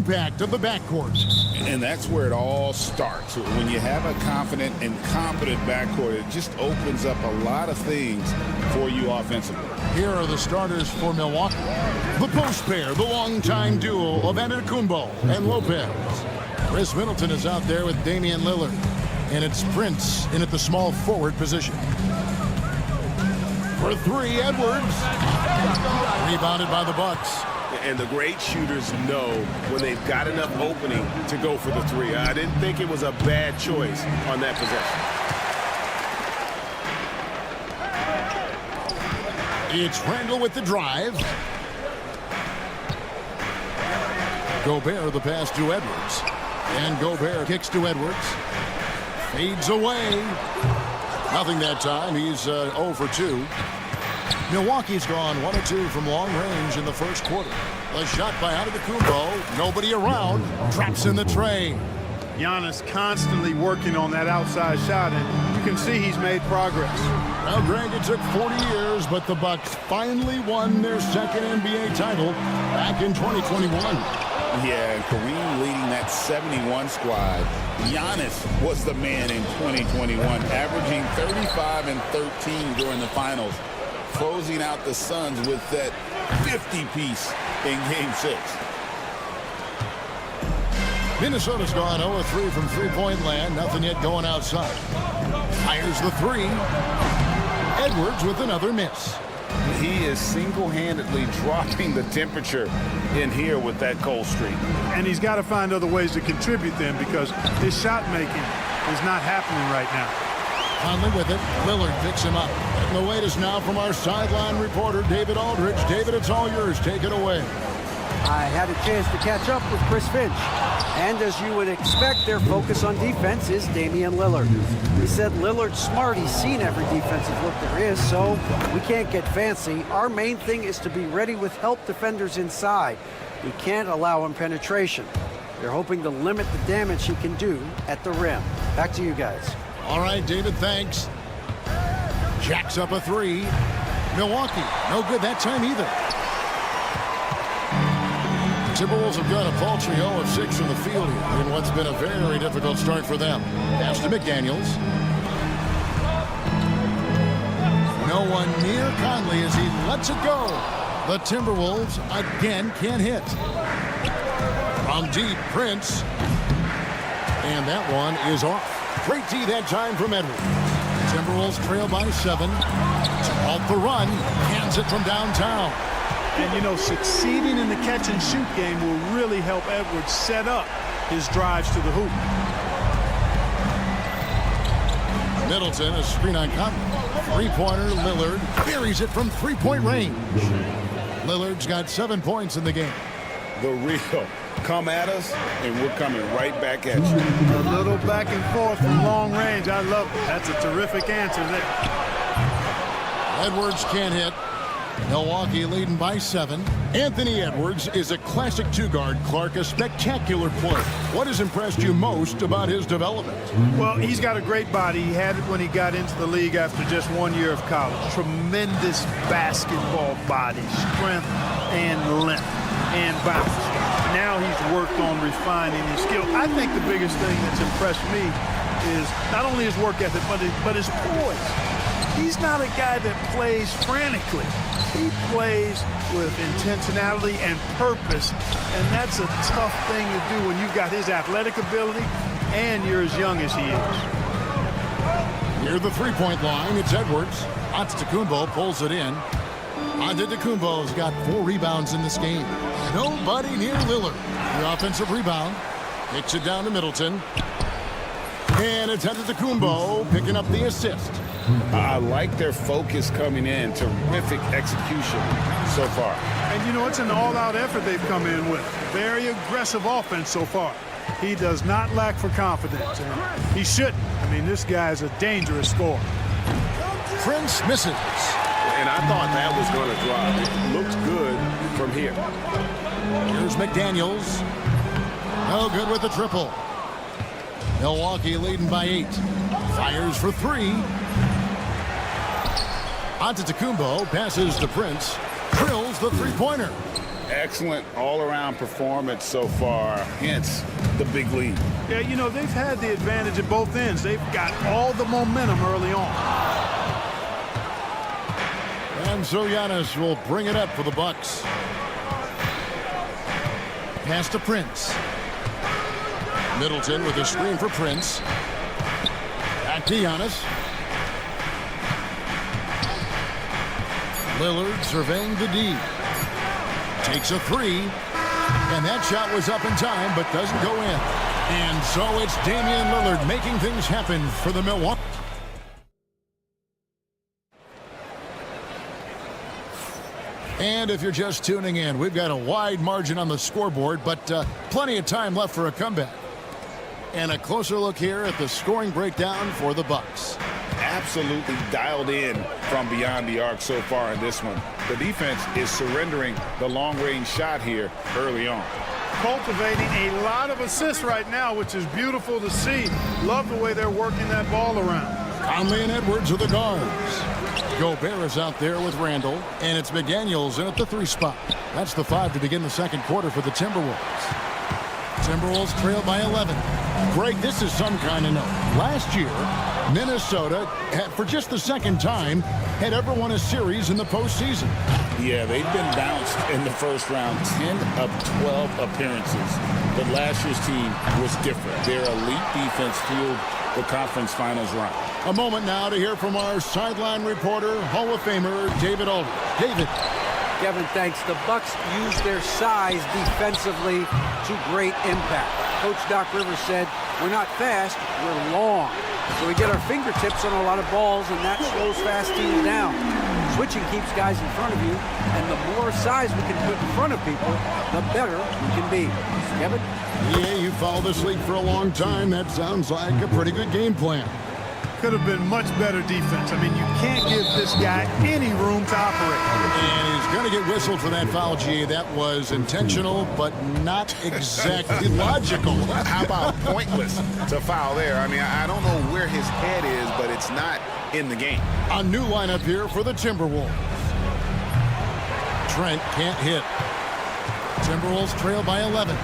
impact of the backcourt. And that's where it all starts. When you have a confident and competent backcourt, it just opens up a lot of things for you offensively. Here are the starters for Milwaukee. The post pair, the longtime duo of Antetokounmpo and Lopez. Chris Middleton is out there with Damian Lillard. And it's Prince in at the small forward position. For three, Edwards. Rebounded by the Bucks. And the great shooters know when they've got enough opening to go for the three. I didn't think it was a bad choice on that possession. It's Randall with the drive. Gobert the pass to Edwards. And Gobert kicks to Edwards. Fades away. Nothing that time. He's 0 for 2. Milwaukee's gone 1 of 2 from long range in the first quarter. A shot by Antetokounmpo. Nobody around. Drops in the tray. Giannis constantly working on that outside shot, and you can see he's made progress. Well, Greg, it took 40 years, but the Bucks finally won their second NBA title back in 2021. Yeah, and Kareem leading that 71 squad. Giannis was the man in 2021, averaging 35 and 13 during the finals, closing out the Suns with that 50-piece in Game 6. Minnesota's gone 0-3 from three-point land. Nothing yet going outside. Fires the three. Edwards with another miss. He is single-handedly dropping the temperature in here with that cold streak. And he's got to find other ways to contribute then, because his shot making is not happening right now. Conley with it. Lillard picks him up. And the latest now from our sideline reporter, David Aldridge. David, it's all yours. Take it away. I had a chance to catch up with Chris Finch. And as you would expect, their focus on defense is Damian Lillard. He said Lillard's smart. He's seen every defensive look there is, so we can't get fancy. Our main thing is to be ready with help defenders inside. We can't allow him penetration. They're hoping to limit the damage he can do at the rim. Back to you guys. All right, David, thanks. Jacks up a three. Milwaukee, no good that time either. Timberwolves have got a paltry 0 of 6 from the field here in what's been a very difficult start for them. Pass to McDaniels. No one near Conley as he lets it go. The Timberwolves again can't hit. From deep, Prince. And that one is off. Great D that time from Edwards. Timberwolves trail by 7. Off the run. Hands it from downtown. And, you know, succeeding in the catch-and-shoot game will really help Edwards set up his drives to the hoop. Middleton, a screen on Conley. Three-pointer, Lillard buries it from three-point range. Lillard's got 7 points in the game. The real. Come at us, and we're coming right back at you. A little back and forth from long range. I love it. That's a terrific answer there. Edwards can't hit. Milwaukee leading by 7. Anthony Edwards is a classic two-guard. Clark, a spectacular player. What has impressed you most about his development? Well, he's got a great body. He had it when he got into the league after just 1 year of college. Tremendous basketball body, strength and length and bounce. Now he's worked on refining his skill. I think the biggest thing that's impressed me is not only his work ethic, but his poise. He's not a guy that plays frantically. He plays with intentionality and purpose, and that's a tough thing to do when you've got his athletic ability and you're as young as he is. Near the three-point line, it's Edwards. Antetokounmpo pulls it in. Antetokounmpo's got 4 rebounds in this game. Nobody near Lillard. The offensive rebound. Kicks it down to Middleton. And it's Antetokounmpo picking up the assist. I like their focus coming in. Terrific execution so far. And, you know, it's an all-out effort they've come in with. Very aggressive offense so far. He does not lack for confidence, and he shouldn't. I mean, this guy's a dangerous scorer. Prince misses. And I thought that was going to drop. It looked good from here. Here's McDaniels. No good with the triple. Milwaukee leading by 8. Fires for 3. Antetokounmpo passes to Prince. Drills the three-pointer. Excellent all-around performance so far, hence the big lead. Yeah, you know, they've had the advantage at both ends. They've got all the momentum early on. And so Giannis will bring it up for the Bucks. Pass to Prince. Middleton with a screen for Prince. Back to Giannis. Lillard surveying the D. Takes a three. And that shot was up in time, but doesn't go in. And so it's Damian Lillard making things happen for the Milwaukee. And if you're just tuning in, we've got a wide margin on the scoreboard, but plenty of time left for a comeback. And a closer look here at the scoring breakdown for the Bucks. Absolutely dialed in from beyond the arc so far in this one. The defense is surrendering the long-range shot here early on. Cultivating a lot of assists right now, which is beautiful to see. Love the way they're working that ball around. Conley and Edwards are the guards. Gobert is out there with Randall, and it's McDaniels in at the 3 spot. That's the 5 to begin the second quarter for the Timberwolves. Timberwolves trail by 11. Greg, this is some kind of note. Last year, Minnesota, for just the second time, had ever won a series in the postseason. Yeah, they've been bounced in the first round, 10 of 12 appearances. But last year's team was different. Their elite defense fueled the conference finals run. A moment now to hear from our sideline reporter, Hall of Famer David Aldridge. David. Kevin, thanks. The Bucks use their size defensively to great impact. Coach Doc Rivers said, we're not fast, we're long. So we get our fingertips on a lot of balls, and that slows fast teams down. Switching keeps guys in front of you, and the more size we can put in front of people, the better we can be. Kevin? Yeah, you followed this league for a long time. That sounds like a pretty good game plan. Could have been much better defense. I mean, you can't give this guy any room to operate. And he's going to get whistled for that foul, G. That was intentional, but not exactly logical. How about pointless to foul there? I mean, I don't know where his head is, but it's not in the game. A new lineup here for the Timberwolves. Trent can't hit. Timberwolves trail by 11.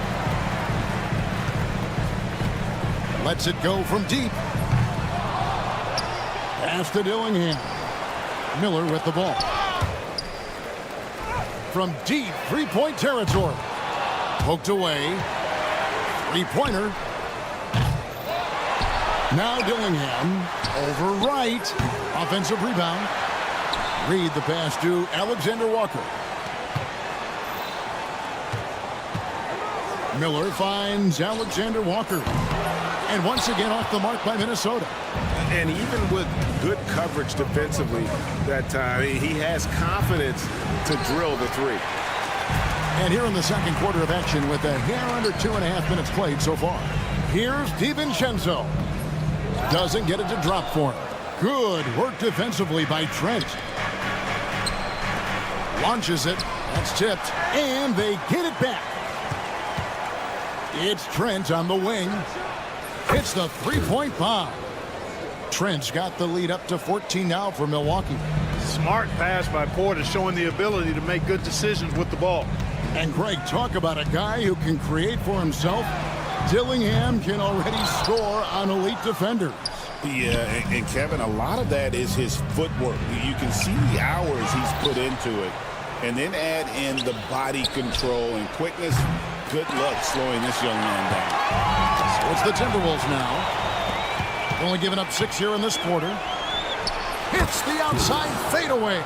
Lets it go from deep. Pass to Dillingham. Miller with the ball. From deep three-point territory. Poked away. Three-pointer. Now Dillingham over right. Offensive rebound. Reed the pass to Alexander Walker. Miller finds Alexander Walker. And once again off the mark by Minnesota. And even with good coverage defensively that time, he has confidence to drill the three. And here in the second quarter of action with a hair under 2.5 minutes played so far. Here's DiVincenzo. Doesn't get it to drop for him. Good work defensively by Trent. Launches it. That's tipped. And they get it back. It's Trent on the wing. It's the three-point bomb. Trent's got the lead up to 14 now for Milwaukee. Smart pass by Porter, showing the ability to make good decisions with the ball. And Greg, talk about a guy who can create for himself. Dillingham can already score on elite defenders. Yeah, and Kevin, a lot of that is his footwork. You can see the hours he's put into it. And then add in the body control and quickness. Good luck slowing this young man down. So it's the Timberwolves now. Only giving up 6 here in this quarter. Hits the outside fadeaway.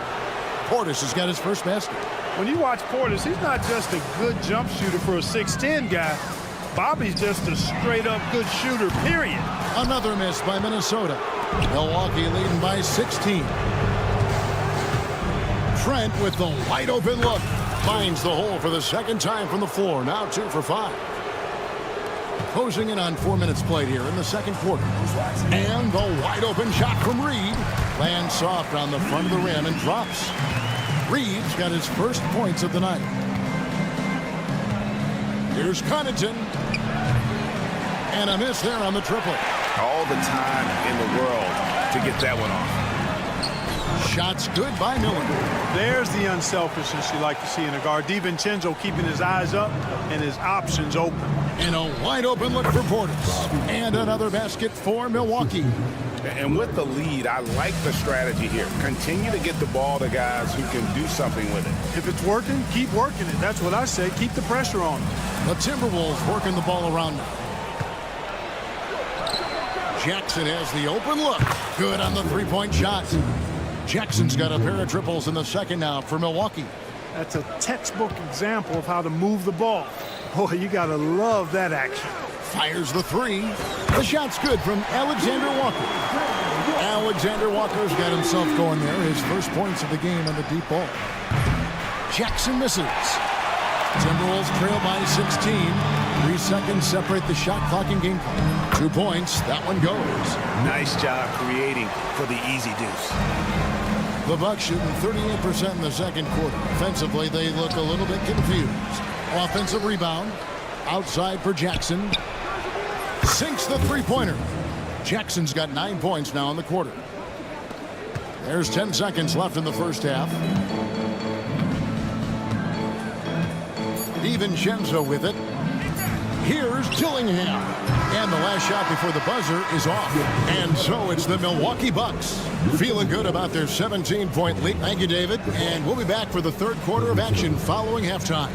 Portis has got his first basket. When you watch Portis, he's not just a good jump shooter for a 6'10 guy. Bobby's just a straight-up good shooter, period. Another miss by Minnesota. Milwaukee leading by 16. Trent with the wide-open look. Finds the hole for the second time from the floor. Now 2 for 5. Closing in on 4 minutes played here in the second quarter. And the wide-open shot from Reed. Lands soft on the front of the rim and drops. Reed's got his first points of the night. Here's Connaughton. And a miss there on the triple. All the time in the world to get that one off. Shots good by Miller. There's the unselfishness you like to see in a guard. DiVincenzo keeping his eyes up and his options open. And a wide open look for Portis. And another basket for Milwaukee. And with the lead, I like the strategy here. Continue to get the ball to guys who can do something with it. If it's working, keep working it. That's what I say. Keep the pressure on. The Timberwolves working the ball around now. Jackson has the open look. Good on the three-point shot. Jackson's got a pair of triples in the second now for Milwaukee. That's a textbook example of how to move the ball. Boy, you got to love that action. Fires the three. The shot's good from Alexander Walker. Alexander Walker's got himself going there. His first points of the game on the deep ball. Jackson misses. Timberwolves trail by 16. 3 seconds separate the shot clock and game clock. 2 points. That one goes. Nice job creating for the easy deuce. The Bucks shooting 38% in the second quarter. Offensively, they look a little bit confused. Offensive rebound. Outside for Jackson. Sinks the three-pointer. Jackson's got 9 points now in the quarter. There's 10 seconds left in the first half. DiVincenzo with it. Here's Dillingham. And the last shot before the buzzer is off. And so it's the Milwaukee Bucks. Feeling good about their 17-point lead. Thank you, David. And we'll be back for the third quarter of action following halftime.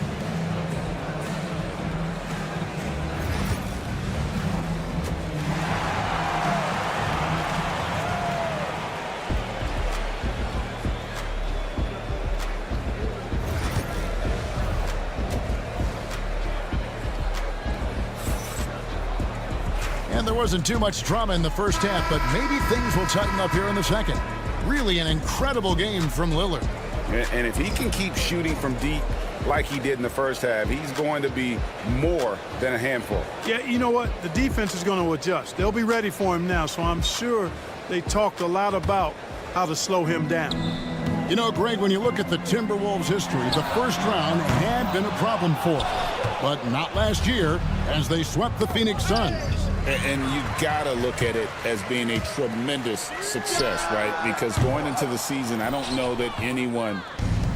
And there wasn't too much drama in the first half, but maybe things will tighten up here in the second. Really an incredible game from Lillard. And if he can keep shooting from deep like he did in the first half, he's going to be more than a handful. Yeah, you know what? The defense is going to adjust. They'll be ready for him now, so I'm sure they talked a lot about how to slow him down. You know, Greg, when you look at the Timberwolves' history, the first round had been a problem for them, but not last year as they swept the Phoenix Suns. And you got to look at it as being a tremendous success, right? Because going into the season, I don't know that anyone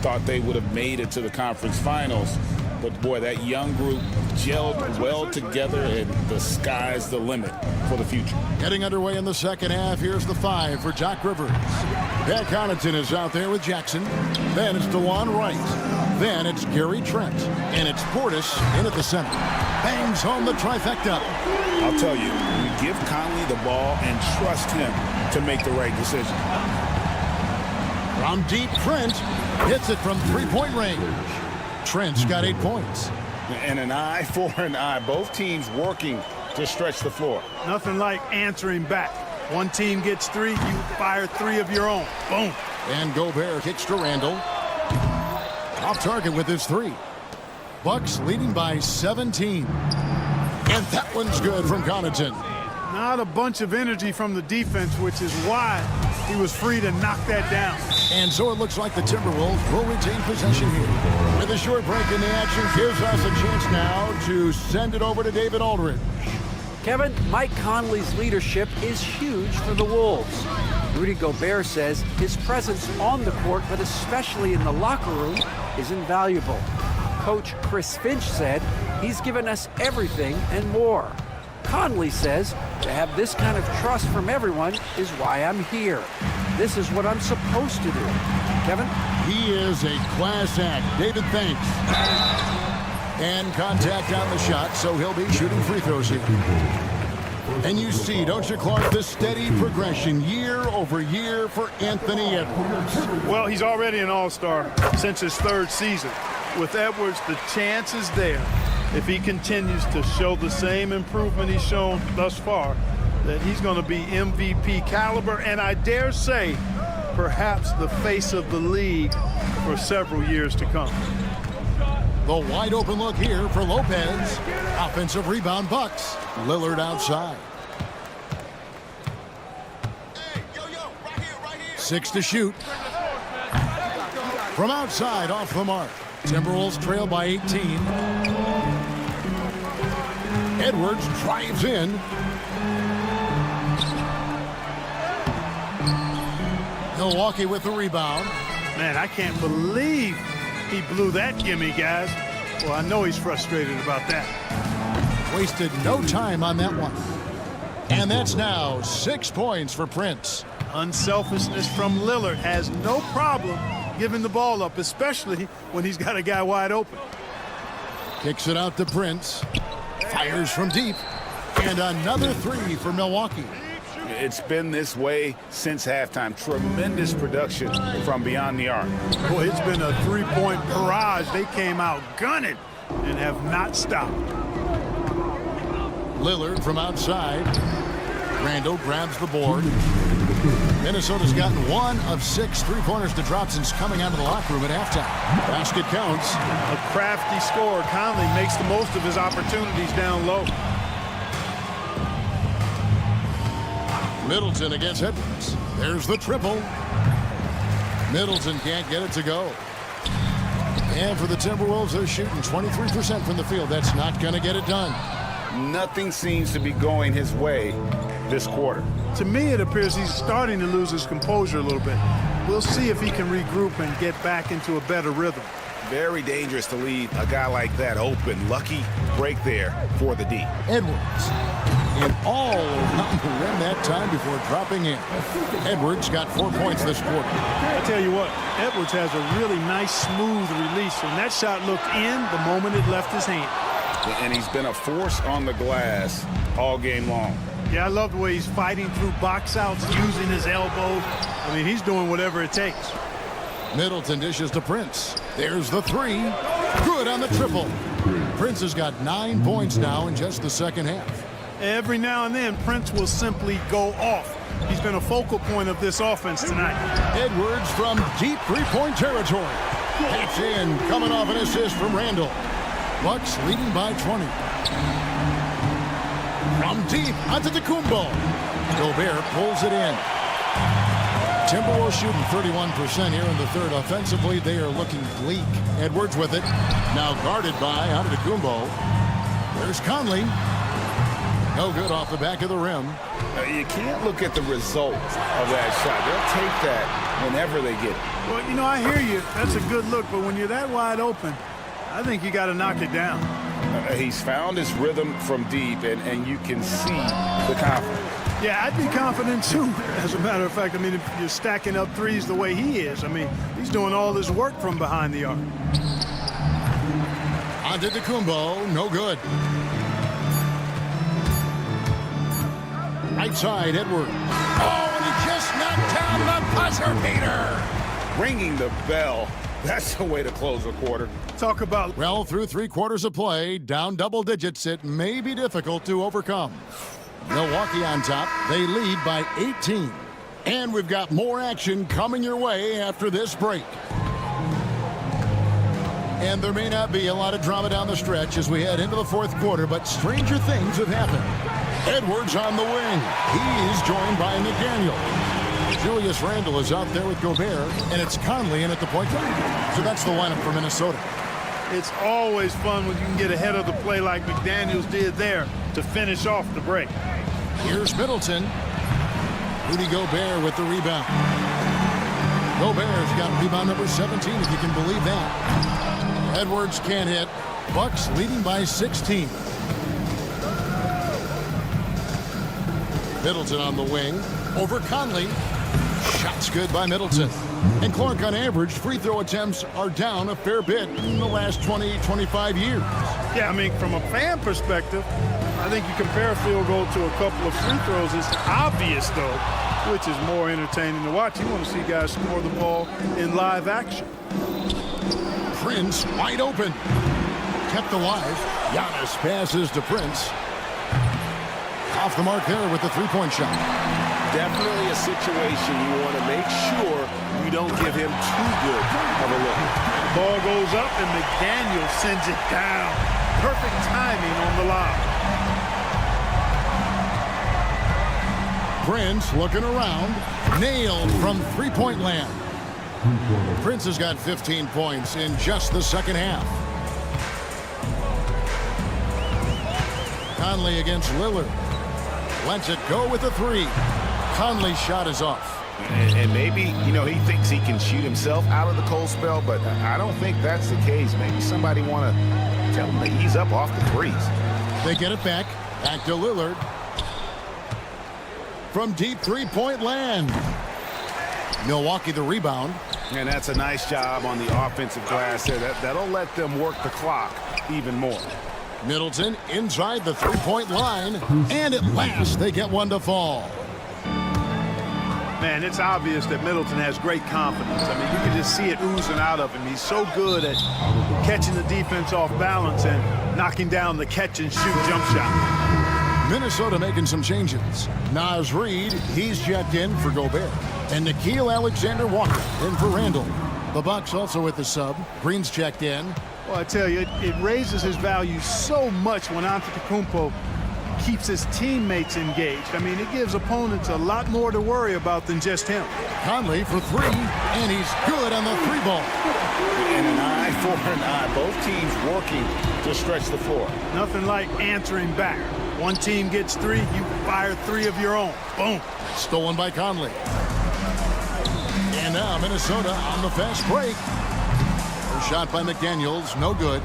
thought they would have made it to the conference finals. But, boy, that young group gelled well together, and the sky's the limit for the future. Getting underway in the second half, here's the 5 for Doc Rivers. Pat Connaughton is out there with Jackson. Then it's DeJuan Wright. Then it's Gary Trent. And it's Portis in at the center. Bangs home the trifecta. I'll tell you, you give Conley the ball and trust him to make the right decision. From deep, Trent hits it from three-point range. Trent's got 8 points. And an eye for an eye. Both teams working to stretch the floor. Nothing like answering back. One team gets 3, you fire 3 of your own. Boom. And Gobert kicks to Randall. Off target with his 3. Bucks leading by 17. And that one's good from Connaughton. Not a bunch of energy from the defense, which is why he was free to knock that down. And so it looks like the Timberwolves will retain possession here. With a short break in the action gives us a chance now to send it over to David Aldridge. Kevin, Mike Conley's leadership is huge for the Wolves. Rudy Gobert says his presence on the court, but especially in the locker room, is invaluable. Coach Chris Finch said he's given us everything and more. Conley says to have this kind of trust from everyone is why I'm here. This is what I'm supposed to do. Kevin? He is a class act. David, thanks. And contact on the shot, so he'll be shooting free throws here. And you see, don't you, Clark, the steady progression year over year for Anthony Edwards. Well, he's already an all-star since his 3rd season. With Edwards, the chance is there, if he continues to show the same improvement he's shown thus far, that he's going to be MVP caliber, and I dare say, perhaps the face of the league for several years to come. The wide open look here for Lopez. Offensive rebound, Bucks. Lillard outside. 6 to shoot. From outside, off the mark. Timberwolves trail by 18. Edwards drives in. Milwaukee with the rebound. Man, I can't believe he blew that gimme, guys. Well, I know he's frustrated about that. Wasted no time on that one. And that's now 6 points for Prince. Unselfishness from Lillard has no problem giving the ball up, especially when he's got a guy wide open. Kicks it out to Prince. Fires from deep. And another three for Milwaukee. It's been this way since halftime. Tremendous production from beyond the arc. Boy, it's been a three-point barrage. They came out gunning and have not stopped. Lillard from outside. Randall grabs the board. Minnesota's gotten 1 of 6 three-pointers to drop since coming out of the locker room at halftime. Basket counts. A crafty scorer. Conley makes the most of his opportunities down low. Middleton against Edwards. There's the triple. Middleton can't get it to go. And for the Timberwolves, they're shooting 23% from the field. That's not going to get it done. Nothing seems to be going his way this quarter. To me, it appears he's starting to lose his composure a little bit. We'll see if he can regroup and get back into a better rhythm. Very dangerous to leave a guy like that open. Lucky break there for the D. Edwards. And all around the rim that time before dropping in. Edwards got 4 points this quarter. I tell you what, Edwards has a really nice, smooth release, and that shot looked in the moment it left his hand. And he's been a force on the glass all game long. Yeah, I love the way he's fighting through box outs, using his elbows. I mean, he's doing whatever it takes. Middleton dishes to Prince. There's the three. Good on the triple. Prince has got 9 points now in just the second half. Every now and then, Prince will simply go off. He's been a focal point of this offense tonight. Edwards from deep three-point territory. That's in, coming off an assist from Randall. Bucks leading by 20. From deep, Antetokounmpo. Gobert pulls it in. Timberwolves shooting 31% here in the third. Offensively, they are looking bleak. Edwards with it. Now guarded by Antetokounmpo. There's Conley. No good off the back of the rim. You can't look at the result of that shot. They'll take that whenever they get it. Well, you know, I hear you. That's a good look, but when you're that wide open, I think you got to knock it down. He's found his rhythm from deep, and you can see the confidence. Yeah, I'd be confident, too, as a matter of fact. I mean, if you're stacking up threes the way he is, I mean, he's doing all this work from behind the arc. Antetokounmpo, no good. Right side, Edwards. Oh, and he just knocked down the buzzer beater. Ringing the bell. That's the way to close a quarter. Talk about... Well, through 3 quarters of play, down double digits, it may be difficult to overcome. Milwaukee on top. They lead by 18. And we've got more action coming your way after this break. And there may not be a lot of drama down the stretch as we head into the 4th quarter, but stranger things have happened. Edwards on the wing. He's joined by McDaniel. Julius Randle is out there with Gobert, and it's Conley in at the point guard. So that's the lineup for Minnesota. It's always fun when you can get ahead of the play like McDaniels did there to finish off the break. Here's Middleton. Rudy Gobert with the rebound. Gobert's got rebound number 17, if you can believe that. Edwards can't hit. Bucks leading by 16. Middleton on the wing. Over Conley. Shots good by Middleton. And Clark, on average, free throw attempts are down a fair bit in the last 20-25 years. Yeah, I mean, from a fan perspective, I think you compare a field goal to a couple of free throws. It's obvious, though, which is more entertaining to watch. You want to see guys score the ball in live action. Prince wide open. Kept alive. Giannis passes to Prince. Off the mark there with the three-point shot. Definitely a situation you want to make sure you don't give him too good of a look. Ball goes up and McDaniel sends it down. Perfect timing on the lob. Prince looking around. Nailed from three-point land. Prince has got 15 points in just the second half. Conley against Lillard. Lets it go with a three. Conley's shot is off. And maybe, he thinks he can shoot himself out of the cold spell, but I don't think that's the case. Maybe somebody want to tell him to ease up off the threes. They get it back. Back to Lillard. From deep three-point land. Milwaukee the rebound. And that's a nice job on the offensive glass there. That'll let them work the clock even more. Middleton inside the three-point line. And at last, they get one to fall. Man, it's obvious that Middleton has great confidence. I mean, you can just see it oozing out of him. He's so good at catching the defense off balance and knocking down the catch-and-shoot jump shot. Minnesota making some changes. Naz Reid, he's checked in for Gobert. And Nickeil Alexander-Walker in for Randall. The Bucks also with the sub. Green's checked in. Well, I tell you, it raises his value so much when Antetokounmpo keeps his teammates engaged. I mean, it gives opponents a lot more to worry about than just him. Conley for three, and he's good on the three ball. And an eye for an eye. Both teams working to stretch the floor. Nothing like answering back. One team gets three, you fire three of your own. Boom. Stolen by Conley. And now Minnesota on the fast break. First shot by McDaniels, no good.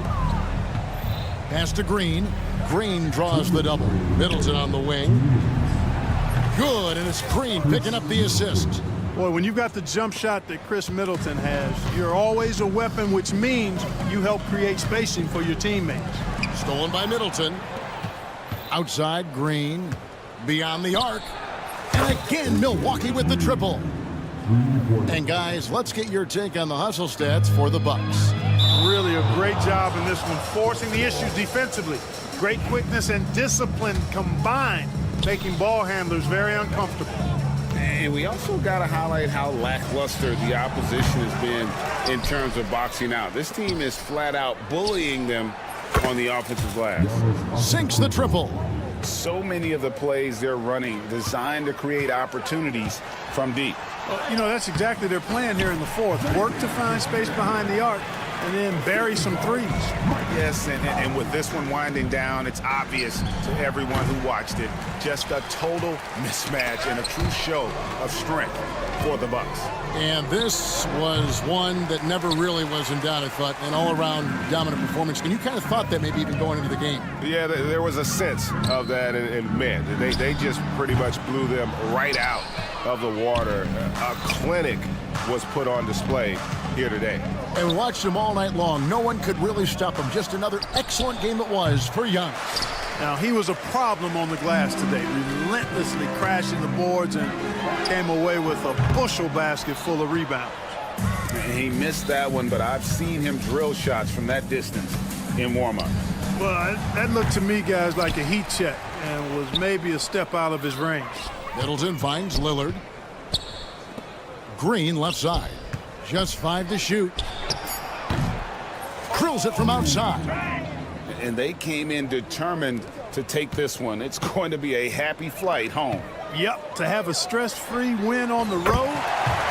Pass to Green. Green draws the double. Middleton on the wing. Good, and it's Green picking up the assist. Boy, when you've got the jump shot that Chris Middleton has, you're always a weapon, which means you help create spacing for your teammates. Stolen by Middleton. Outside, Green. Beyond the arc. And again, Milwaukee with the triple. And guys, let's get your take on the hustle stats for the Bucks. Really a great job in this one, forcing the issues defensively. Great quickness and discipline combined, making ball handlers very uncomfortable. And we also got to highlight how lackluster the opposition has been in terms of boxing out. This team is flat out bullying them on the offensive glass. Sinks the triple. So many of the plays they're running designed to create opportunities from deep. Well, that's exactly their plan here in the fourth. Work to find space behind the arc and then bury some threes. Yes, and with this one winding down, it's obvious to everyone who watched it. Just a total mismatch and a true show of strength for the Bucks. And this was one that never really was in doubt, I thought, an all-around dominant performance. And you kind of thought that maybe even going into the game. Yeah, there was a sense of that, and man, they just pretty much blew them right out of the water. A clinic was put on display here today. And watched them all night long. No one could really stop them. Just another excellent game it was for Giannis. Now, he was a problem on the glass today, relentlessly crashing the boards and came away with a bushel basket full of rebounds. He missed that one, but I've seen him drill shots from that distance in warm-up. Well, that looked to me, guys, like a heat check and was maybe a step out of his range. Middleton finds Lillard. Green left side. Just 5 to shoot. Drills it from outside. And they came in determined to take this one. It's going to be a happy flight home. Yep, to have a stress-free win on the road,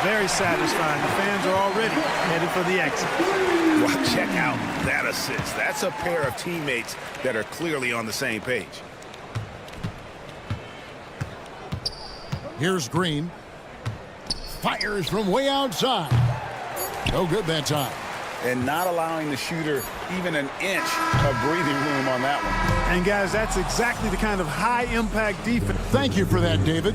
very satisfying. The fans are already headed for the exit. Well, check out that assist. That's a pair of teammates that are clearly on the same page. Here's Green. Fires from way outside. No good that time. And not allowing the shooter even an inch of breathing room on that one. And, guys, that's exactly the kind of high-impact defense. Thank you for that, David.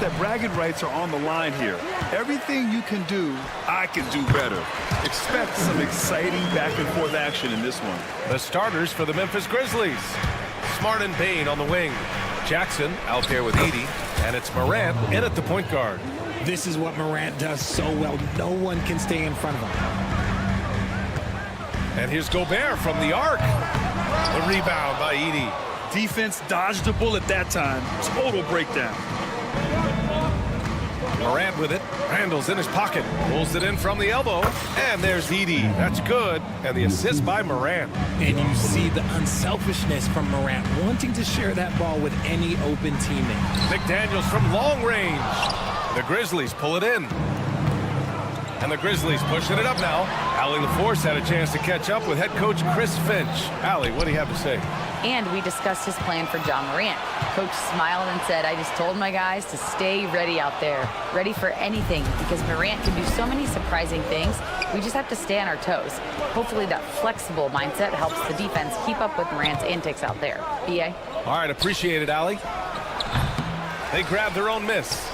that bragging rights are on the line here. Everything you can do, I can do better. Expect some exciting back-and-forth action in this one. The starters for the Memphis Grizzlies. Smart and Bain on the wing. Jackson out there with Edey. And it's Morant in at the point guard. This is what Morant does so well. No one can stay in front of him. And here's Gobert from the arc. The rebound by Edey. Defense dodged a bullet that time. Total breakdown. Morant with it. Randall's in his pocket. Pulls it in from the elbow. And there's Edey. That's good. And the assist by Morant. And you see the unselfishness from Morant, wanting to share that ball with any open teammate. McDaniels from long range. The Grizzlies pull it in. And the Grizzlies pushing it up now. Allie LaForce had a chance to catch up with head coach Chris Finch. Allie, what do you have to say? And we discussed his plan for John Morant. Coach smiled and said, I just told my guys to stay ready out there, ready for anything, because Morant can do so many surprising things. We just have to stay on our toes. Hopefully that flexible mindset helps the defense keep up with Morant's antics out there. B.A.? All right, appreciate it, Allie. They grab their own miss.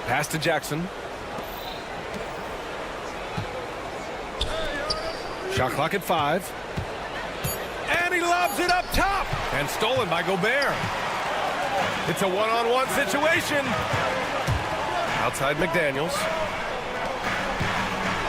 Pass to Jackson. Shot clock at 5. And he lobs it up top. And stolen by Gobert. It's a one-on-one situation. Outside McDaniels.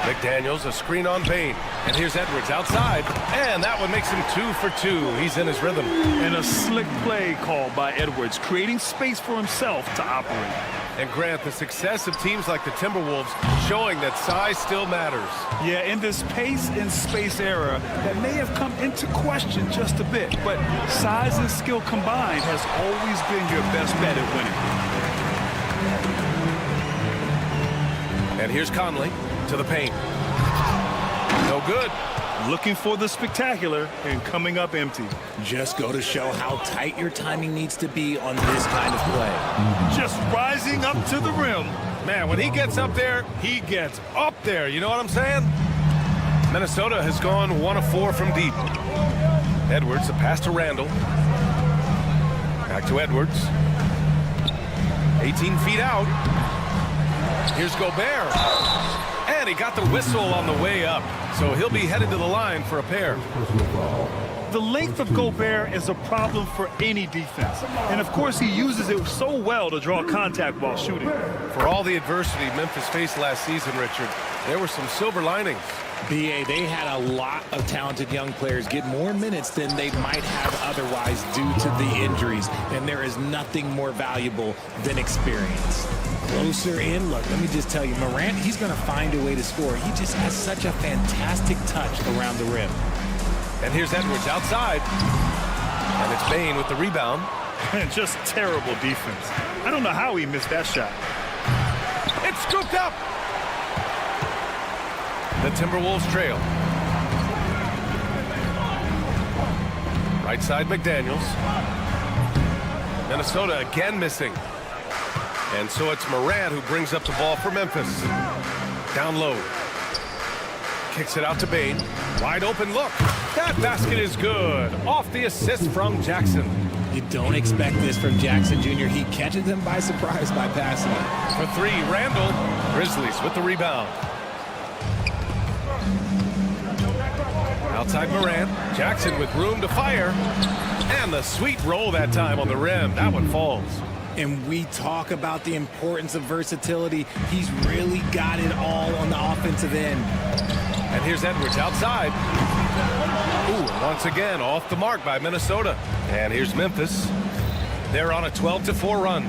McDaniels, a screen on Bain. And here's Edwards outside. And that one makes him 2 for 2. He's in his rhythm. And a slick play called by Edwards, creating space for himself to operate. And Grant, the success of teams like the Timberwolves showing that size still matters. Yeah, in this pace and space era, that may have come into question just a bit, but size and skill combined has always been your best bet at winning. And here's Conley to the paint. No good. Looking for the spectacular and coming up empty. Just go to show how tight your timing needs to be on this kind of play. Just rising up to the rim. Man, when he gets up there, he gets up there. You know what I'm saying? Minnesota has gone 1 of 4 from deep. Edwards, a pass to Randall. Back to Edwards. 18 feet out. Here's Gobert. And he got the whistle on the way up. So he'll be headed to the line for a pair. The length of Gobert is a problem for any defense. And of course, he uses it so well to draw contact while shooting. For all the adversity Memphis faced last season, Richard, there were some silver linings. B.A., they had a lot of talented young players get more minutes than they might have otherwise due to the injuries. And there is nothing more valuable than experience. Closer in, look, let me just tell you, Morant, he's going to find a way to score. He just has such a fantastic touch around the rim. And here's Edwards outside. And it's Bain with the rebound. And just terrible defense. I don't know how he missed that shot. It's scooped up. The Timberwolves trail. Right side McDaniels. Minnesota again missing. And so it's Morant who brings up the ball for Memphis. Down low. Kicks it out to Bain. Wide open look. That basket is good. Off the assist from Jackson. You don't expect this from Jackson Jr. He catches them by surprise by passing it. For 3, Randall. Grizzlies with the rebound. Outside Morant. Jackson with room to fire. And the sweet roll that time on the rim. That one falls. And we talk about the importance of versatility. He's really got it all on the offensive end. And here's Edwards outside. Ooh, once again, off the mark by Minnesota. And here's Memphis. They're on a 12-4 run.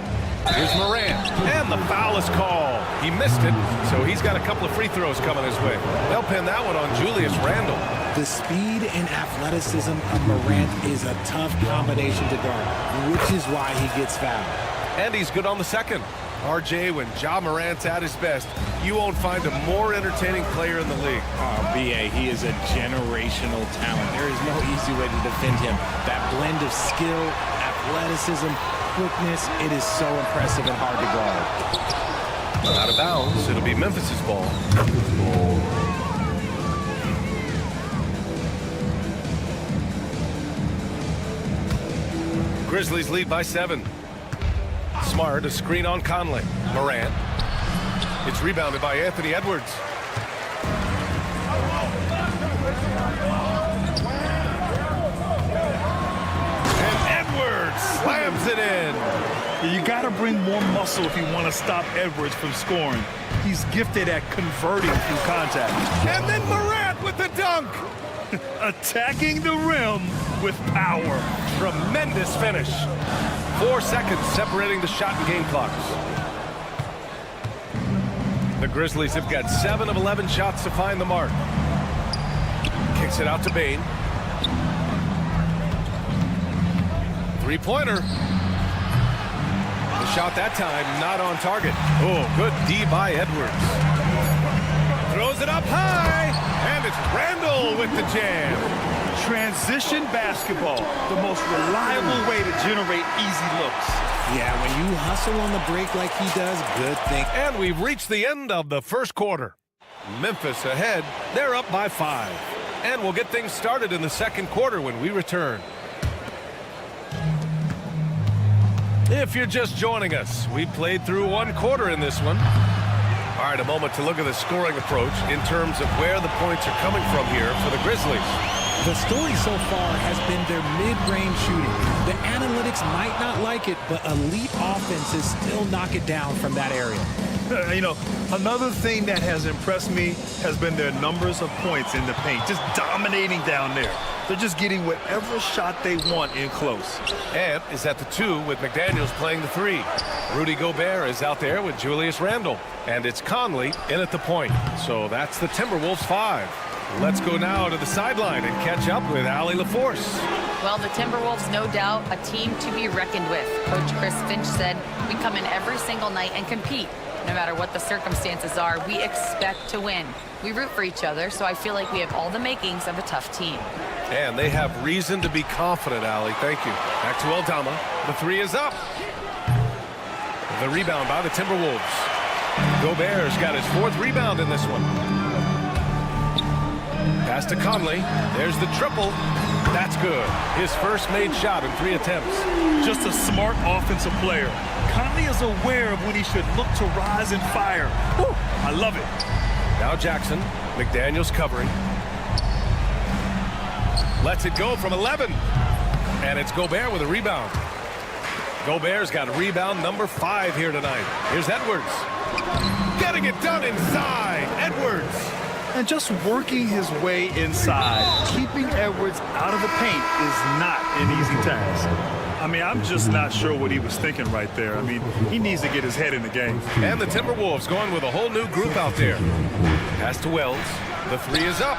Here's Morant. And the foul is called. He missed it, so he's got a couple of free throws coming his way. They'll pin that one on Julius Randle. The speed and athleticism of Morant is a tough combination to guard, which is why he gets fouled. And he's good on the second. RJ, when Ja Morant's at his best, you won't find a more entertaining player in the league. Oh, B.A., he is a generational talent. There is no easy way to defend him. That blend of skill, athleticism, quickness, it is so impressive and hard to guard. Out of bounds, it'll be Memphis's ball. Grizzlies lead by 7. Smart, a screen on Conley. Morant. It's rebounded by Anthony Edwards. And Edwards slams it in. You got to bring more muscle if you want to stop Edwards from scoring. He's gifted at converting through contact. And then Morant with the dunk. Attacking the rim with power. Tremendous finish. 4 seconds separating the shot and game clocks. The Grizzlies have got 7 of 11 shots to find the mark. Kicks it out to Bane. Three-pointer. The shot that time not on target. Oh, good D by Edwards. Throws it up high, and it's Randall with the jam. Transition basketball, the most reliable way to generate easy looks. Yeah, when you hustle on the break like he does, good thing. And we've reached the end of the first quarter. Memphis ahead. They're up by 5. And we'll get things started in the second quarter when we return. If you're just joining us, we played through 1 quarter in this one. All right, a moment to look at the scoring approach in terms of where the points are coming from here for the Grizzlies. The story so far has been their mid-range shooting. The analytics might not like it, but elite offenses still knock it down from that area. You know, another thing that has impressed me has been their numbers of points in the paint, just dominating down there. They're just getting whatever shot they want in close. Ant is at the 2 with McDaniels playing the 3. Rudy Gobert is out there with Julius Randle. And it's Conley in at the point. So that's the Timberwolves 5. Let's go now to the sideline and catch up with Allie LaForce. Well, the Timberwolves, no doubt, a team to be reckoned with. Coach Chris Finch said, we come in every single night and compete. No matter what the circumstances are, we expect to win. We root for each other, so I feel like we have all the makings of a tough team. And they have reason to be confident, Allie. Thank you. Back to Aldama. The 3 is up. The rebound by the Timberwolves. Gobert's got his 4th rebound in this one. Pass to Conley. There's the triple. That's good. His first made shot in 3 attempts. Just a smart offensive player. Conley is aware of when he should look to rise and fire. Woo, I love it. Now Jackson. McDaniels covering. Lets it go from 11. And it's Gobert with a rebound. Gobert's got rebound number 5 here tonight. Here's Edwards. Getting it done inside. Edwards. And just working his way inside, keeping Edwards out of the paint is not an easy task. I mean, I'm just not sure what he was thinking right there. I mean, he needs to get his head in the game. And the Timberwolves going with a whole new group out there. Pass to Wells. The 3 is up.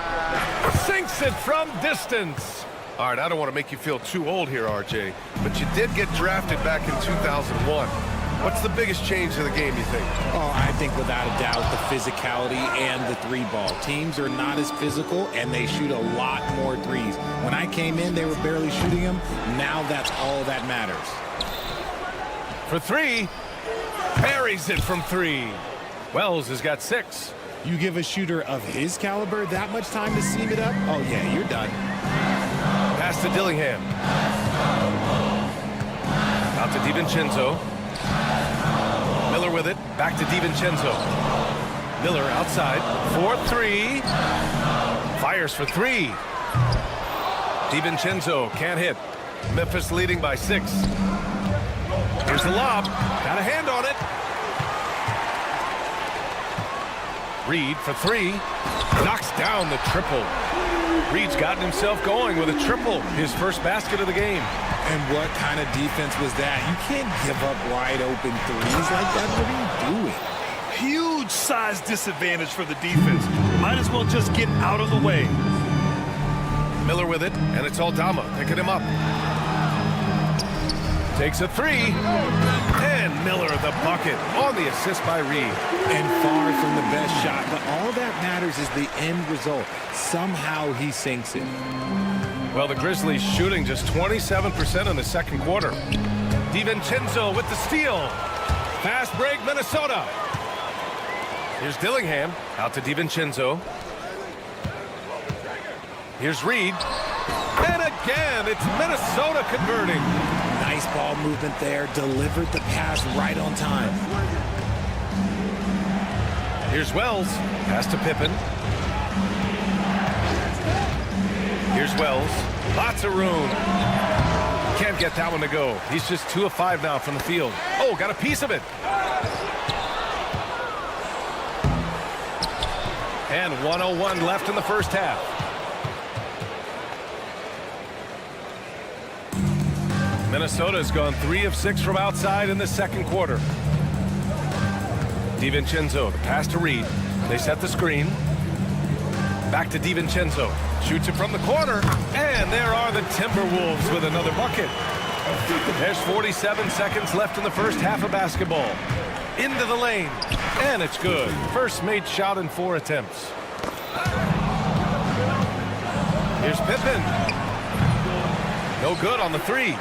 Sinks it from distance. All right, I don't want to make you feel too old here, RJ, but you did get drafted back in 2001. What's the biggest change to the game, you think? Oh, I think without a doubt the physicality and the 3-ball. Teams are not as physical, and they shoot a lot more threes. When I came in, they were barely shooting them. Now that's all that matters. For 3, buries it from 3. Wells has got 6. You give a shooter of his caliber that much time to seam it up? Oh, yeah, you're done. Pass to Dillingham. Out to DiVincenzo. Miller with it. Back to DiVincenzo. Miller outside. 4-3. Fires for 3. DiVincenzo can't hit. Memphis leading by 6. Here's the lob. Got a hand on it. Reed for 3. Knocks down the triple. Reed's gotten himself going with a triple. His first basket of the game. And what kind of defense was that? You can't give up wide open threes like that. What are you doing? Huge size disadvantage for the defense. Might as well just get out of the way. Miller with it, and it's Aldama picking him up. Takes a 3. And Miller the bucket on the assist by Reed. And far from the best shot, but all that matters is the end result. Somehow he sinks it. Well, the Grizzlies shooting just 27% in the second quarter. DiVincenzo with the steal. Fast break, Minnesota. Here's Dillingham. Out to DiVincenzo. Here's Reed. And again, it's Minnesota converting. Nice ball movement there. Delivered the pass right on time. Here's Wells. Pass to Pippen. Here's Wells. Lots of room. Can't get that one to go. He's just 2 of 5 now from the field. Oh, got a piece of it. And 1:01 left in the first half. Minnesota's gone 3 of 6 from outside in the second quarter. DiVincenzo, the pass to Reed. They set the screen. Back to DiVincenzo. Shoots it from the corner. And there are the Timberwolves with another bucket. There's 47 seconds left in the first half of basketball. Into the lane. And it's good. First made shot in 4 attempts. Here's Pippen. No good on the 3.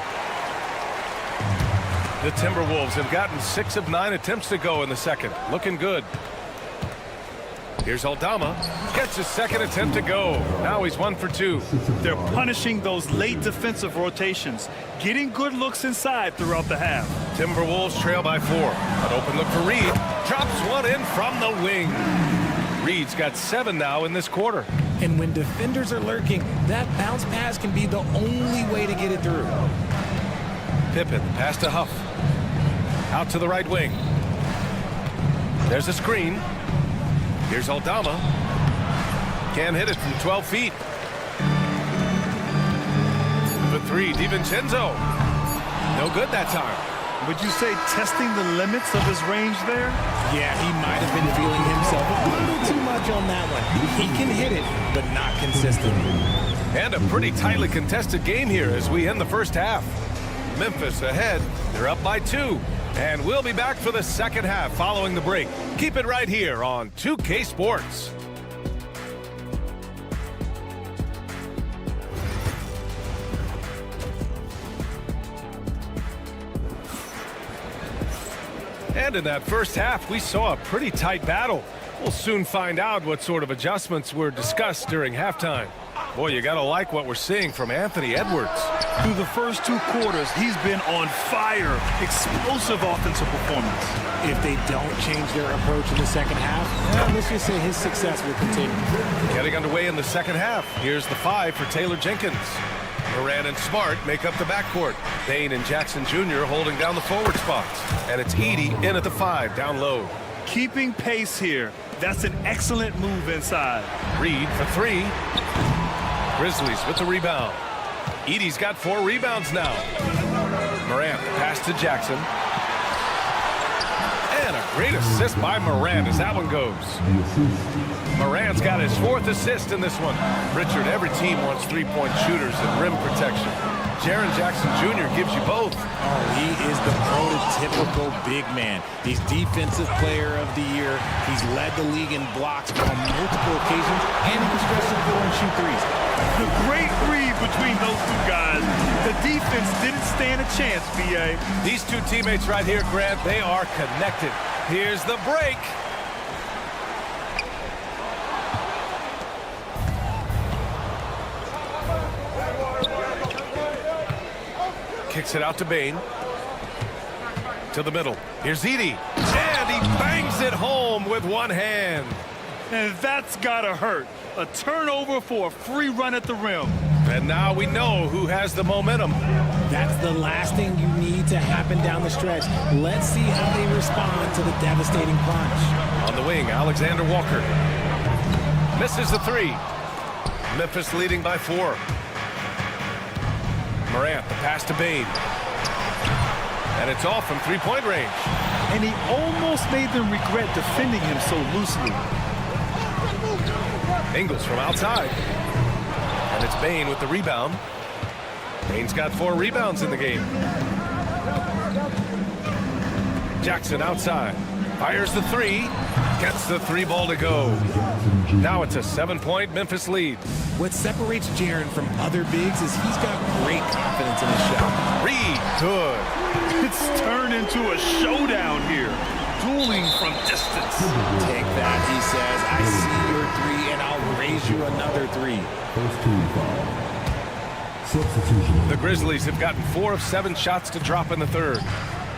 The Timberwolves have gotten 6 of 9 attempts to go in the second. Looking good. Here's Aldama. Gets his second attempt to go. Now he's 1 for 2. They're punishing those late defensive rotations, getting good looks inside throughout the half. Timberwolves trail by 4. An open look for Reed. Drops one in from the wing. Reed's got 7 now in this quarter. And when defenders are lurking, that bounce pass can be the only way to get it through. Pippen, pass to Huff. Out to the right wing. There's a screen. Here's Aldama. Can't hit it from 12 feet. The 3, DiVincenzo. No good that time. Would you say testing the limits of his range there? Yeah, he might have been feeling himself a little too much on that one. He can hit it, but not consistently. And a pretty tightly contested game here as we end the first half. Memphis ahead. They're up by 2. And we'll be back for the second half following the break. Keep it right here on 2K Sports. And in that first half, we saw a pretty tight battle. We'll soon find out what sort of adjustments were discussed during halftime. Boy, you gotta like what we're seeing from Anthony Edwards. Through the first 2 quarters, he's been on fire. Explosive offensive performance. If they don't change their approach in the second half, let's just say his success will continue. Getting underway in the second half. Here's the 5 for Taylor Jenkins. Moran and Smart make up the backcourt. Bain and Jackson Jr. holding down the forward spots. And it's Edey in at the 5, down low. Keeping pace here. That's an excellent move inside. Reed for 3. Grizzlies with the rebound. Edey's got 4 rebounds now. Morant, pass to Jackson. And a great assist by Morant as that one goes. Morant's got his 4th assist in this one. Richard, every team wants 3-point shooters and rim protection. Jaren Jackson Jr. gives you both. Oh, he is the prototypical big man. He's Defensive Player of the Year. He's led the league in blocks on multiple occasions, and he can stretch the floor and shoot threes. The great read between those 2 guys. The defense didn't stand a chance, B.A. These 2 teammates right here, Grant, they are connected. Here's the break. Kicks it out to Bain. To the middle. Here's Edey. And he bangs it home with one hand. And that's gotta hurt. A turnover for a free run at the rim. And now we know who has the momentum. That's the last thing you need to happen down the stretch. Let's see how they respond to the devastating punch. On the wing, Alexander Walker. Misses the 3. Memphis leading by 4. Morant, the pass to Bain. And it's off from 3-point range. And he almost made them regret defending him so loosely. Ingles from outside. And it's Bain with the rebound. Bain's got 4 rebounds in the game. Jackson outside. Fires the 3. Gets the 3 ball to go. Now it's a 7-point Memphis lead. What separates Jaren from other bigs is he's got great confidence in his shot. Reed, good. It's turned into a showdown here. Dueling from distance. Take that, he says. I see your 3, and I'll raise you another 3. The Grizzlies have gotten 4 of 7 shots to drop in the third.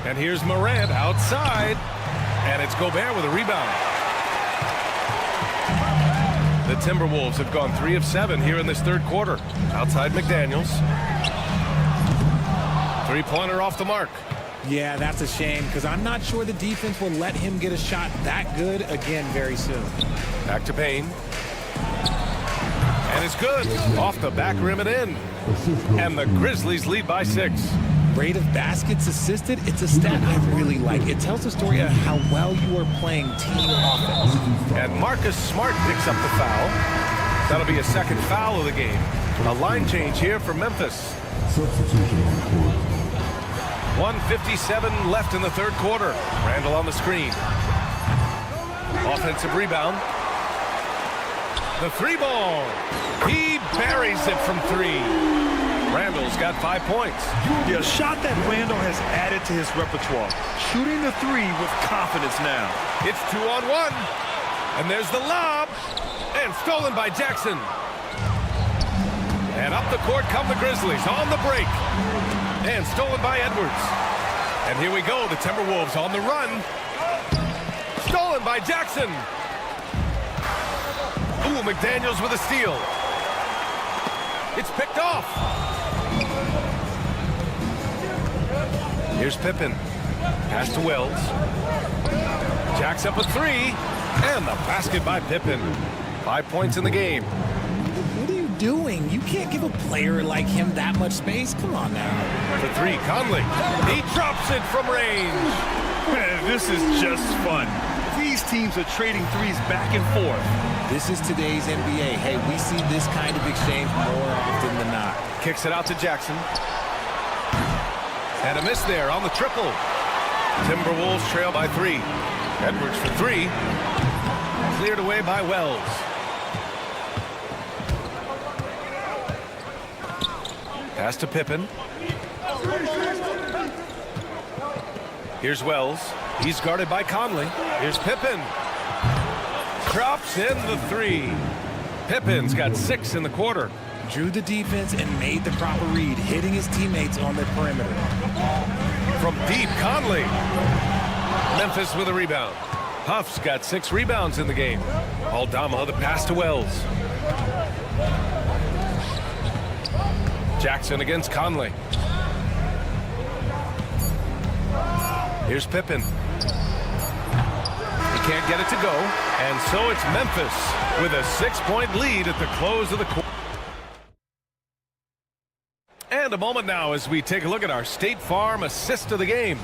And here's Morant outside. And it's Gobert with a rebound. The Timberwolves have gone 3 of 7 here in this third quarter. Outside McDaniels. Three-pointer off the mark. Yeah, that's a shame because I'm not sure the defense will let him get a shot that good again very soon. Back to Payne. And it's good. Off the back rim and in. And the Grizzlies lead by 6. Rate of baskets assisted, it's a stat I really like. It tells the story of how well you are playing team offense. And Marcus Smart picks up the foul. That'll be a second foul of the game. A line change here for Memphis. 1:57 left in the third quarter. Randall on the screen. Offensive rebound. The 3-ball. He buries it from 3. Randall's got 5 points. Yeah, a shot that Randall has added to his repertoire. Shooting the 3 with confidence now. It's 2-on-1. And there's the lob. And stolen by Jackson. And up the court come the Grizzlies on the break. And stolen by Edwards. And here we go, the Timberwolves on the run. Stolen by Jackson. Ooh, McDaniels with a steal. It's picked off. Here's Pippen. Pass to Wells. Jacks up a 3. And the basket by Pippen. 5 points in the game. What are you doing? You can't give a player like him that much space. Come on now. The 3, Conley. He drops it from range. Man, this is just fun. These teams are trading threes back and forth. This is today's NBA. Hey, we see this kind of exchange more often than not. Kicks it out to Jackson. And a miss there on the triple. Timberwolves trail by 3. Edwards for 3. Cleared away by Wells. Pass to Pippen. Here's Wells. He's guarded by Conley. Here's Pippen. Drops in the 3. Pippen's got 6 in the quarter. Drew the defense and made the proper read, hitting his teammates on the perimeter. From deep, Conley. Memphis with a rebound. Huff's got 6 rebounds in the game. Aldama the pass to Wells. Jackson against Conley. Here's Pippen. He can't get it to go. And so it's Memphis with a 6-point lead at the close of the quarter. And a moment now as we take a look at our State Farm assist of the game.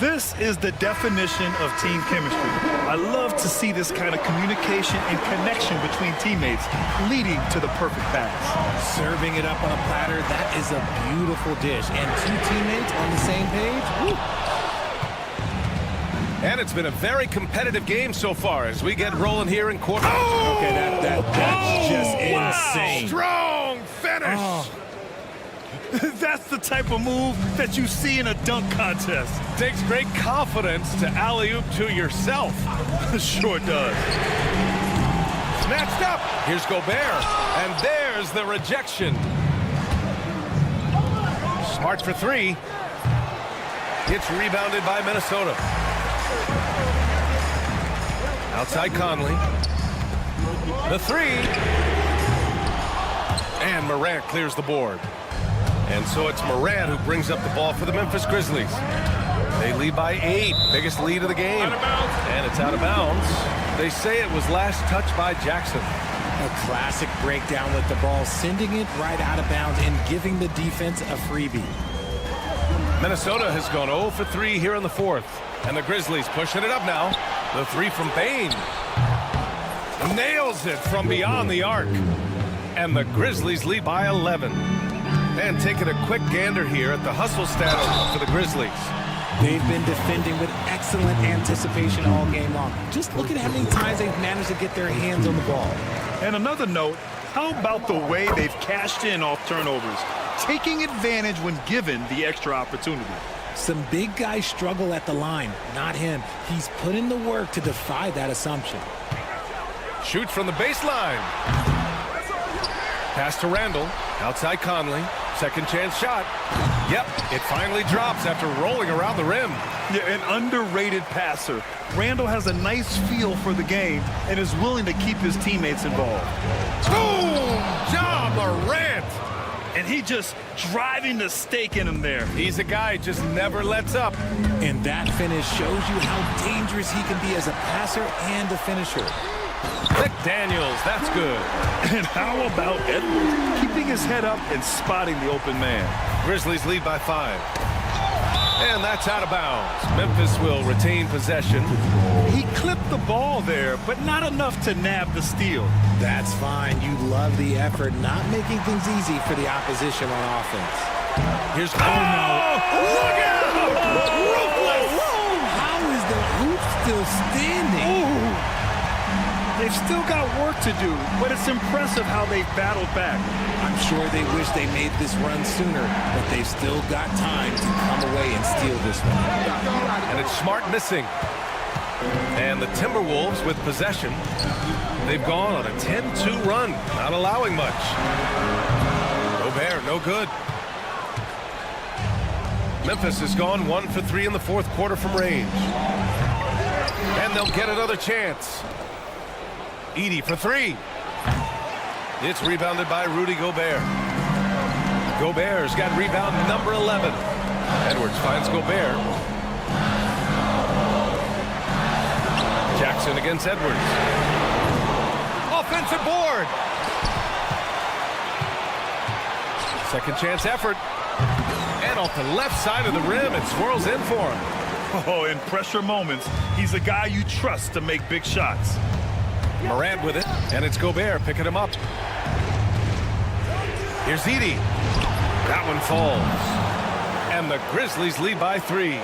This is the definition of team chemistry. I love to see this kind of communication and connection between teammates leading to the perfect pass. Serving it up on a platter, that is a beautiful dish. And 2 teammates on the same page, woo. And it's been a very competitive game so far as we get rolling here in quarter. Oh! Okay, that's just insane. Strong finish. Oh. That's the type of move that you see in a dunk contest. Takes great confidence to alley-oop to yourself. Sure does. Snatched up. Here's Gobert. And there's the rejection. Smart for 3. It's rebounded by Minnesota. Outside Conley. The 3. And Morant clears the board. And so it's Morant who brings up the ball for the Memphis Grizzlies. They lead by 8. Biggest lead of the game. And it's out of bounds. They say it was last touched by Jackson. A classic breakdown with the ball, sending it right out of bounds and giving the defense a freebie. Minnesota has gone 0 for 3 here in the fourth. And the Grizzlies pushing it up now. The 3 from Payne. Nails it from beyond the arc. And the Grizzlies lead by 11. And taking a quick gander here at the hustle stat for the Grizzlies. They've been defending with excellent anticipation all game long. Just look at how many times they've managed to get their hands on the ball. And another note, how about the way they've cashed in off turnovers, taking advantage when given the extra opportunity? Some big guys struggle at the line, not him. He's put in the work to defy that assumption. Shoots from the baseline. Pass to Randall. Outside Conley. Second chance shot. Yep, it finally drops after rolling around the rim. Yeah, an underrated passer. Randall has a nice feel for the game and is willing to keep his teammates involved. Boom! Ja Morant! And he just driving the stake in him there. He's a guy just never lets up. And that finish shows you how dangerous he can be as a passer and a finisher. McDaniels, that's good. And how about Edwards keeping his head up and spotting the open man? Grizzlies lead by 5. And that's out of bounds. Memphis will retain possession. He clipped the ball there, but not enough to nab the steal. That's fine. You love the effort, not making things easy for the opposition on offense. Here's Look out! Ruthless! How is the hoop still standing? They've still got work to do, but it's impressive how they've battled back. I'm sure they wish they made this run sooner, but they've still got time to come away and steal this one. And it's Smart missing. And the Timberwolves with possession. They've gone on a 10-2 run, not allowing much. Gobert, no good. Memphis has gone 1 for 3 in the fourth quarter from range. And they'll get another chance. Edey for 3. It's rebounded by Rudy Gobert. Gobert's got rebound number 11. Edwards finds Gobert. Jackson against Edwards. Offensive board. Second chance effort. And off the left side of the rim, it swirls in for him. Oh, in pressure moments, he's a guy you trust to make big shots. Morant with it, and it's Gobert picking him up. Here's Edey. That one falls. And the Grizzlies lead by 3.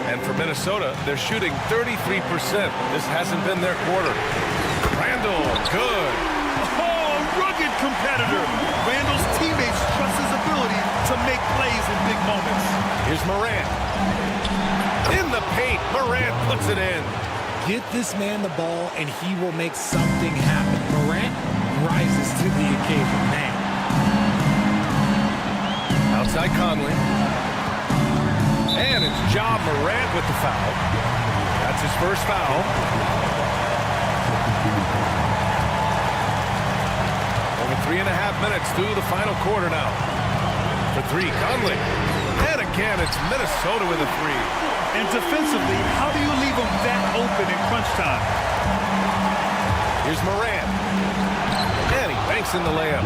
And for Minnesota, they're shooting 33%. This hasn't been their quarter. Randall, good. Oh, rugged competitor. Randall's teammates trust his ability to make plays in big moments. Here's Morant. In the paint, Morant puts it in. Get this man the ball, and he will make something happen. Morant rises to the occasion, man. Outside Conley. And it's Ja Morant with the foul. That's his first foul. Over 3.5 minutes through the final quarter now. For 3, Conley. And again, it's Minnesota with a 3. And defensively, how do you leave him that open in crunch time? Here's Morant. And he banks in the layup.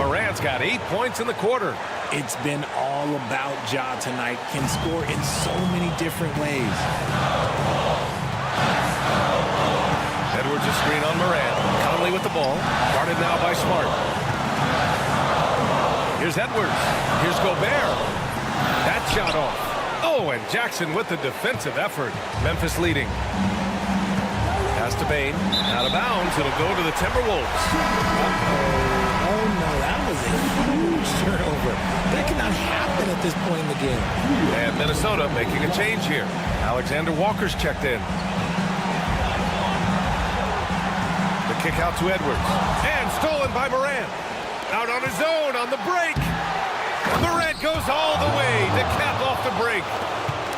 Morant's got 8 points in the quarter. It's been all about Ja tonight. Can score in so many different ways. Edwards a screen on Morant. Conley with the ball. Guarded now by Smart. Here's Edwards. Here's Gobert. That shot off. Oh, and Jackson with the defensive effort. Memphis leading. Pass to Bane. Out of bounds. It'll go to the Timberwolves. Oh, no, that was a huge turnover. That cannot happen at this point in the game. And Minnesota making a change here. Alexander Walker's checked in. The kick out to Edwards. And stolen by Morant. Out on his own on the break. Morant goes all the way to cap off the break.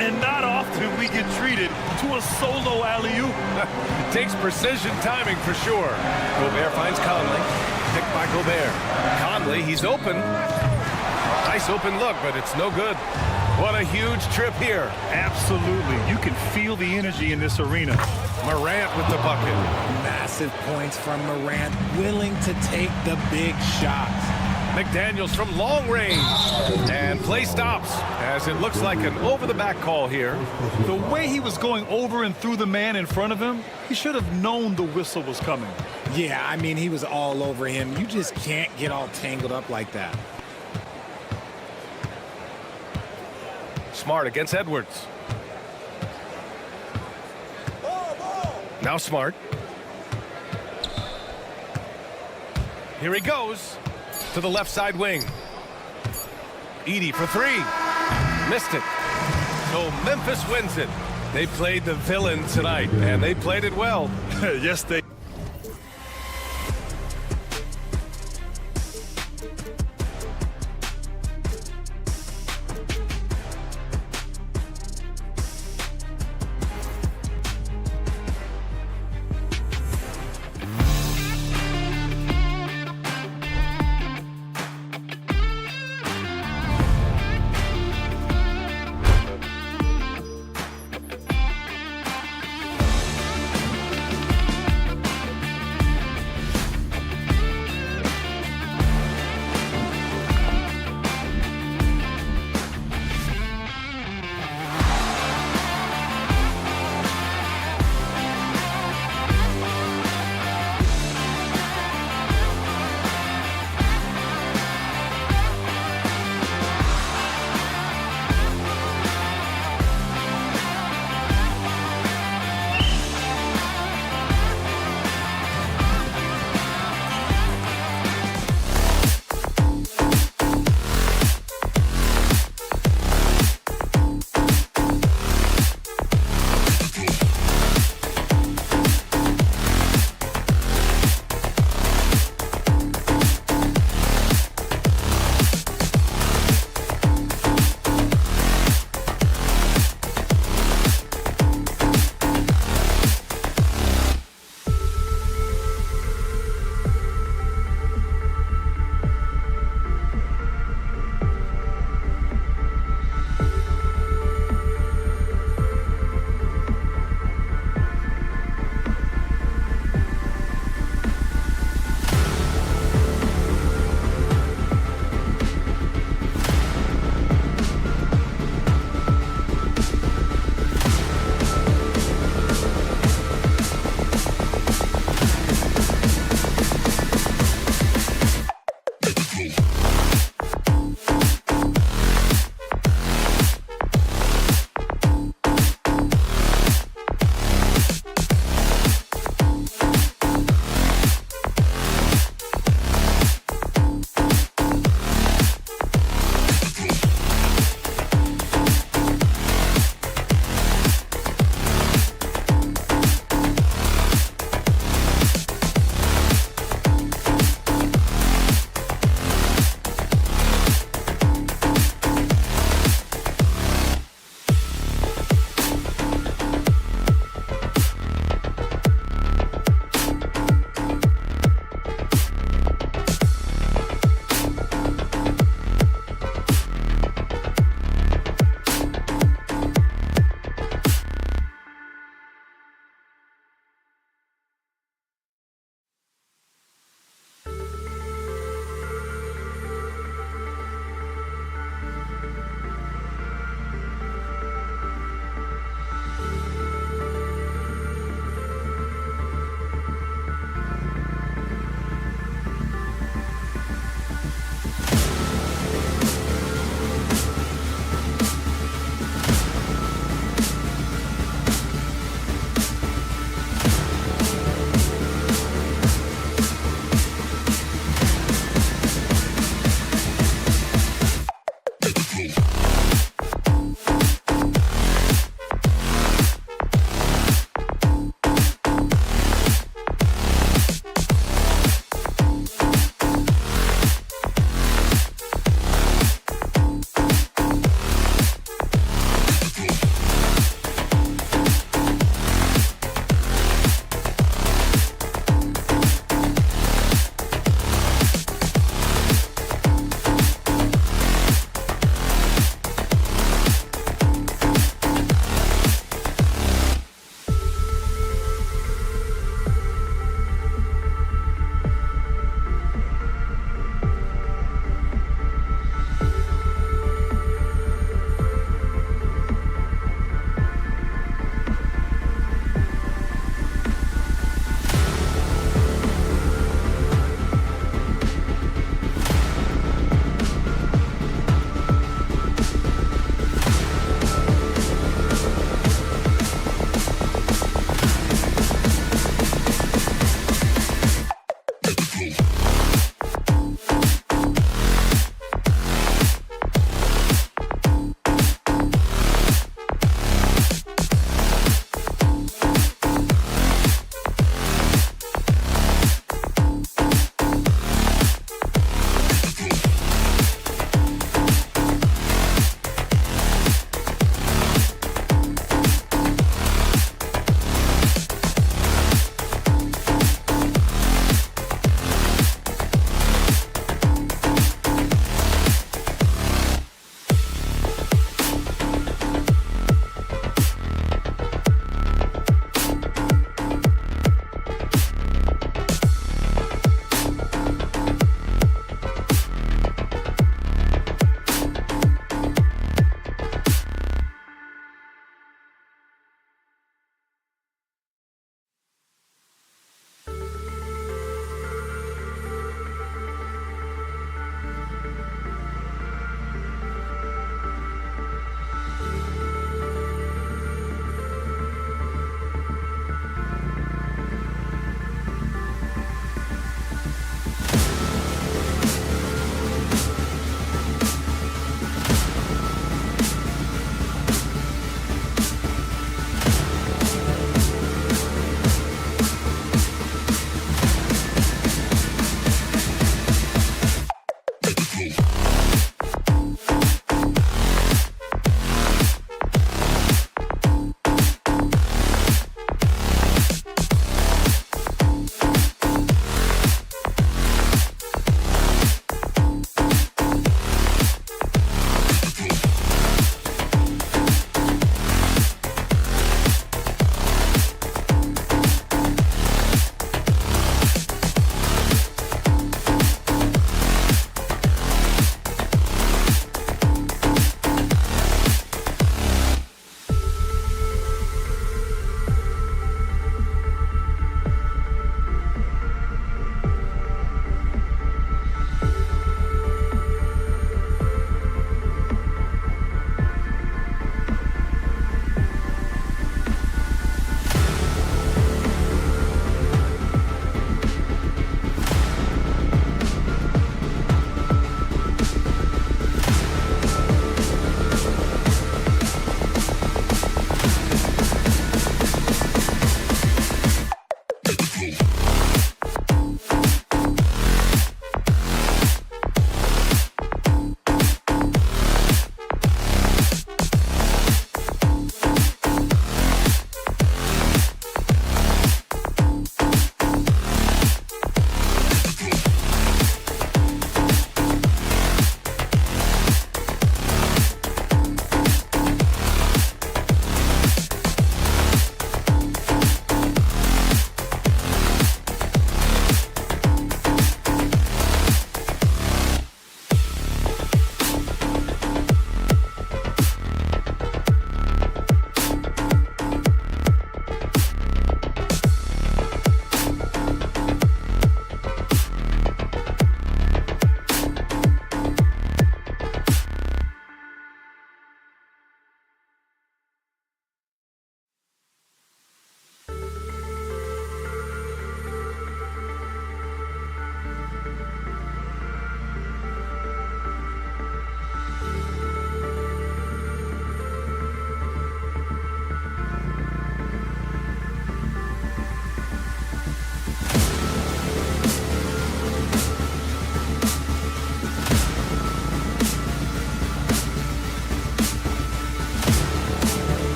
And not often we get treated to a solo alley-oop. Takes precision timing for sure. Gobert finds Conley. Picked by Gobert. Conley, he's open. Nice open look, but it's no good. What a huge trip here. Absolutely. You can feel the energy in this arena. Morant with the bucket. Massive points from Morant, willing to take the big shots. McDaniels from long range. And play stops as it looks like an over-the-back call here. The way he was going over and through the man in front of him, he should have known the whistle was coming. Yeah, I mean, he was all over him. You just can't get all tangled up like that. Smart against Edwards. Now Smart. Here he goes to the left side wing. Edey for 3. Missed it. So Memphis wins it. They played the villain tonight, and they played it well. Yes, they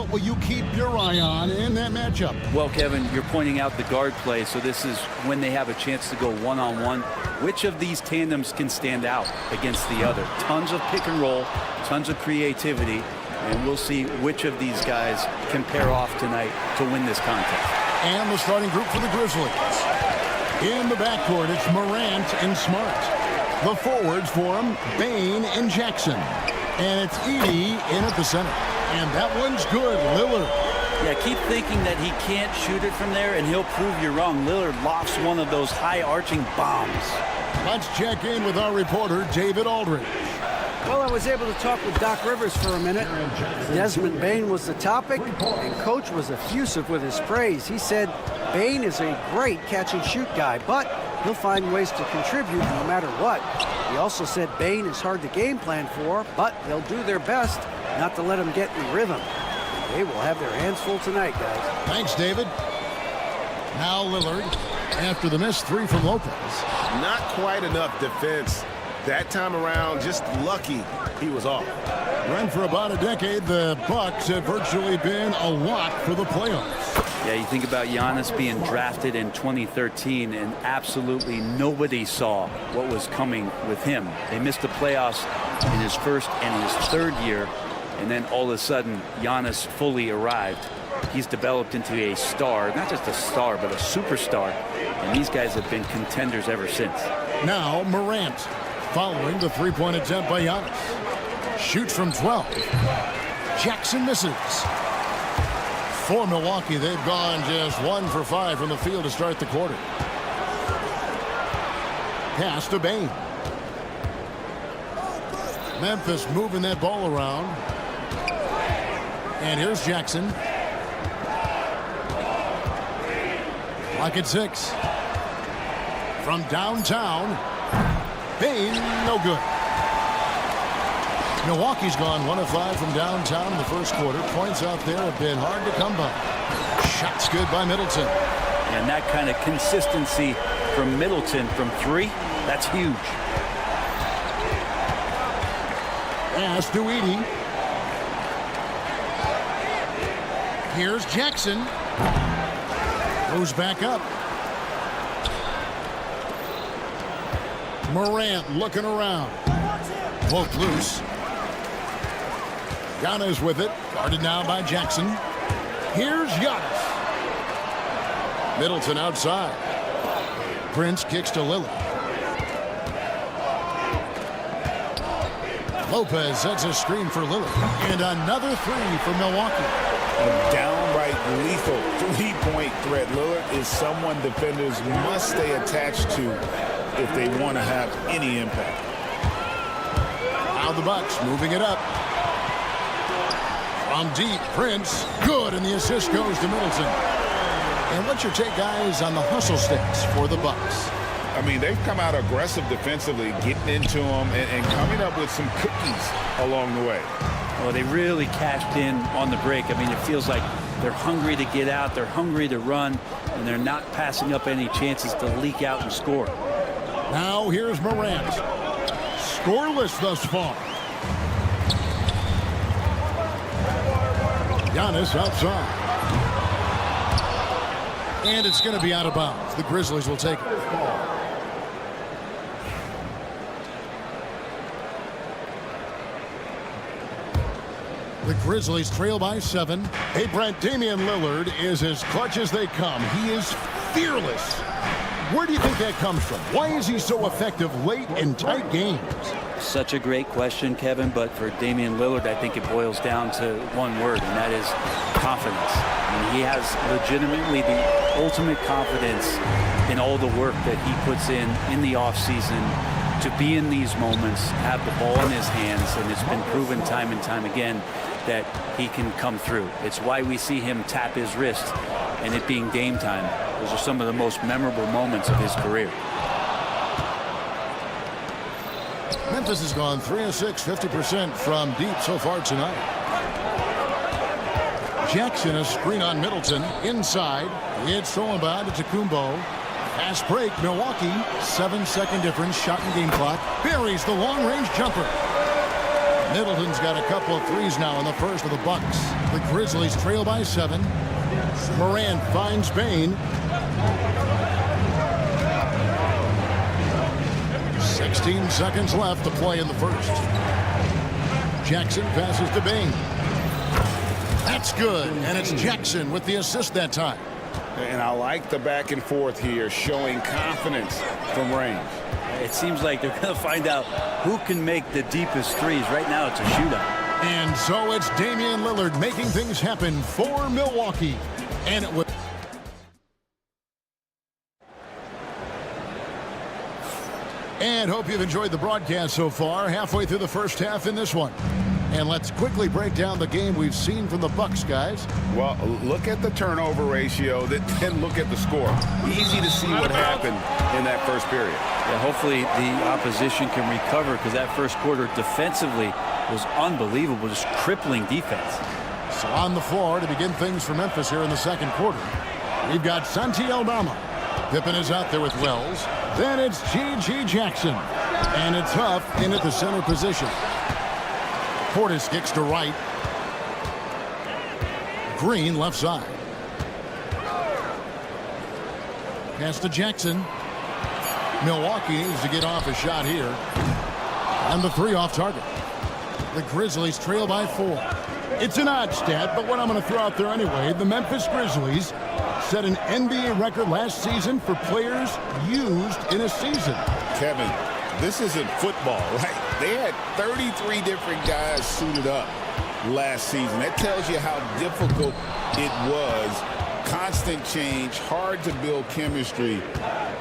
what will you keep your eye on in that matchup? Well, Kevin, you're pointing out the guard play, so this is when they have a chance to go one-on-one. Which of these tandems can stand out against the other? Tons of pick and roll, tons of creativity, and we'll see which of these guys can pair off tonight to win this contest. And the starting group for the Grizzlies. In the backcourt, it's Morant and Smart. The forwards for him, Bane and Jackson. And it's Edey in at the center. And that one's good, Lillard. Yeah, keep thinking that he can't shoot it from there, and he'll prove you wrong. Lillard lofts one of those high-arching bombs. Let's check in with our reporter, David Aldridge. Well, I was able to talk with Doc Rivers for a minute. Desmond Bane was the topic, and Coach was effusive with his praise. He said Bane is a great catch-and-shoot guy, but he'll find ways to contribute no matter what. He also said Bane is hard to game plan for, but they'll do their best not to let him get in rhythm. They will have their hands full tonight, guys. Thanks, David. Now Lillard, after the missed three from Lopez. Not quite enough defense. That time around, just lucky he was off. Run for about a decade, the Bucks have virtually been a lock for the playoffs. Yeah, you think about Giannis being drafted in 2013, and absolutely nobody saw what was coming with him. They missed the playoffs in his first and his third year, and then all of a sudden, Giannis fully arrived. He's developed into a star, not just a star, but a superstar, and these guys have been contenders ever since. Now Morant, following the three-point attempt by Giannis. Shoots from 12. Jackson misses. For Milwaukee, they've gone just 1 for 5 from the field to start the quarter. Pass to Bane. Memphis moving that ball around. And here's Jackson. Clock at 6. From downtown, Bane, no good. Milwaukee's gone 1 of 5 from downtown in the first quarter. Points out there have been hard to come by. Shots good by Middleton. And that kind of consistency from Middleton from 3, that's huge. Pass to Edey. Here's Jackson. Goes back up. Morant looking around. Poke loose. Giannis with it. Guarded now by Jackson. Here's Giannis. Middleton outside. Prince kicks to Lillard. Lopez sets a screen for Lillard. And another 3 for Milwaukee. A downright lethal three-point threat. Lillard is someone defenders must stay attached to if they want to have any impact. Now the Bucks moving it up. From deep, Prince, good, and the assist goes to Middleton. And what's your take, guys, on the hustle stats for the Bucks? I mean, they've come out aggressive defensively, getting into them and coming up with some cookies along the way. Well, they really cashed in on the break. I mean, it feels like they're hungry to get out, they're hungry to run, and they're not passing up any chances to leak out and score. Now here's Morant. Scoreless thus far. Giannis outside. And it's going to be out of bounds. The Grizzlies will take it. The Grizzlies trail by 7. Hey, Brent, Damian Lillard is as clutch as they come. He is fearless. Where do you think that comes from? Why is he so effective late in tight games? Such a great question, Kevin, but for Damian Lillard, I think it boils down to one word, and that is confidence. I mean, he has legitimately the ultimate confidence in all the work that he puts in the offseason to be in these moments, have the ball in his hands, and it's been proven time and time again that he can come through. It's why we see him tap his wrist and it being game time. Those are some of the most memorable moments of his career. Memphis has gone 3 of 6, 50% from deep so far tonight. Jackson, a screen on Middleton. Inside. It's thrown by to Tacumbo. Fast break. Milwaukee. 7-second difference. Shot and game clock. Buries the long-range jumper. Middleton's got a couple of threes now in the first of the Bucks. The Grizzlies trail by 7. Morant finds Bain. 16 seconds left to play in the first. Jackson passes to Bain. That's good, and it's Jackson with the assist that time. And I like the back and forth here, showing confidence from range. It seems like they're going to find out who can make the deepest threes. Right now, it's a shootout. And so it's Damian Lillard making things happen for Milwaukee. And it was... And hope you've enjoyed the broadcast so far. Halfway through the first half in this one. And let's quickly break down the game we've seen from the Bucks, guys. Well, look at the turnover ratio, then look at the score. Easy to see what happened in that first period. Yeah, hopefully the opposition can recover, because that first quarter defensively was unbelievable, just crippling defense. So on the floor to begin things for Memphis here in the second quarter, we've got Santi Aldama. Pippen is out there with Wells. Then it's G.G. Jackson. And it's Huff in at the center position. Portis kicks to right. Green left side. Pass to Jackson. Milwaukee needs to get off a shot here. And the 3 off target. The Grizzlies trail by 4. It's an odd stat, but what I'm going to throw out there anyway, the Memphis Grizzlies set an NBA record last season for players used in a season. Kevin, this isn't football, right? They had 33 different guys suited up last season. That tells you how difficult it was. Constant change, hard to build chemistry,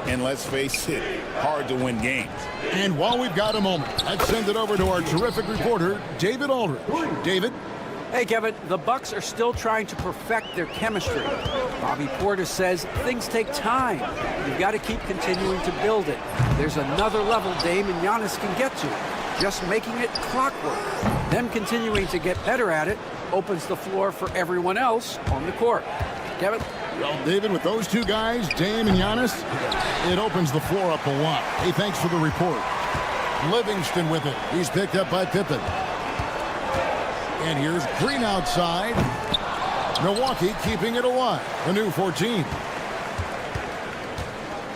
and let's face it, hard to win games. And while we've got a moment, let's send it over to our terrific reporter, David Aldridge. David? Hey, Kevin, the Bucks are still trying to perfect their chemistry. Bobby Portis says things take time. You've got to keep continuing to build it. There's another level Dame and Giannis can get to, just making it clockwork. Them continuing to get better at it opens the floor for everyone else on the court. Kevin? Well, David, with those two guys, Dame and Giannis, it opens the floor up a lot. Hey, thanks for the report. Livingston with it. He's picked up by Pippen. And here's Green outside. Milwaukee keeping it alive. A new 14.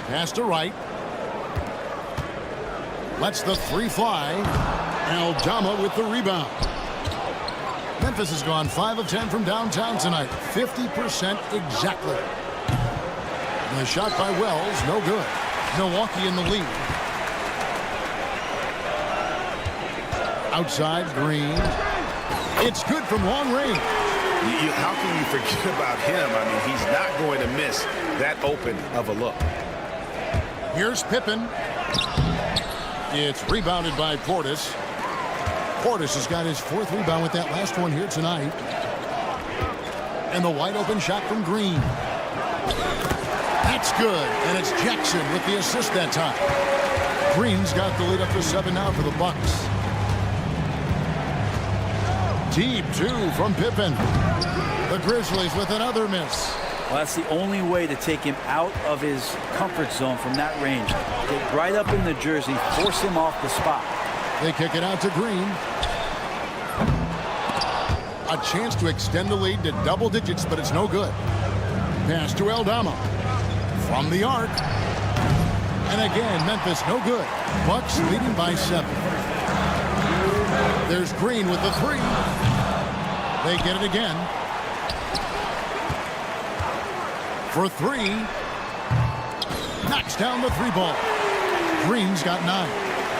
Pass to right. Lets the 3 fly. Aldama with the rebound. Memphis has gone 5 of 10 from downtown tonight. 50% exactly. And the shot by Wells, no good. Milwaukee in the lead. Outside, Green. It's good from long range. How can you forget about him? I mean, he's not going to miss that open of a look. Here's Pippen. It's rebounded by Portis. Portis has got his 4th rebound with that last one here tonight. And the wide open shot from Green. That's good. And it's Jackson with the assist that time. Green's got the lead up to 7 now for the Bucks. Deep 2 from Pippen. The Grizzlies with another miss. Well, that's the only way to take him out of his comfort zone from that range. Get right up in the jersey, force him off the spot. They kick it out to Green. A chance to extend the lead to double digits, but it's no good. Pass to Aldama. From the arc. And again, Memphis no good. Bucks leading by 7. There's Green with the 3. They get it again. For 3. Knocks down the 3 ball. Green's got 9.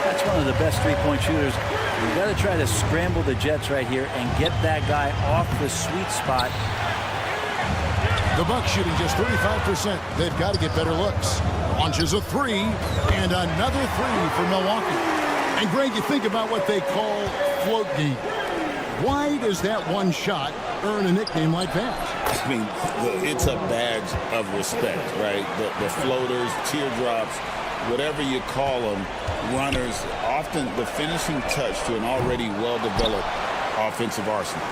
That's one of the best three-point shooters. You've got to try to scramble the Jets right here and get that guy off the sweet spot. The Bucks shooting just 35%. They've got to get better looks. Launches a 3 and another 3 for Milwaukee. And Greg, you think about what they call float game. Why does that one shot earn a nickname like that? I mean, it's a badge of respect, right? The floaters, teardrops, whatever you call them, runners, often the finishing touch to an already well-developed offensive arsenal.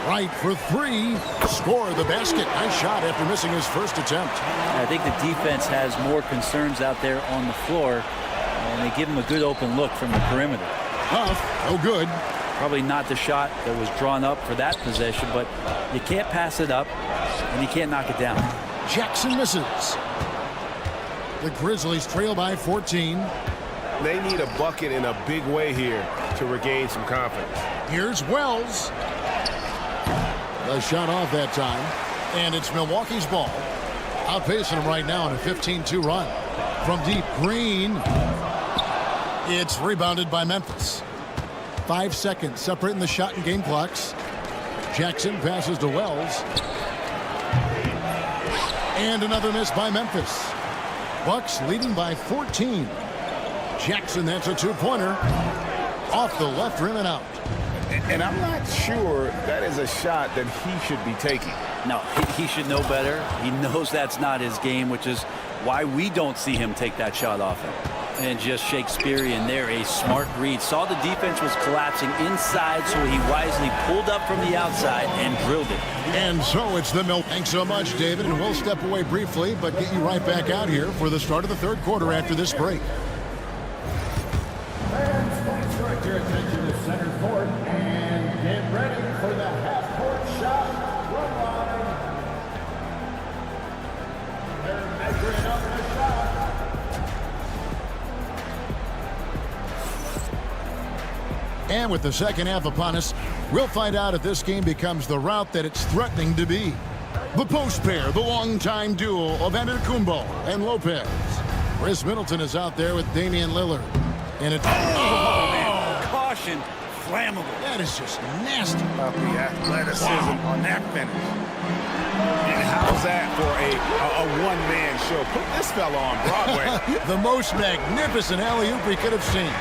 Right for 3. Score the basket. Nice shot after missing his first attempt. I think the defense has more concerns out there on the floor, and they give him a good open look from the perimeter. Tough, no good. Probably not the shot that was drawn up for that possession, but you can't pass it up, and you can't knock it down. Jackson misses. The Grizzlies trail by 14. They need a bucket in a big way here to regain some confidence. Here's Wells. The shot off that time. And it's Milwaukee's ball. Outpacing them right now in a 15-2 run. From deep, Green. It's rebounded by Memphis. 5 seconds separating the shot and game clocks. Jackson passes to Wells. And another miss by Memphis. Bucks leading by 14. Jackson, that's a two-pointer. Off the left rim and out. And I'm not sure that is a shot that he should be taking. No, he should know better. He knows that's not his game, which is why we don't see him take that shot often. And just Shakespearean there, a smart read. Saw the defense was collapsing inside, so he wisely pulled up from the outside and drilled it. And so it's the Mill. Thanks so much, David. And we'll step away briefly, but get you right back out here for the start of the third quarter after this break. Fans, direct your attention to center court and get ready for the half-court shot run line. They're measuring up the shot. And with the second half upon us, we'll find out if this game becomes the route that it's threatening to be. The post pair, the longtime duo of Antetokounmpo and Lopez. Chris Middleton is out there with Damian Lillard. And it's... Oh, man. Caution. Flammable. That is just nasty. About the athleticism on that finish. And how's that for a one-man show? Put this fella on Broadway. The most magnificent alley-oop we could have seen.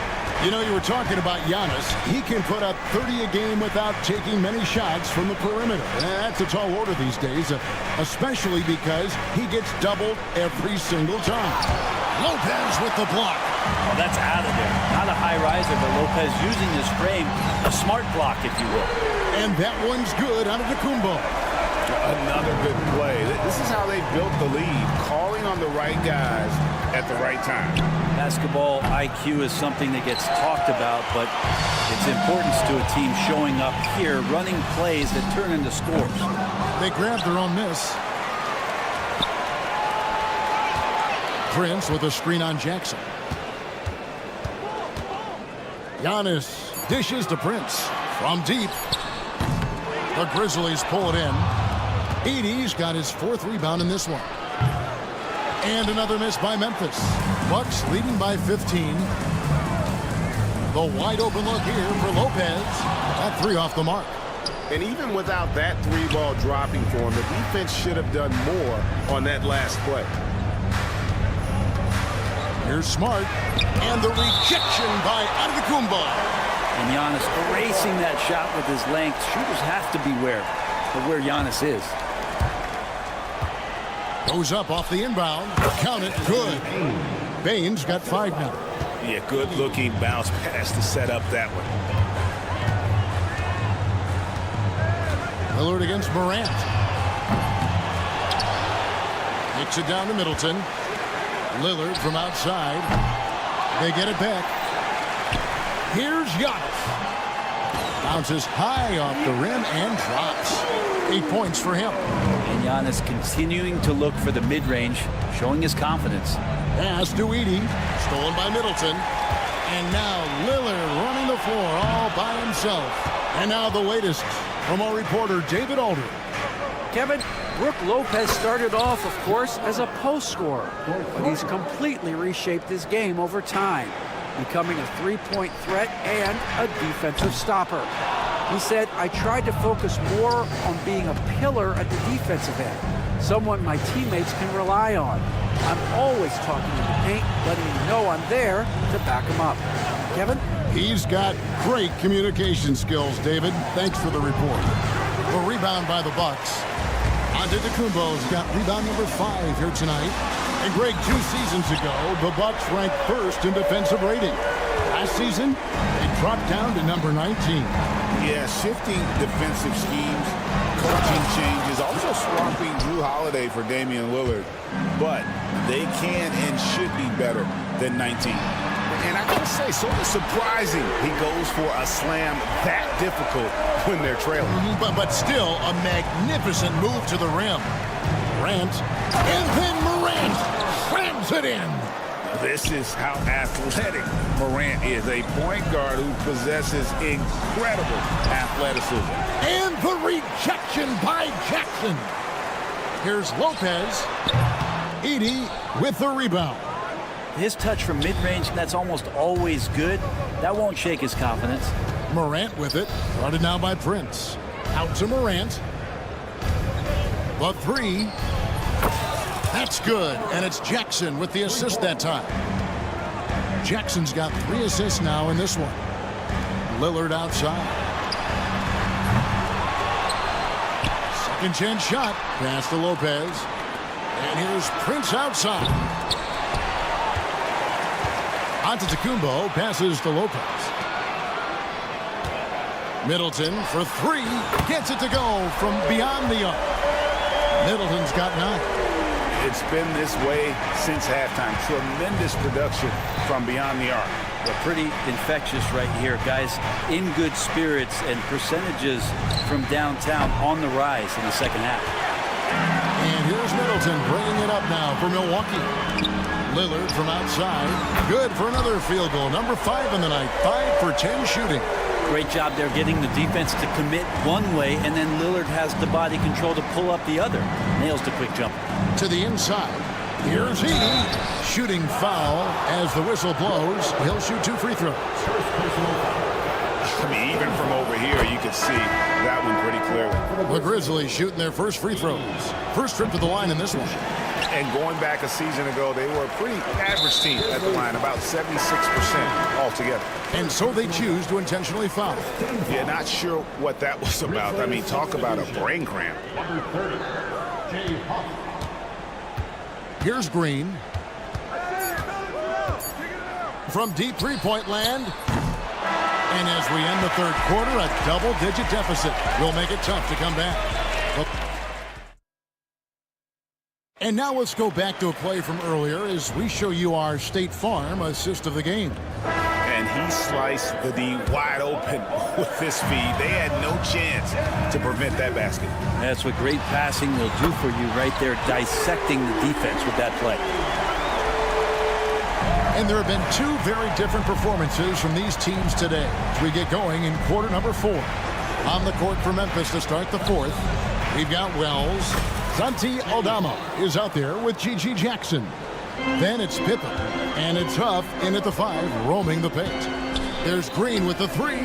You know, you were talking about Giannis. He can put up 30 a game without taking many shots from the perimeter. That's a tall order these days, especially because he gets doubled every single time. Lopez with the block. Oh, that's out of there. Not a high riser, but Lopez using his frame, a smart block, if you will. And that one's good out of the Kumbo. Another good play. This is how they built the lead, calling on the right guys at the right time. Basketball IQ is something that gets talked about, but its importance to a team showing up here, running plays that turn into scores. They grabbed their own miss. Prince with a screen on Jackson. Giannis dishes to Prince from deep. The Grizzlies pull it in. Edey's got his fourth rebound in this one. And another miss by Memphis. Bucks leading by 15. The wide open look here for Lopez. That three off the mark. And even without that three ball dropping for him, the defense should have done more on that last play. Here's Smart. And the rejection by Antetokounmpo. And Giannis erasing that shot with his length. Shooters have to beware of where Giannis is. Goes up off the inbound. Count it. Good. Baines got 5 now. Yeah, good looking bounce pass to set up that one. Lillard against Morant. Kicks it down to Middleton. Lillard from outside. They get it back. Here's Giannis. Bounces high off the rim and drops. 8 points for him. And Giannis continuing to look for the mid-range, showing his confidence. Pass to Edey. Stolen by Middleton. And now Lillard running the floor all by himself. And now the latest from our reporter, David Aldridge. Kevin, Brook Lopez started off, of course, as a post scorer, but he's completely reshaped his game over time, becoming a three-point threat and a defensive stopper. He said, I tried to focus more on being a pillar at the defensive end, someone my teammates can rely on. I'm always talking in the paint, letting him know I'm there to back him up. Kevin? He's got great communication skills, David. Thanks for the report. The rebound by the Bucks. Antetokounmpo's got rebound number 5 here tonight. And Greg, 2 seasons ago, the Bucks ranked first in defensive rating. Last season, they dropped down to number 19. Yeah, shifting defensive schemes, coaching changes, also swapping Drew Holiday for Damian Lillard. But they can and should be better than 19. And I gotta say, sort of surprising he goes for a slam that difficult when they're trailing. But still a magnificent move to the rim. Morant, and then Morant slams it in. This is how athletic Morant is, a point guard who possesses incredible athleticism. And the rejection by Jackson. Here's Lopez. Edey with the rebound. His touch from mid-range, that's almost always good. That won't shake his confidence. Morant with it. Guarded now by Prince. Out to Morant. The three. That's good. And it's Jackson with the assist that time. Jackson's got 3 assists now in this one. Lillard outside. Second chance shot. Pass to Lopez. And here's Prince outside. Antetokounmpo passes to Lopez. Middleton for 3. Gets it to go from beyond the arc. Middleton's got 9. It's been this way since halftime. Tremendous production from beyond the arc. They're pretty infectious right here. Guys in good spirits and percentages from downtown on the rise in the second half. And here's Middleton bringing it up now for Milwaukee. Lillard from outside. Good for another field goal. Number 5 in the night. 5 for 10 shooting. Great job there getting the defense to commit one way, and then Lillard has the body control to pull up the other. Nails the quick jump. To the inside. Here's Edey. Shooting foul as the whistle blows. He'll shoot 2 free throws. I mean, even from over here, you could see that one pretty clearly. The Grizzlies shooting their first free throws. First trip to the line in this one. And going back a season ago, they were a pretty average team at the line, about 76% altogether. And so they choose to intentionally foul. Yeah, not sure what that was about. I mean, talk about a brain cramp. Here's Green. From deep three-point land. And as we end the third quarter, a double-digit deficit will make it tough to come back. And now let's go back to a play from earlier as we show you our State Farm assist of the game. And he sliced the D wide open with this feed. They had no chance to prevent that basket. That's what great passing will do for you right there, dissecting the defense with that play. And there have been 2 very different performances from these teams today as we get going in quarter number 4. On the court for Memphis to start the 4th, we've got Wells. Santi Aldama is out there with G.G. Jackson. Then it's Pippen, and it's Huff in at the 5, roaming the paint. There's Green with the 3,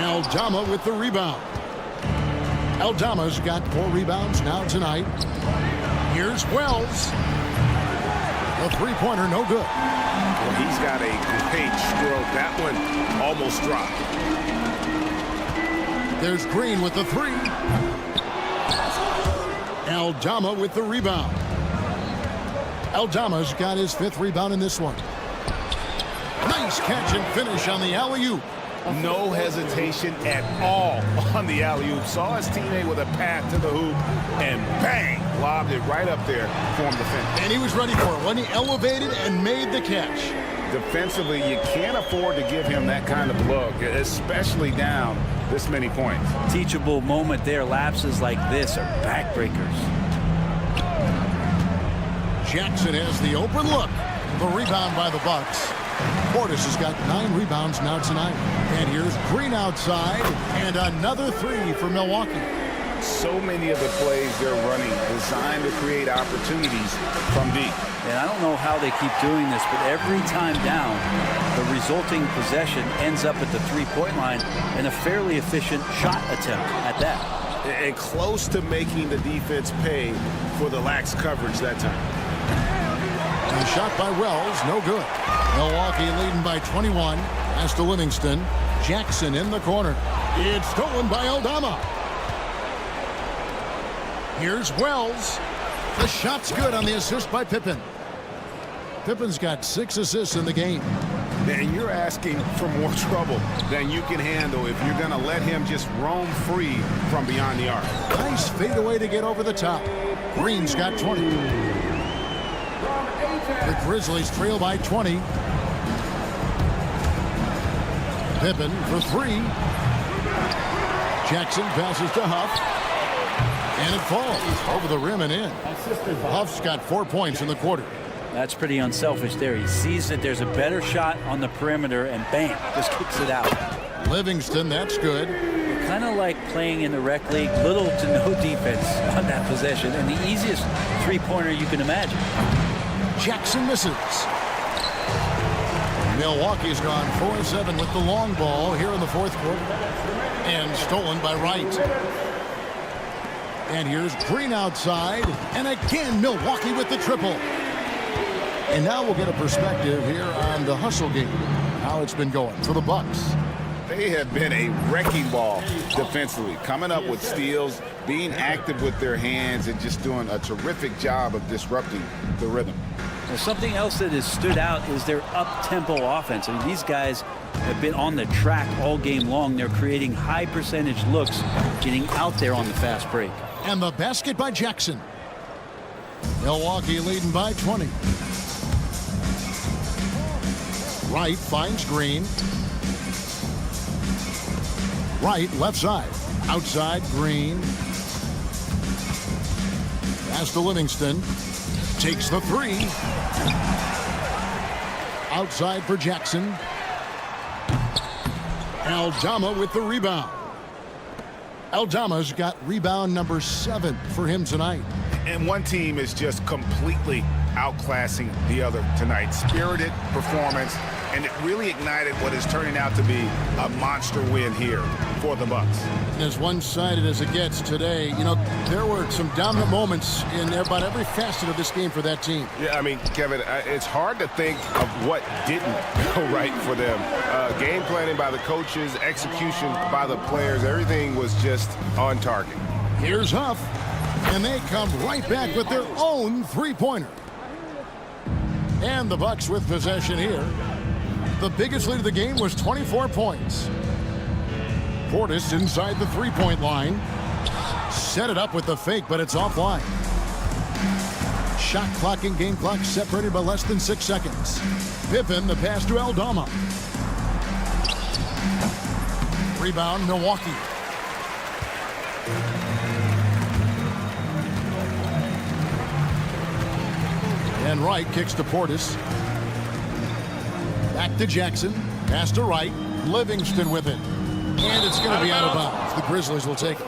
Aldama with the rebound. Aldama's got 4 rebounds now tonight. Here's Wells. A three-pointer, no good. Well, he's got a great stroke. That one almost dropped. There's Green with the 3. Aldama with the rebound. Aldama's got his 5th rebound in this one. Nice catch and finish on the alley-oop. No hesitation at all on the alley-oop. Saw his teammate with a path to the hoop, and bang, lobbed it right up there for him to finish. And he was ready for it when he elevated and made the catch. Defensively, you can't afford to give him that kind of look, especially down this many points. Teachable moment there. Lapses like this are backbreakers. Jackson has the open look. The rebound by the Bucks. Portis has got 9 rebounds now tonight. And here's Green outside, and another 3 for Milwaukee. So many of the plays they're running designed to create opportunities from deep. And I don't know how they keep doing this, but every time down, the resulting possession ends up at the 3-point line and a fairly efficient shot attempt at that. And close to making the defense pay for the lax coverage that time. And a shot by Wells, no good. Milwaukee leading by 21. As to Livingston. Jackson in the corner. It's stolen by Aldama. Here's Wells. The shot's good on the assist by Pippen. Pippen's got 6 assists in the game. And you're asking for more trouble than you can handle if you're going to let him just roam free from beyond the arc. Nice fadeaway to get over the top. Green's got 20. The Grizzlies trail by 20. Pippen for three. Jackson passes to Huff. And it falls over the rim and in. Huff's got 4 points in the quarter. That's pretty unselfish there. He sees that there's a better shot on the perimeter and bam, just kicks it out. Livingston, that's good. Kind of like playing in the rec league, little to no defense on that possession, and the easiest three-pointer you can imagine. Jackson misses. Milwaukee's gone 4-7 with the long ball here in the fourth quarter. And stolen by Wright. And here's Green outside. And again, Milwaukee with the triple. And now we'll get a perspective here on the hustle game, how it's been going for the Bucks. They have been a wrecking ball defensively, coming up with steals, being active with their hands, and just doing a terrific job of disrupting the rhythm. Well, something else that has stood out is their up-tempo offense. I mean, these guys have been on the track all game long. They're creating high-percentage looks, getting out there on the fast break. And the basket by Jackson. Milwaukee leading by 20. Wright finds Green. Wright, left side. Outside, Green. Pass to Livingston. Takes the three. Outside for Jackson. Aldama with the rebound. Aldama's got rebound number 7 for him tonight. And one team is just completely outclassing the other tonight. Spirited performance, and it really ignited what is turning out to be a monster win here for the Bucks. As one-sided as it gets today, you know, there were some dominant moments in about every facet of this game for that team. Yeah, I mean, Kevin, it's hard to think of what didn't go right for them. Game planning by the coaches, execution by the players, everything was just on target. Here's Huff, and they come right back with their own three-pointer. And the Bucks with possession here. The biggest lead of the game was 24 points. Portis inside the three-point line. Set it up with the fake, but it's offline. Shot clock and game clock separated by less than 6 seconds. Pippen, the pass to Aldama. Rebound, Milwaukee. And Wright kicks to Portis. Back to Jackson. Pass to Wright. Livingston with it. And it's going to be out of bounds. The Grizzlies will take it.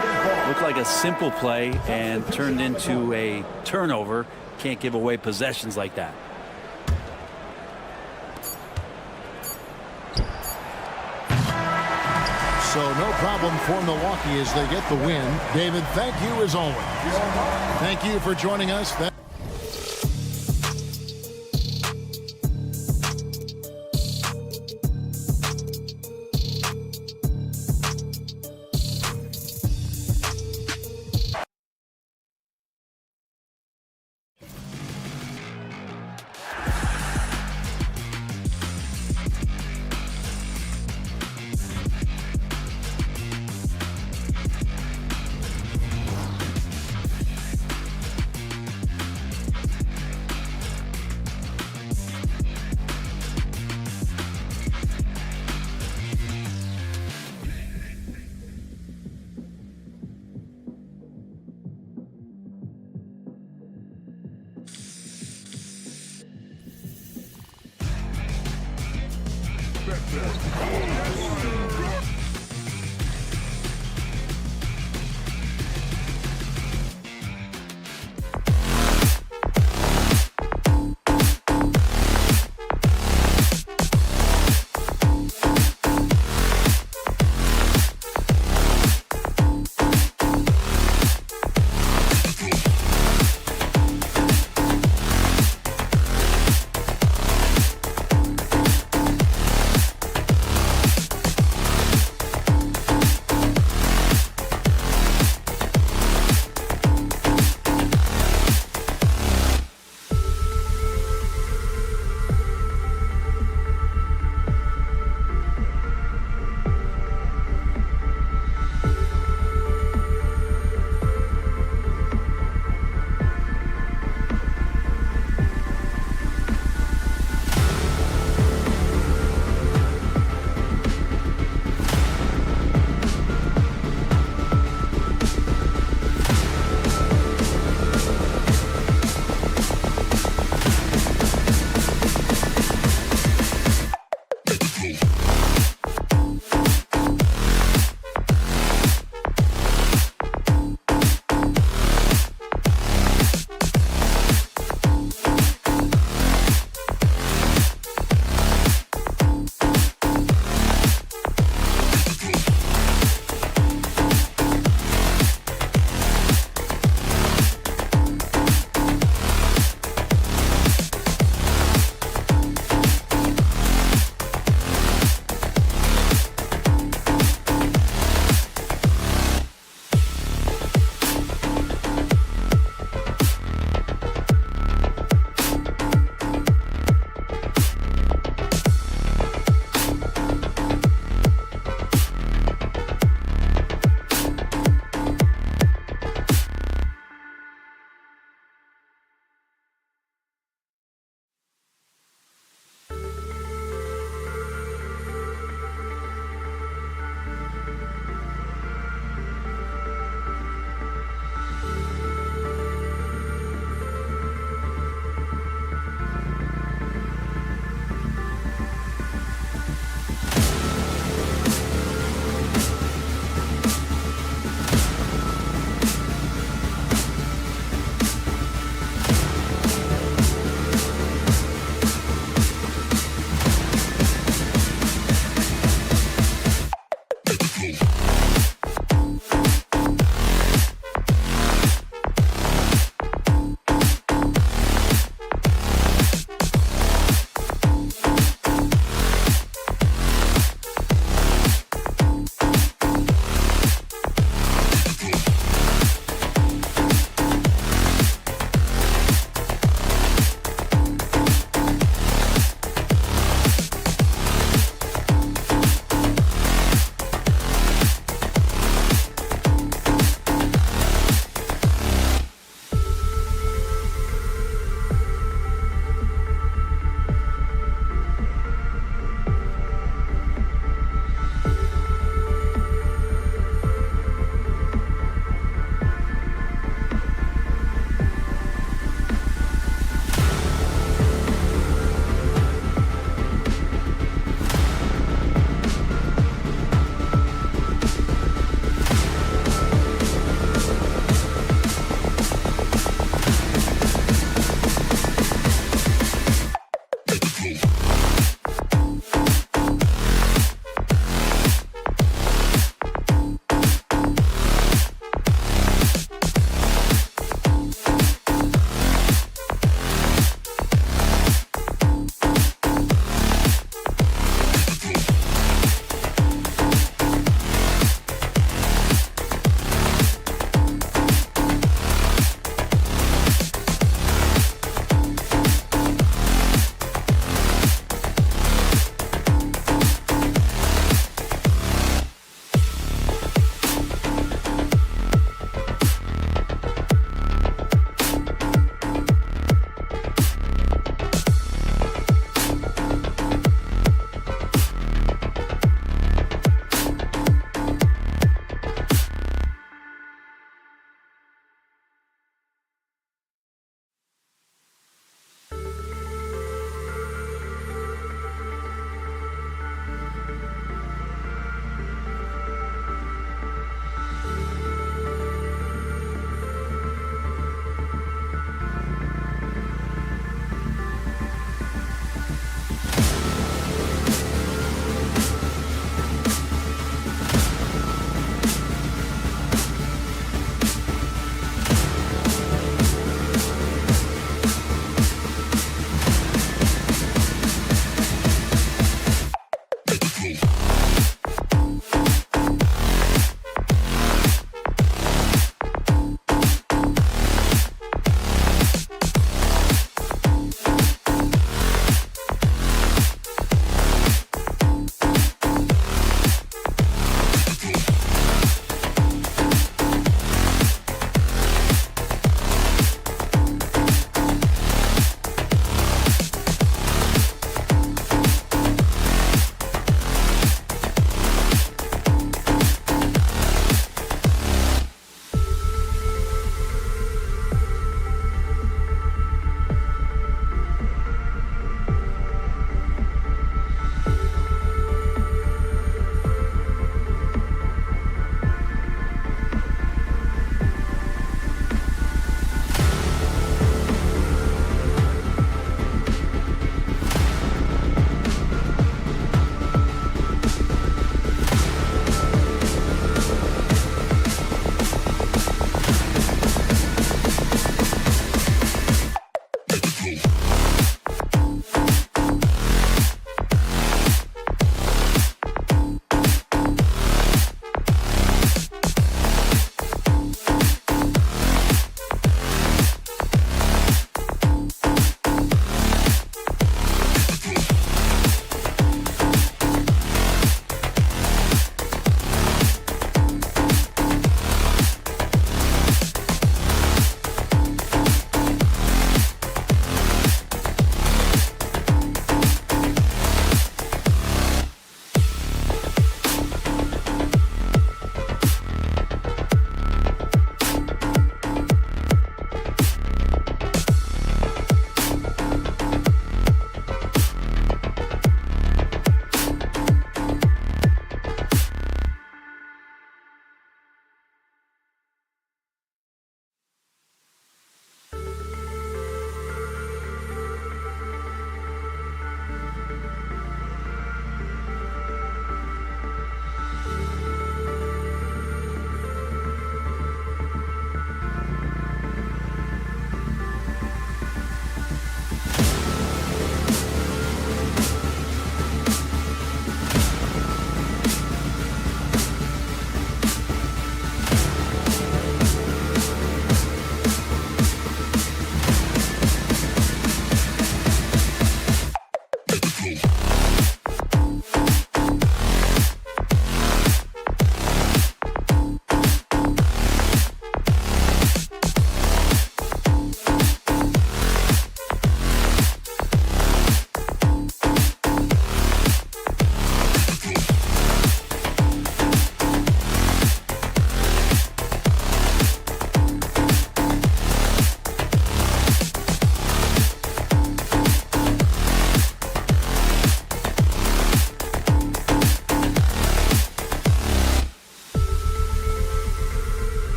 Looked like a simple play and turned into a turnover. Can't give away possessions like that. So no problem for Milwaukee as they get the win. David, thank you as always. Thank you for joining us.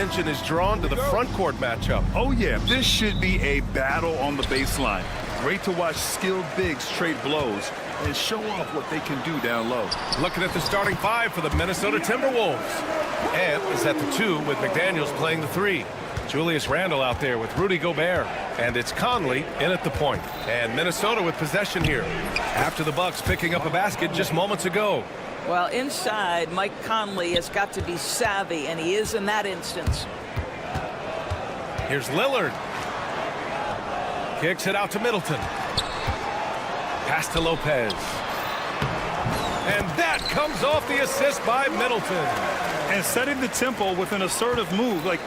attention is drawn to the front court matchup. Oh, yeah, this should be a battle on the baseline. Great to watch skilled bigs trade blows and show off what they can do down low. Looking at the starting five for the Minnesota Timberwolves. Ant is at the 2 with McDaniels playing the 3. Julius Randle out there with Rudy Gobert. And it's Conley in at the point. And Minnesota with possession here. After the Bucks picking up a basket just moments ago. Well, inside, Mike Conley has got to be savvy, and he is in that instance. Here's Lillard. Kicks it out to Middleton. Pass to Lopez. And that comes off the assist by Middleton. And setting the tempo with an assertive move. Like,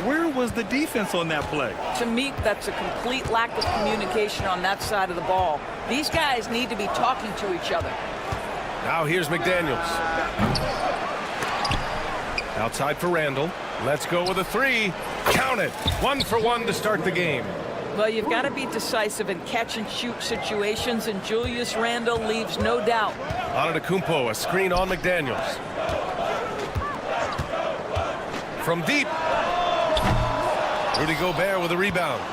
where was the defense on that play? To me, that's a complete lack of communication on that side of the ball. These guys need to be talking to each other. Now here's McDaniels. Outside for Randle. Let's go with a 3. Count it. 1 for 1 to start the game. Well, you've got to be decisive in catch-and-shoot situations, and Julius Randle leaves no doubt. Antetokounmpo, a screen on McDaniels. From deep. Rudy Gobert with a rebound.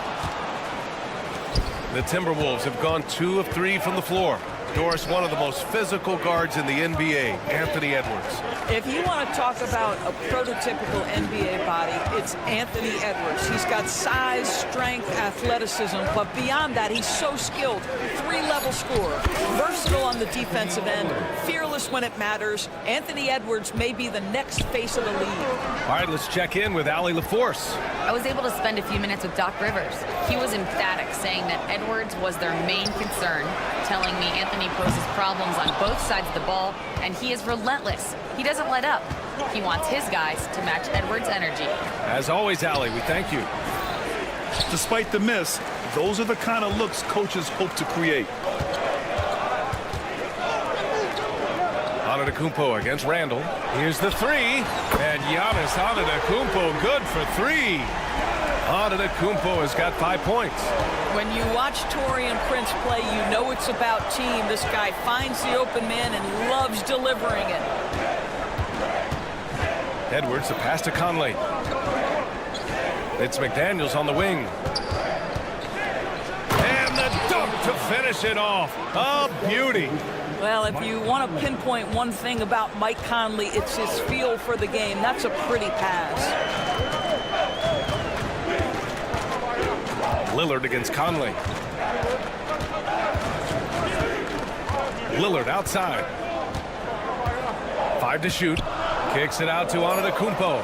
The Timberwolves have gone 2 of 3 from the floor. Doris, one of the most physical guards in the NBA, Anthony Edwards. If you want to talk about a prototypical NBA body, it's Anthony Edwards. He's got size, strength, athleticism, but beyond that, he's so skilled. 3-level scorer, versatile on the defensive end, fearless when it matters. Anthony Edwards may be the next face of the league. All right, let's check in with Allie LaForce. I was able to spend a few minutes with Doc Rivers. He was emphatic, saying that Edwards was their main concern, telling me Anthony poses problems on both sides of the ball, and he is relentless. He doesn't let up. He wants his guys to match Edwards' energy. As always, Allie, we thank you. Despite the miss, those are the kind of looks coaches hope to create. Antetokounmpo against Randle. Here's the 3. And Giannis Antetokounmpo good for 3. Antetokounmpo has got 5 points. When you watch Taurean Prince play, you know it's about team. This guy finds the open man and loves delivering it. Edwards, the pass to Conley. It's McDaniels on the wing. And the dunk to finish it off. A beauty. Well, if you want to pinpoint one thing about Mike Conley, it's his feel for the game. That's a pretty pass. Lillard against Conley. Lillard outside. 5 to shoot. Kicks it out to Antetokounmpo.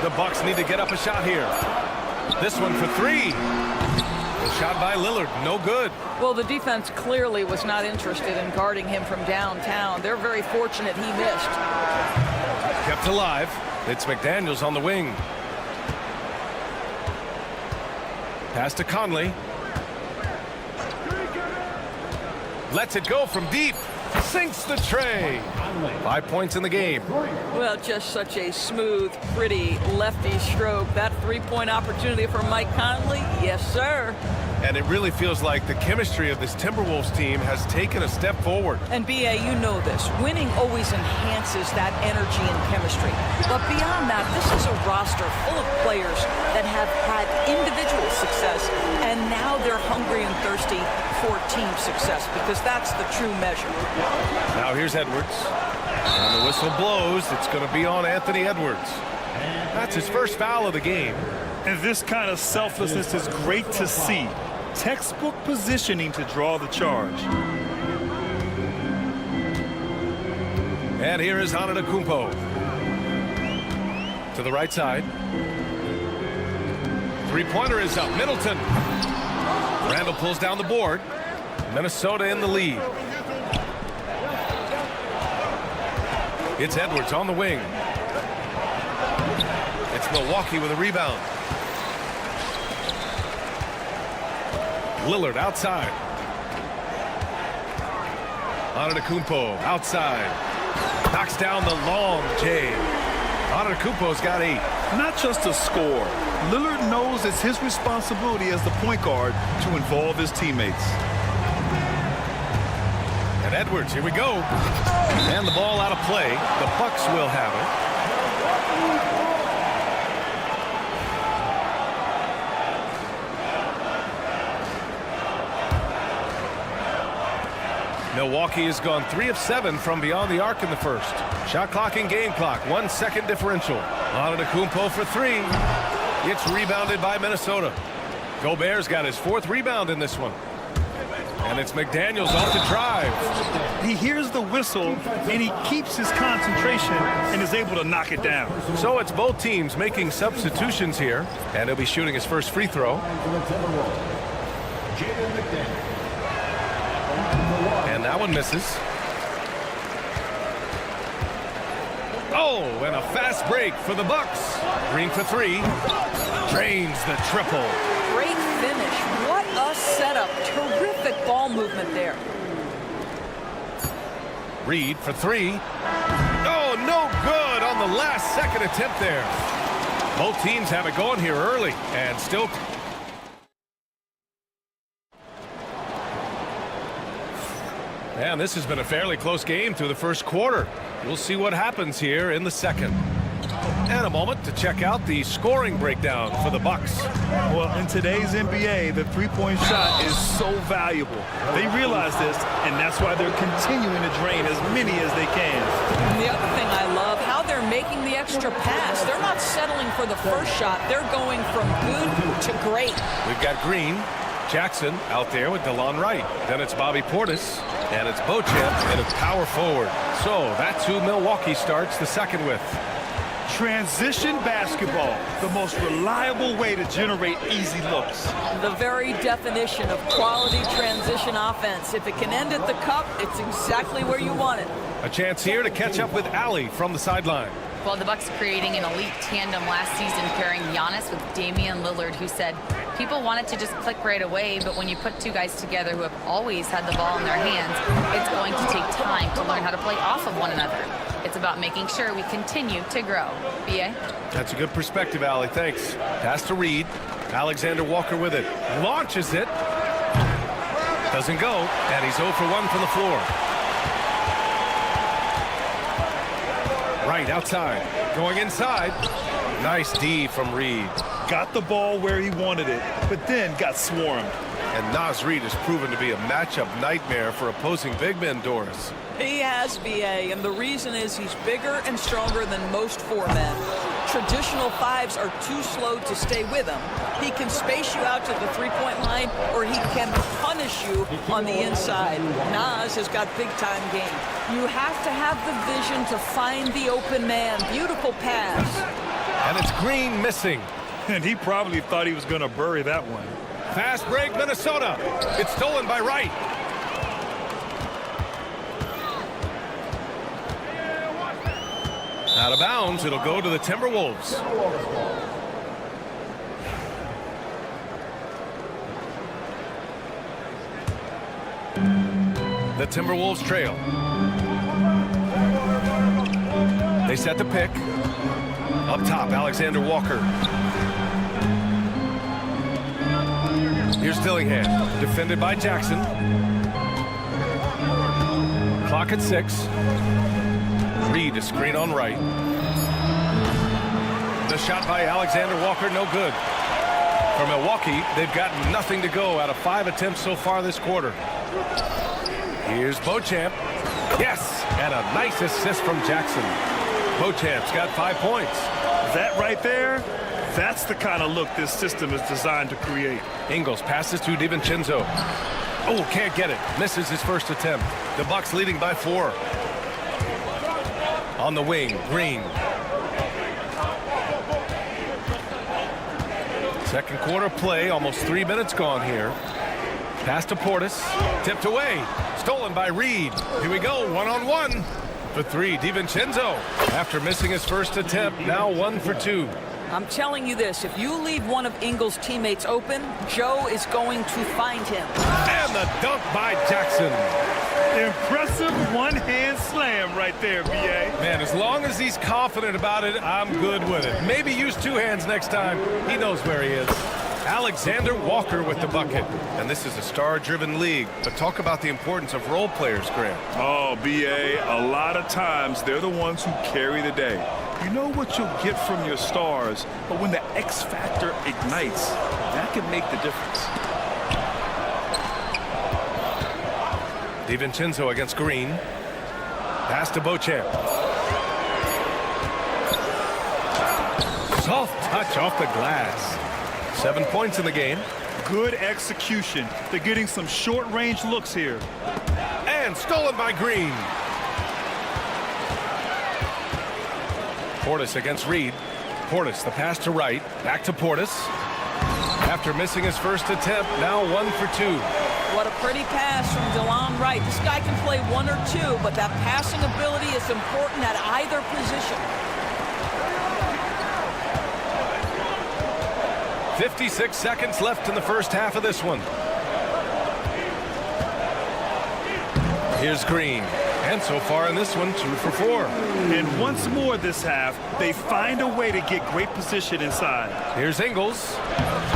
The Bucks need to get up a shot here. This one for 3. The shot by Lillard, no good. Well, the defense clearly was not interested in guarding him from downtown. They're very fortunate he missed. Kept alive. It's McDaniels on the wing. Pass to Conley. Lets it go from deep. Sinks the tray. 5 points in the game. Well, just such a smooth, pretty lefty stroke. That 3-point opportunity for Mike Conley, yes, sir. And it really feels like the chemistry of this Timberwolves team has taken a step forward. And B.A., you know this. Winning always enhances that energy and chemistry. But beyond that, this is a roster full of players that have had individual success, and now they're hungry and thirsty for team success, because that's the true measure. Now here's Edwards. And the whistle blows. It's going to be on Anthony Edwards. That's his first foul of the game. And this kind of selflessness is great to see. Textbook positioning to draw the charge. And here is Antetokounmpo. To the right side. 3-pointer is up. Middleton. Randle pulls down the board. Minnesota in the lead. It's Edwards on the wing. It's Milwaukee with a rebound. Lillard outside. Antetokounmpo outside. Knocks down the long J. Antetokounmpo's got 8. Not just a score. Lillard knows it's his responsibility as the point guard to involve his teammates. And Edwards, here we go. And the ball out of play. The Bucks will have Milwaukee has gone 3 of 7 from beyond the arc in the first. Shot clock and game clock, 1 second differential. Antetokounmpo for 3. It's rebounded by Minnesota. Gobert's got his 4th rebound in this one. And it's McDaniels off the drive. He hears the whistle, and he keeps his concentration and is able to knock it down. So it's both teams making substitutions here. And he'll be shooting his first free throw. And that one misses. Oh, and a fast break for the Bucks. Green for 3. Drains the triple. Great finish. What a setup. Terrific ball movement there. Reed for 3. Oh, no good on the last second attempt there. Both teams have it going here early and still. And this has been a fairly close game through the first quarter. We'll see what happens here in the second. And a moment to check out the scoring breakdown for the Bucks. Well, in today's NBA, the three-point shot is so valuable. They realize this, and that's why they're continuing to drain as many as they can. And the other thing I love, how they're making the extra pass. They're not settling for the first shot. They're going from good to great. We've got Green, Jackson out there with DeLon Wright. Then it's Bobby Portis, and it's Beauchamp and it's power forward. So that's who Milwaukee starts the second with. Transition basketball, the most reliable way to generate easy looks. The very definition of quality transition offense. If it can end at the cup, it's exactly where you want it. A chance here to catch up with Allie from the sideline. Well, the Bucks creating an elite tandem last season, pairing Giannis with Damian Lillard, who said people want it to just click right away, but when you put two guys together who have always had the ball in their hands, it's going to take time to learn how to play off of one another. It's about making sure we continue to grow. B.A.? That's a good perspective, Allie. Thanks. Pass to Reed. Alexander Walker with it. Launches it. Doesn't go. And he's 0 for 1 from the floor. Right outside. Going inside. Nice D from Reed. Got the ball where he wanted it, but then got swarmed. And Naz Reid has proven to be a matchup nightmare for opposing big men, Doris. He has, B.A., and the reason is he's bigger and stronger than most 4 men. Traditional 5s are too slow to stay with him. He can space you out to the three-point line, or he can punish you on the inside. Naz has got big-time game. You have to have the vision to find the open man. Beautiful pass. And it's Green missing. And he probably thought he was going to bury that one. Fast break, Minnesota. It's stolen by Wright. Out of bounds, it'll go to the Timberwolves. The Timberwolves trail. They set the pick. Up top, Alexander Walker. Here's Dillingham, defended by Jackson. Clock at 6. Reed a screen on Wright. The shot by Alexander Walker, no good. For Milwaukee, they've got nothing to go out of 5 attempts so far this quarter. Here's Beauchamp. Yes, and a nice assist from Jackson. Beauchamp's got 5 points. That right there, that's the kind of look this system is designed to create. Ingles passes to DiVincenzo. Oh, can't get it. Misses his first attempt. The Bucks leading by 4. On the wing, Green. Second quarter play, almost 3 minutes gone here. Pass to Portis, tipped away, stolen by Reed. Here we go, 1-on-1. For 3, DiVincenzo. After missing his first attempt, now 1 for 2. I'm telling you this, if you leave one of Ingles' teammates open, Joe is going to find him. And the dunk by Jackson. Impressive one-hand slam right there, B.A. Man, as long as he's confident about it, I'm good with it. Maybe use 2 hands next time. He knows where he is. Alexander Walker with the bucket. And this is a star-driven league. But talk about the importance of role players, Grant. Oh, B.A., a lot of times they're the ones who carry the day. You know what you'll get from your stars, but when the X factor ignites, that can make the difference. DiVincenzo against Green. Pass to Beauchamp. Soft touch off the glass. 7 points in the game. Good execution. They're getting some short-range looks here. And stolen by Green. Portis against Reed. Portis, the pass to right. Back to Portis. After missing his first attempt, now 1 for 2. What a pretty pass from DeLon Wright. This guy can play 1 or 2, but that passing ability is important at either position. 56 seconds left in the first half of this one. Here's Green. And so far in this one, 2 for 4. And once more this half, they find a way to get great position inside. Here's Ingles.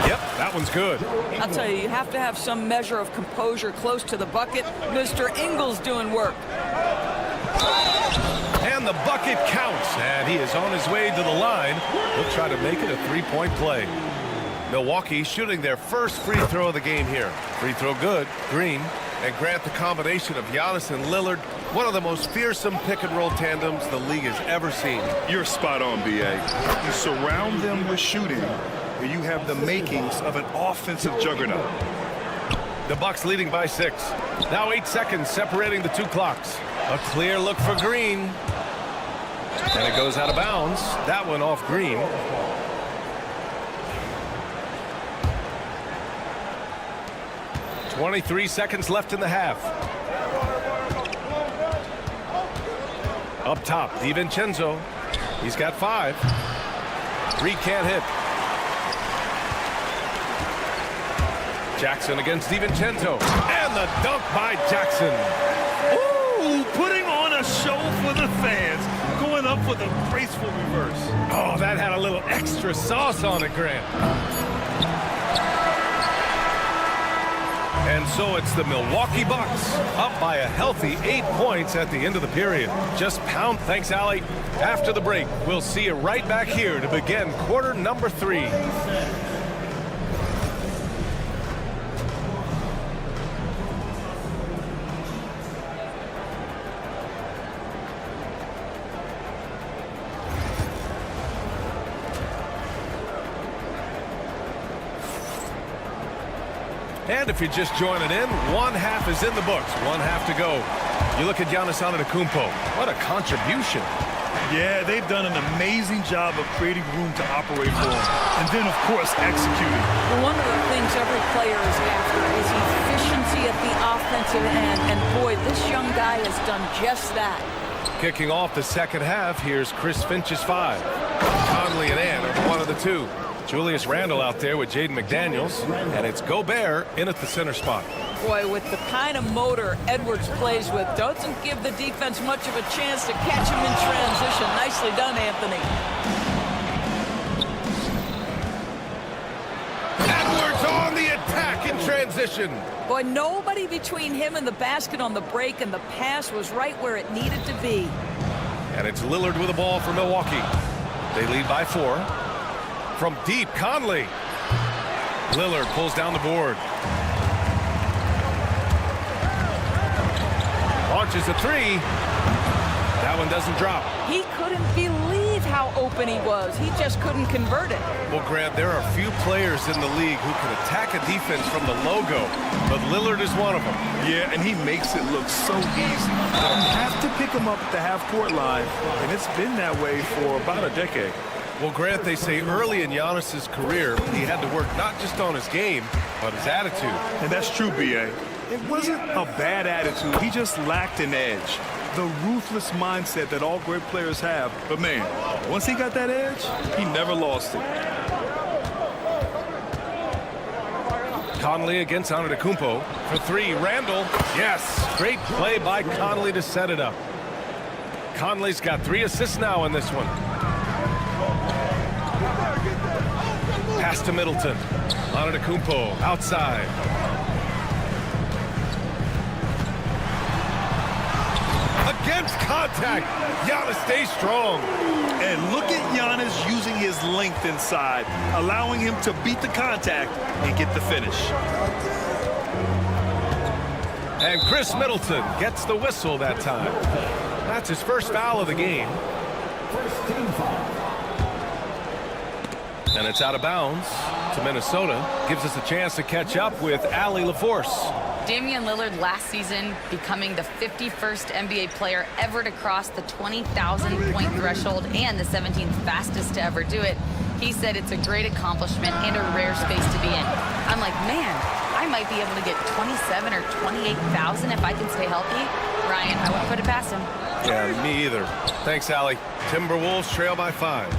Yep, that one's good. I'll tell you, you have to have some measure of composure close to the bucket. Mr. Ingles doing work. And the bucket counts. And he is on his way to the line. He'll try to make it a 3-point play. Milwaukee shooting their first free throw of the game here. Free throw good. Green. And Grant, the combination of Giannis and Lillard, one of the most fearsome pick-and-roll tandems the league has ever seen. You're spot on, B.A. You surround them with shooting, and you have the makings of an offensive juggernaut. The Bucks leading by 6. Now 8 seconds separating the 2 clocks. A clear look for Green. And it goes out of bounds. That one off Green. .23 seconds left in the half. Up top, DiVincenzo. He's got 5. Reed can't hit. Jackson against DiVincenzo. And the dunk by Jackson. Ooh, putting on a show for the fans. Going up with a graceful reverse. Oh, that had a little extra sauce on it, Grant. And so it's the Milwaukee Bucks up by a healthy 8 points at the end of the period. Just pound. Thanks, Allie. After the break, we'll see you right back here to begin quarter number 3. And if you're just joining in, 1 half is in the books. 1 half to go. You look at Giannis Antetokounmpo. What a contribution. Yeah, they've done an amazing job of creating room to operate for him. And then, of course, executing. Well, one of the things every player is after is efficiency at the offensive end. And boy, this young guy has done just that. Kicking off the second half, here's Chris Finch's 5. Conley and Ann are one of the 2. Julius Randle out there with Jaden McDaniels, and it's Gobert in at the center spot. Boy, with the kind of motor Edwards plays with, doesn't give the defense much of a chance to catch him in transition. Nicely done, Anthony. Edwards on the attack in transition. Boy, nobody between him and the basket on the break, and the pass was right where it needed to be. And it's Lillard with the ball for Milwaukee. They lead by 4. From deep, Conley. Lillard pulls down the board. Launches a 3. That one doesn't drop. He couldn't believe how open he was. He just couldn't convert it. Well, Grant, there are few players in the league who can attack a defense from the logo, but Lillard is one of them. Yeah, and he makes it look so easy. You have to pick him up at the half-court line, and it's been that way for about a decade. Well, Grant, they say early in Giannis's career, he had to work not just on his game, but his attitude. And that's true, B.A. It wasn't a bad attitude. He just lacked an edge. The ruthless mindset that all great players have. But, man, once he got that edge, he never lost it. Conley against Antetokounmpo for 3. Randle. Yes. Great play by Conley to set it up. Conley's got 3 assists now in this one. Pass to Middleton. Antetokounmpo outside. Against contact. Giannis stays strong. And look at Giannis using his length inside, allowing him to beat the contact and get the finish. And Chris Middleton gets the whistle that time. That's his first foul of the game. First team foul. And it's out of bounds to Minnesota. Gives us a chance to catch up with Allie LaForce. Damian Lillard last season becoming the 51st NBA player ever to cross the 20,000 point threshold and the 17th fastest to ever do it. He said it's a great accomplishment and a rare space to be in. I'm like, man, I might be able to get 27 or 28,000 if I can stay healthy. Ryan, I wouldn't put it past him. Yeah, me either. Thanks, Allie. Timberwolves trail by 5.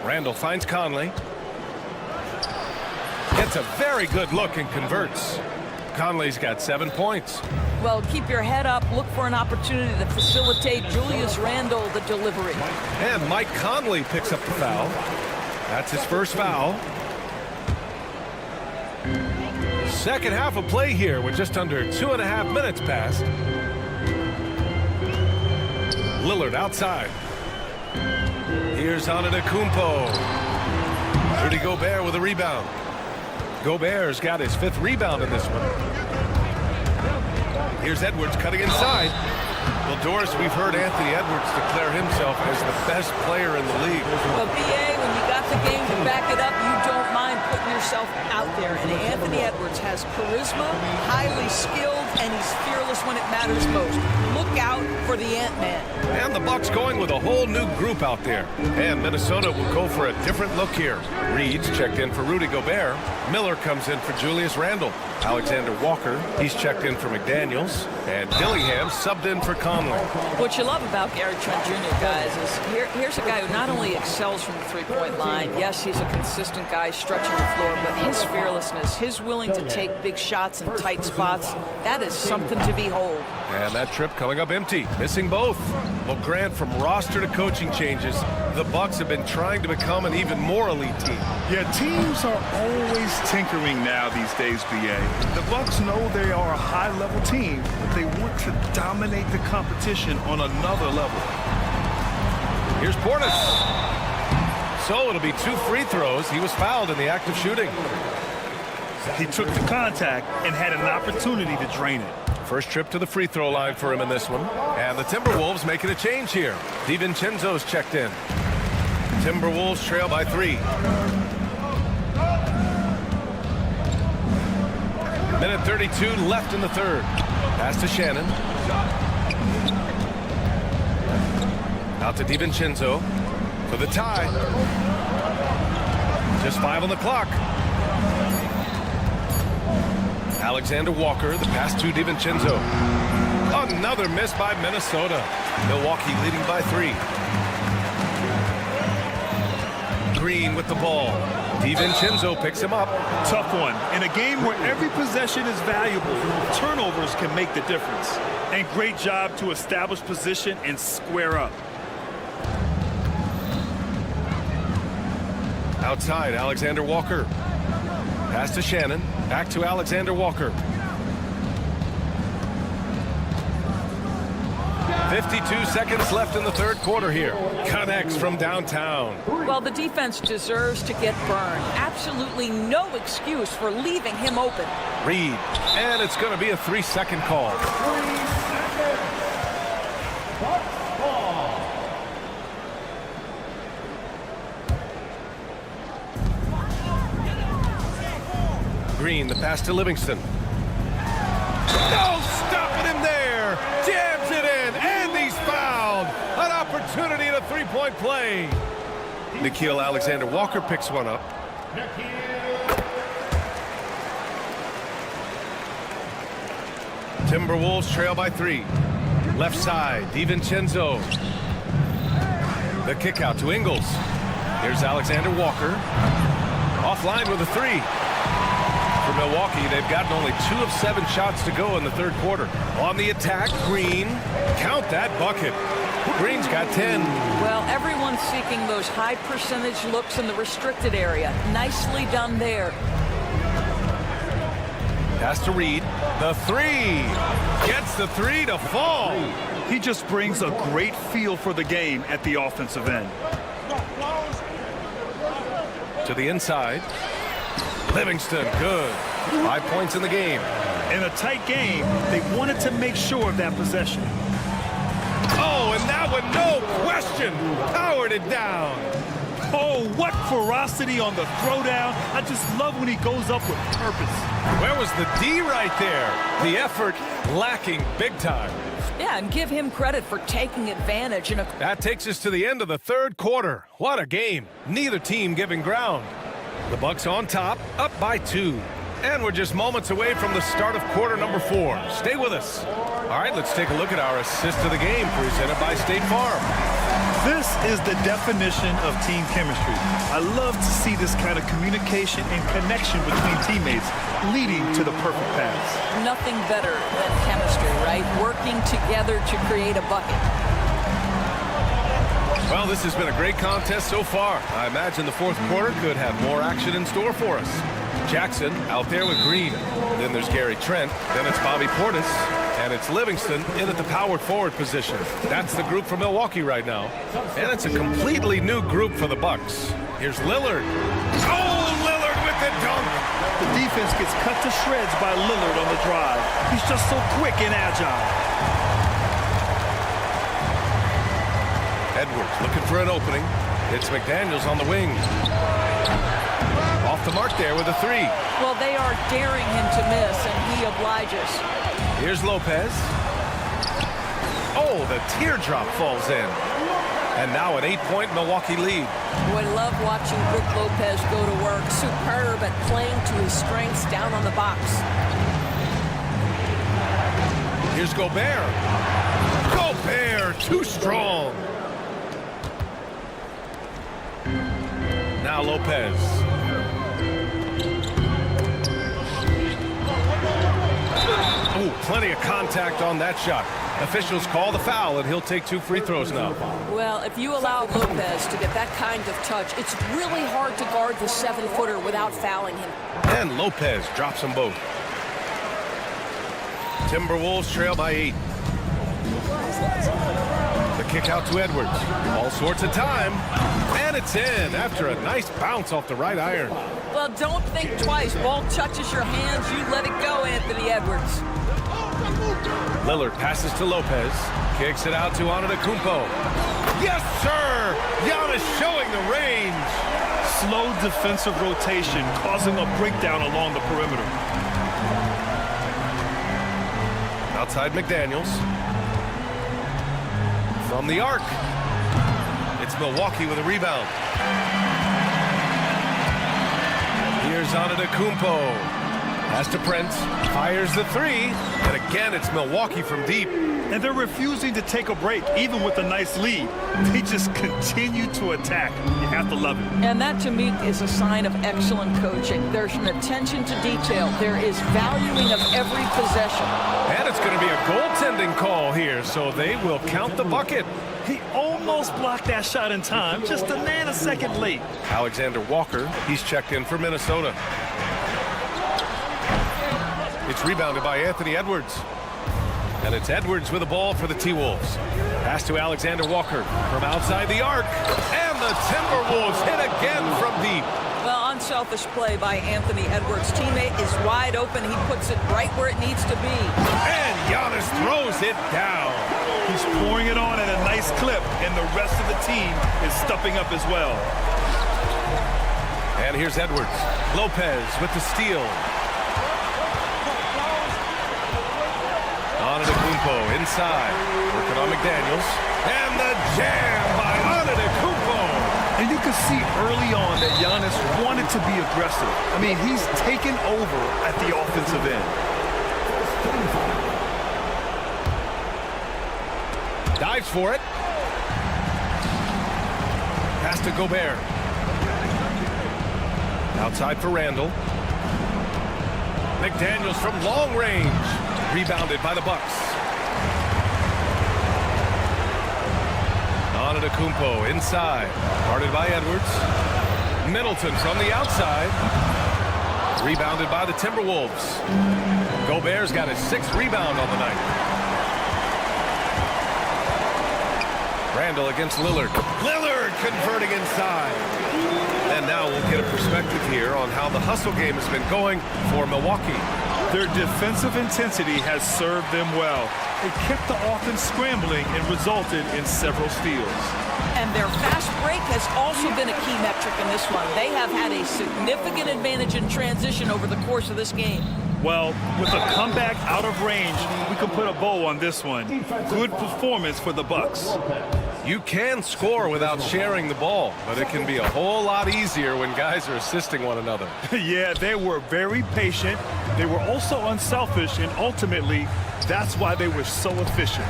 Randall finds Conley. Gets a very good look and converts. Conley's got 7 points. Well, keep your head up. Look for an opportunity to facilitate Julius Randle the delivery. And Mike Conley picks up the foul. That's his first foul. Second half of play here with just under 2.5 minutes passed. Lillard outside. Here's Antetokounmpo. Rudy Gobert with a rebound. Gobert's got his 5th rebound in this one. Here's Edwards cutting inside. Well, Doris, we've heard Anthony Edwards declare himself as the best player in the league. Well, BA, when you got the game to back it up, you don't mind putting yourself out there. And Anthony Edwards has charisma, highly skilled, and he's fearless when it matters most. Look out for the Ant-Man. And the Bucks going with a whole new group out there. And Minnesota will go for a different look here. Reed's checked in for Rudy Gobert. Miller comes in for Julius Randle. Alexander Walker, he's checked in for McDaniels. And Dillingham subbed in for Conley. What you love about Gary Trent Jr., guys, is here's a guy who not only excels from the three-point line. Yes, he's a consistent guy stretching the floor, but his fearlessness, his willing to take big shots in tight spots, that is something to behold. And that trip coming up empty, missing both. Well, Grant, from roster to coaching changes, the Bucks have been trying to become an even more elite team. Yeah, teams are always tinkering now these days, BA. The Bucks know they are a high-level team, but they want to dominate the competition on another level. Here's Portis. So it'll be 2 free throws. He was fouled in the act of shooting. He took the contact and had an opportunity to drain it. First trip to the free throw line for him in this one. And the Timberwolves making a change here. DiVincenzo's checked in. Timberwolves trail by 3. Minute 32 left in the third. Pass to Shannon. Out to DiVincenzo for the tie. Just 5 on the clock. Alexander Walker, the pass to DiVincenzo. Another miss by Minnesota. Milwaukee leading by 3. Green with the ball. DiVincenzo picks him up. Tough one. In a game where every possession is valuable, turnovers can make the difference. And great job to establish position and square up. Outside, Alexander Walker. Pass to Shannon. Back to Alexander Walker. 52 seconds left in the third quarter here. Connects from downtown. Well, the defense deserves to get burned. Absolutely no excuse for leaving him open. Reed. And it's going to be a 3-second call. 3 seconds. Bucks ball. Green, the pass to Livingston. No stopping him there. Jams it in, and he's fouled. An opportunity in a 3-point play. Nickeil Alexander-Walker picks one up. Timberwolves trail by 3. Left side, DiVincenzo. The kick out to Ingles. Here's Alexander Walker. Offline with a 3. For Milwaukee, they've gotten only 2 of 7 shots to go in the third quarter. On the attack, Green. Count that bucket. Green's got 10. Well, everyone's seeking those high percentage looks in the restricted area. Nicely done there. Pass to Reed. The 3. Gets the 3 to fall. He just brings a great feel for the game at the offensive end. To the inside. Livingston, good. 5 points in the game. In a tight game, they wanted to make sure of that possession. Oh, and that one, no question, powered it down. Oh, what ferocity on the throwdown. I just love when he goes up with purpose. Where was the D right there? The effort lacking big time. Yeah, and give him credit for taking advantage. That takes us to the end of the third quarter. What a game. Neither team giving ground. The Bucks on top, up by 2. And we're just moments away from the start of quarter number 4. Stay with us. All right, let's take a look at our assist of the game presented by State Farm. This is the definition of team chemistry. I love to see this kind of communication and connection between teammates leading to the perfect pass. Nothing better than chemistry, right? Working together to create a bucket. Well, this has been a great contest so far. I imagine the fourth quarter could have more action in store for us. Jackson out there with Green. Then there's Gary Trent. Then it's Bobby Portis. And it's Livingston in at the power forward position. That's the group for Milwaukee right now. And it's a completely new group for the Bucks. Here's Lillard. Oh, Lillard with the dunk. The defense gets cut to shreds by Lillard on the drive. He's just so quick and agile. Edwards looking for an opening. It's McDaniels on the wing. Off the mark there with a 3. Well, they are daring him to miss, and he obliges. Here's Lopez. Oh, the teardrop falls in. And now an 8-point Milwaukee lead. Boy, I love watching Brook Lopez go to work. Superb at playing to his strengths down on the box. Here's Gobert. Gobert, too strong. Now Lopez. Ooh, plenty of contact on that shot. Officials call the foul, and he'll take 2 free throws now. Well, if you allow Lopez to get that kind of touch, it's really hard to guard the 7-footer without fouling him. And Lopez drops them both. Timberwolves trail by 8. The kick out to Edwards. All sorts of time. And it's in after a nice bounce off the right iron. Well, don't think twice. Ball touches your hands, you let it go, Anthony Edwards. Lillard passes to Lopez. Kicks it out to Antetokounmpo. Yes, sir! Giannis showing the range. Slow defensive rotation causing a breakdown along the perimeter. Outside McDaniels. From the arc. It's Milwaukee with a rebound. Here's Antetokounmpo. Pass to Prince. Fires the 3. And again, it's Milwaukee from deep. And they're refusing to take a break, even with a nice lead. They just continue to attack. You have to love it. And that, to me, is a sign of excellent coaching. There's an attention to detail. There is valuing of every possession. And it's going to be a goaltending call here, so they will count the bucket. He almost blocked that shot in time, just a nanosecond late. Alexander Walker, he's checked in for Minnesota. It's rebounded by Anthony Edwards. And it's Edwards with the ball for the T-Wolves. Pass to Alexander Walker from outside the arc. And the Timberwolves hit again from deep. Well, unselfish play by Anthony Edwards. Teammate is wide open. He puts it right where it needs to be. And Giannis throws it down. He's pouring it on at a nice clip, and the rest of the team is stepping up as well. And here's Edwards. Lopez with the steal. Antetokounmpo inside. Working on McDaniels. And the jam by Antetokounmpo. And you can see early on that Giannis wanted to be aggressive. I mean, he's taken over at the offensive end. Dives for it. Pass to Gobert. Outside for Randall. McDaniels from long range. Rebounded by the Bucks. Antetokounmpo inside. Guarded by Edwards. Middleton from the outside. Rebounded by the Timberwolves. Gobert's got his 6th rebound on the night. Randall against Lillard. Lillard converting inside. And now we'll get a perspective perspective here on how the hustle game has been going for Milwaukee. Their defensive intensity has served them well. It kept the offense scrambling and resulted in several steals. And their fast break has also been a key metric in this one. They have had a significant advantage in transition over the course of this game. Well, with a comeback out of range, we can put a bow on this one. Good performance for the Bucks. You can score without sharing the ball, but it can be a whole lot easier when guys are assisting one another. Yeah, they were very patient. They were also unselfish, and ultimately, that's why they were so efficient.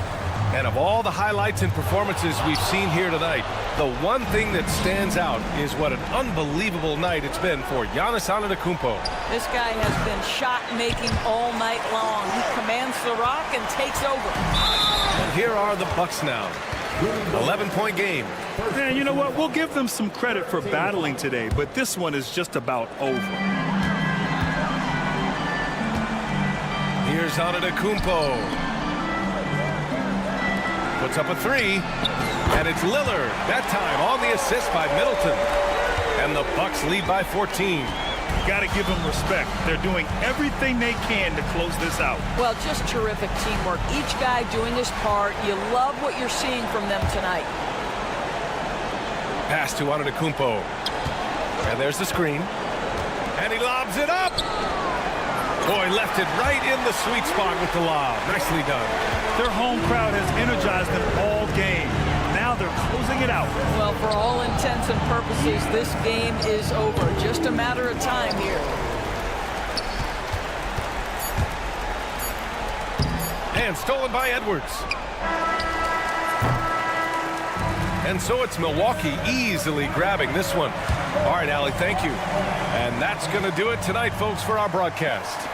And of all the highlights and performances we've seen here tonight, the one thing that stands out is what an unbelievable night it's been for Giannis Antetokounmpo. This guy has been shot-making all night long. He commands the rock and takes over. And here are the Bucks now. 11-point game. And you know what? We'll give them some credit for battling today, but this one is just about over. Here's Antetokounmpo. Puts up a three, and it's Lillard. That time on the assist by Middleton. And the Bucks lead by 14. Got to give them respect. They're doing everything they can to close this out. Well, just terrific teamwork. Each guy doing his part. You love what you're seeing from them tonight. Pass to Antetokounmpo. And there's the screen. And he lobs it up. Boy, left it right in the sweet spot with the lob. Nicely done. Their home crowd has energized them all game. Now they're closing it out. Well, for all intents and purposes, this game is over. Just a matter of time here. And stolen by Edwards. And so it's Milwaukee easily grabbing this one. All right, Allie, thank you. And that's going to do it tonight, folks, for our broadcast.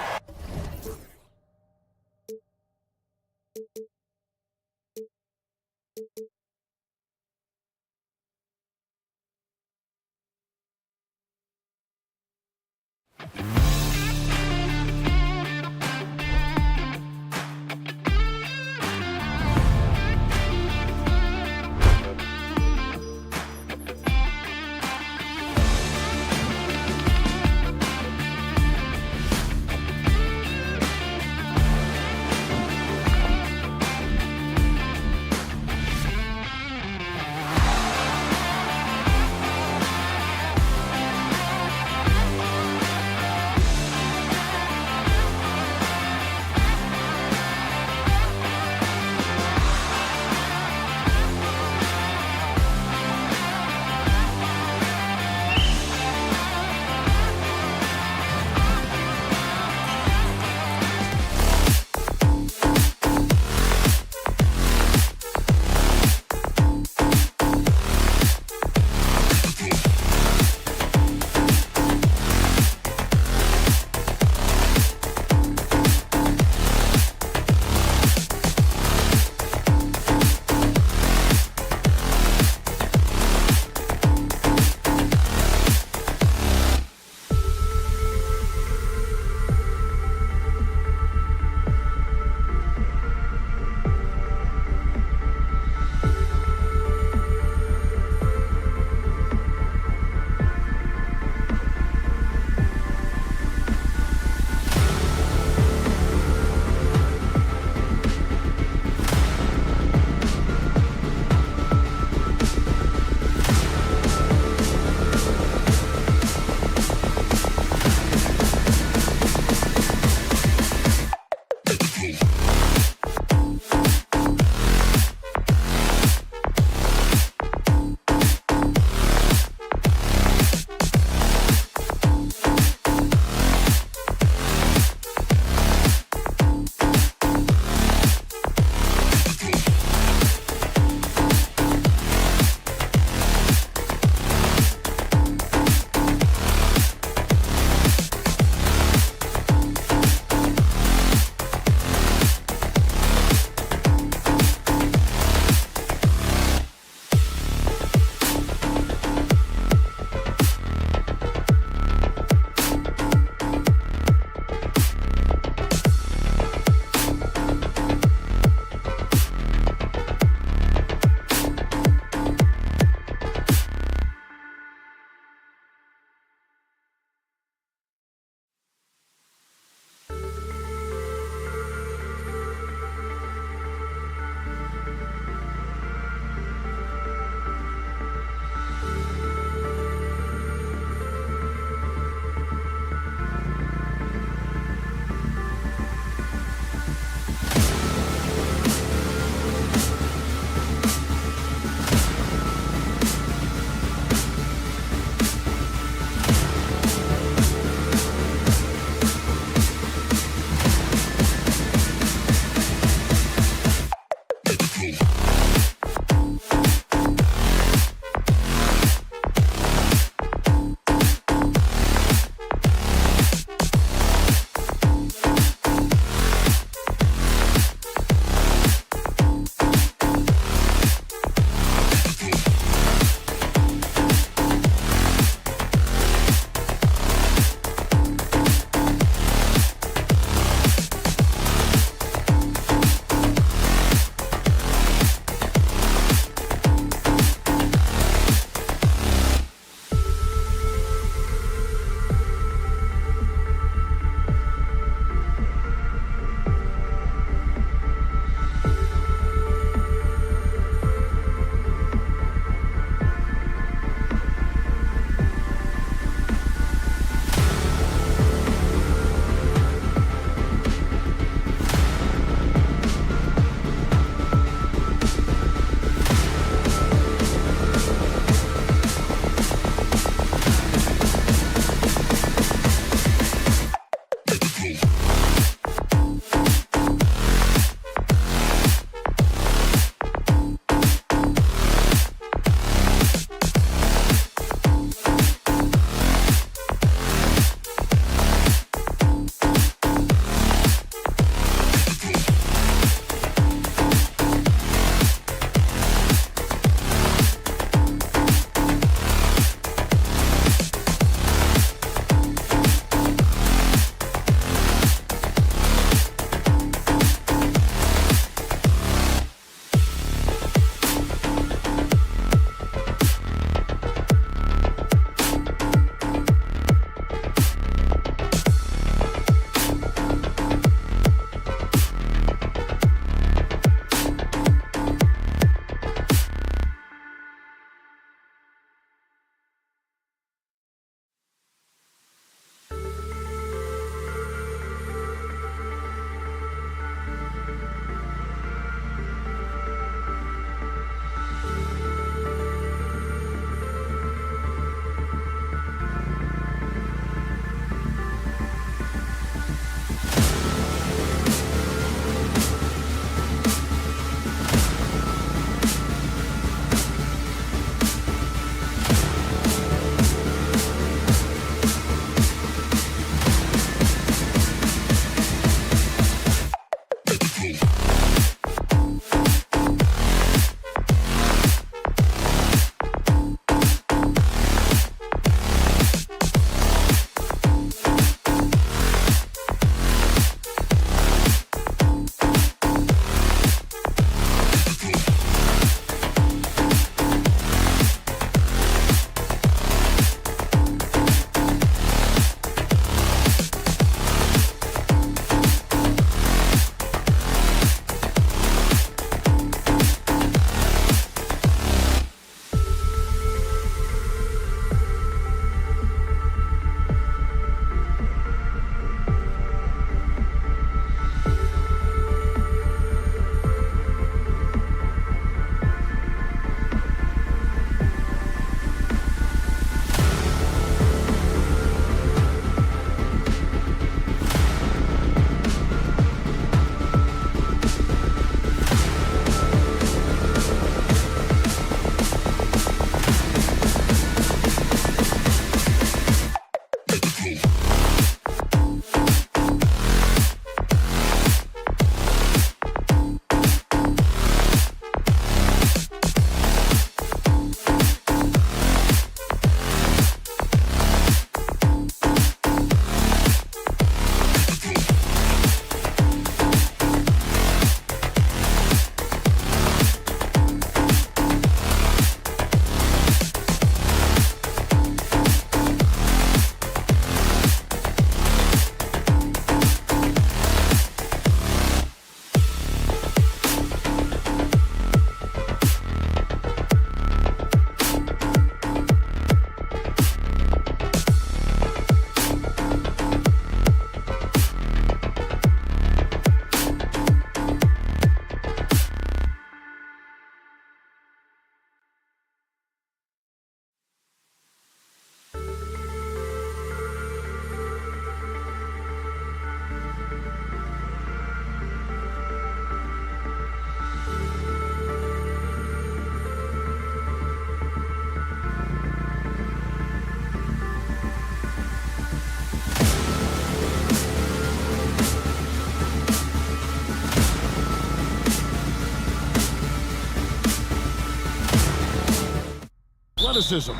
athleticism.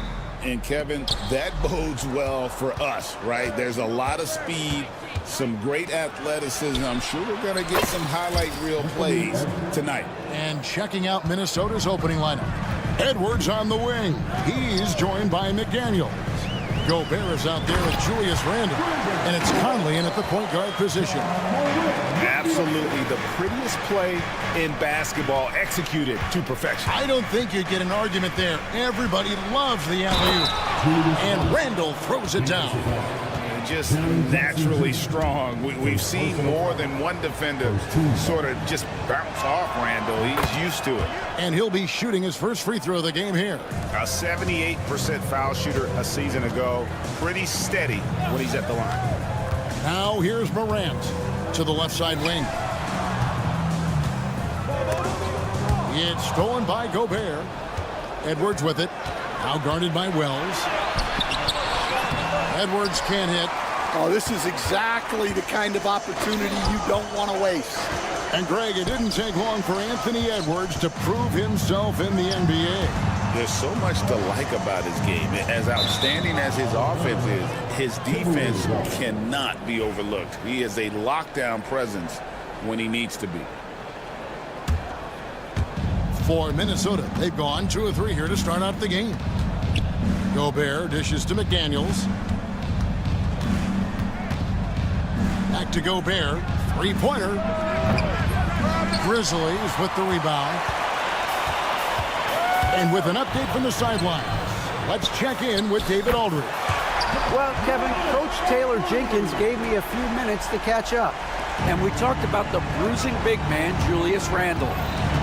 And Kevin, that bodes well for us, right? There's a lot of speed, some great athleticism. I'm sure we're going to get some highlight reel plays tonight. And checking out Minnesota's opening lineup. Edwards on the wing. He's joined by McDaniels. Gobert is out there with Julius Randle. And it's Conley in at the point guard position. Absolutely the prettiest play in basketball, executed to perfection. I don't think you'd get an argument there. Everybody loves the alley-oop. And Randle throws it down. Just naturally strong. We've seen more than one defender sort of just bounce off Randle. He's used to it. And he'll be shooting his first free throw of the game here. A 78% foul shooter a season ago. Pretty steady when he's at the line. Now here's Morant to the left side wing. It's stolen by Gobert. Edwards with it. Now guarded by Wells. Edwards can't hit. Oh, this is exactly the kind of opportunity you don't want to waste. And Greg, it didn't take long for Anthony Edwards to prove himself in the NBA. There's so much to like about his game. As outstanding as his offense is, his defense cannot be overlooked. He is a lockdown presence when he needs to be. For Minnesota, they've gone 2 of 3 here to start out the game. Gobert dishes to McDaniels. Back to Gobert. Three-pointer. Grizzlies with the rebound. And with an update from the sidelines, let's check in with David Aldridge. Well, Kevin, Coach Taylor Jenkins gave me a few minutes to catch up. And we talked about the bruising big man, Julius Randle.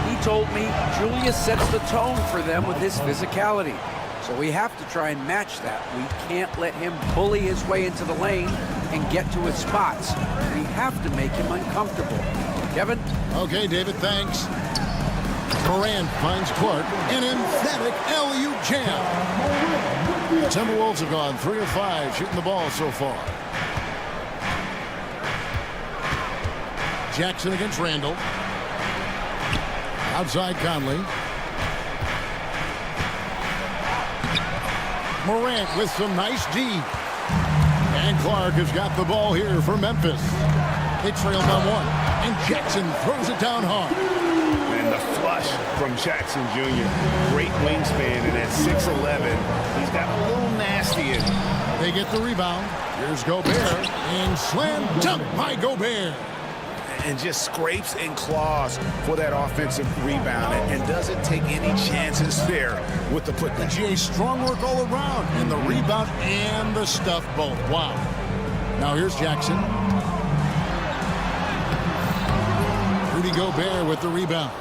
He told me Julius sets the tone for them with his physicality. So we have to try and match that. We can't let him bully his way into the lane and get to his spots. We have to make him uncomfortable. Kevin? Okay, David, thanks. Morant finds Clark. An emphatic alley-oop jam. The Timberwolves have gone 3 of 5 shooting the ball so far. Jackson against Randle. Outside Conley. Morant with some nice D. And Clark has got the ball here for Memphis. They trail by 1. And Jackson throws it down hard. And the flush from Jackson Jr. Great wingspan, and at 6'11", he's got a little nasty in him. They get the rebound. Here's Gobert. And slam dunk by Gobert. And just scrapes and claws for that offensive rebound and doesn't take any chances there with the putback. GA, strong work all around. And the rebound and the stuff both. Wow. Now here's Jackson. Rudy Gobert with the rebound.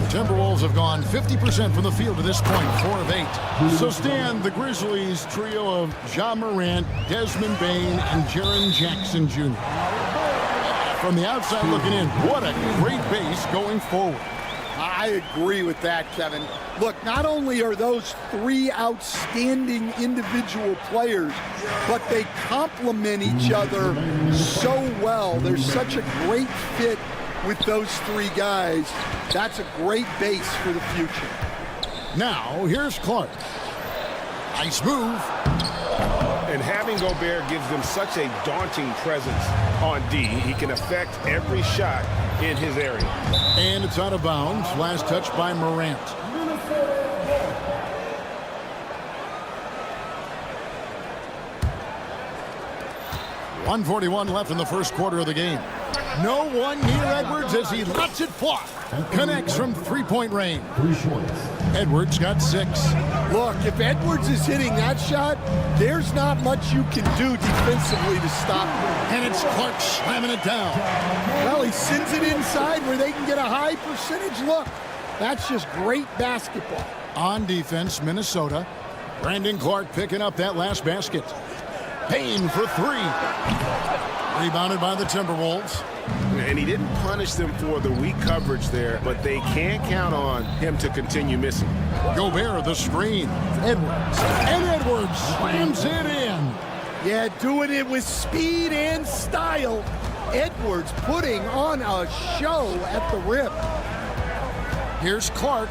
The Timberwolves have gone 50% from the field to this point, 4 of 8. So Stan, the Grizzlies trio of Ja Morant, Desmond Bane, and Jaren Jackson Jr. From the outside looking in, what a great base going forward. I agree with that, Kevin. Look, not only are those 3 outstanding individual players, but they complement each other so well. There's such a great fit with those 3 guys. That's a great base for the future. Now, here's Clark. Nice move. And having Gobert gives them such a daunting presence on D. He can affect every shot in his area. And it's out of bounds. Last touch by Morant. .141 left in the first quarter of the game. No one near Edwards as he lets it fly. Connects from 3-point range. Edwards got 6. Look, if Edwards is hitting that shot, there's not much you can do defensively to stop him. And it's Clark slamming it down. Well, he sends it inside where they can get a high percentage look. That's just great basketball. On defense, Minnesota. Brandon Clark picking up that last basket. Payne for 3. Rebounded by the Timberwolves. And he didn't punish them for the weak coverage there, but they can't count on him to continue missing. Gobert, the screen. Edwards. And Edwards slams it in. Yeah, doing it with speed and style. Edwards putting on a show at the rim. Here's Clark.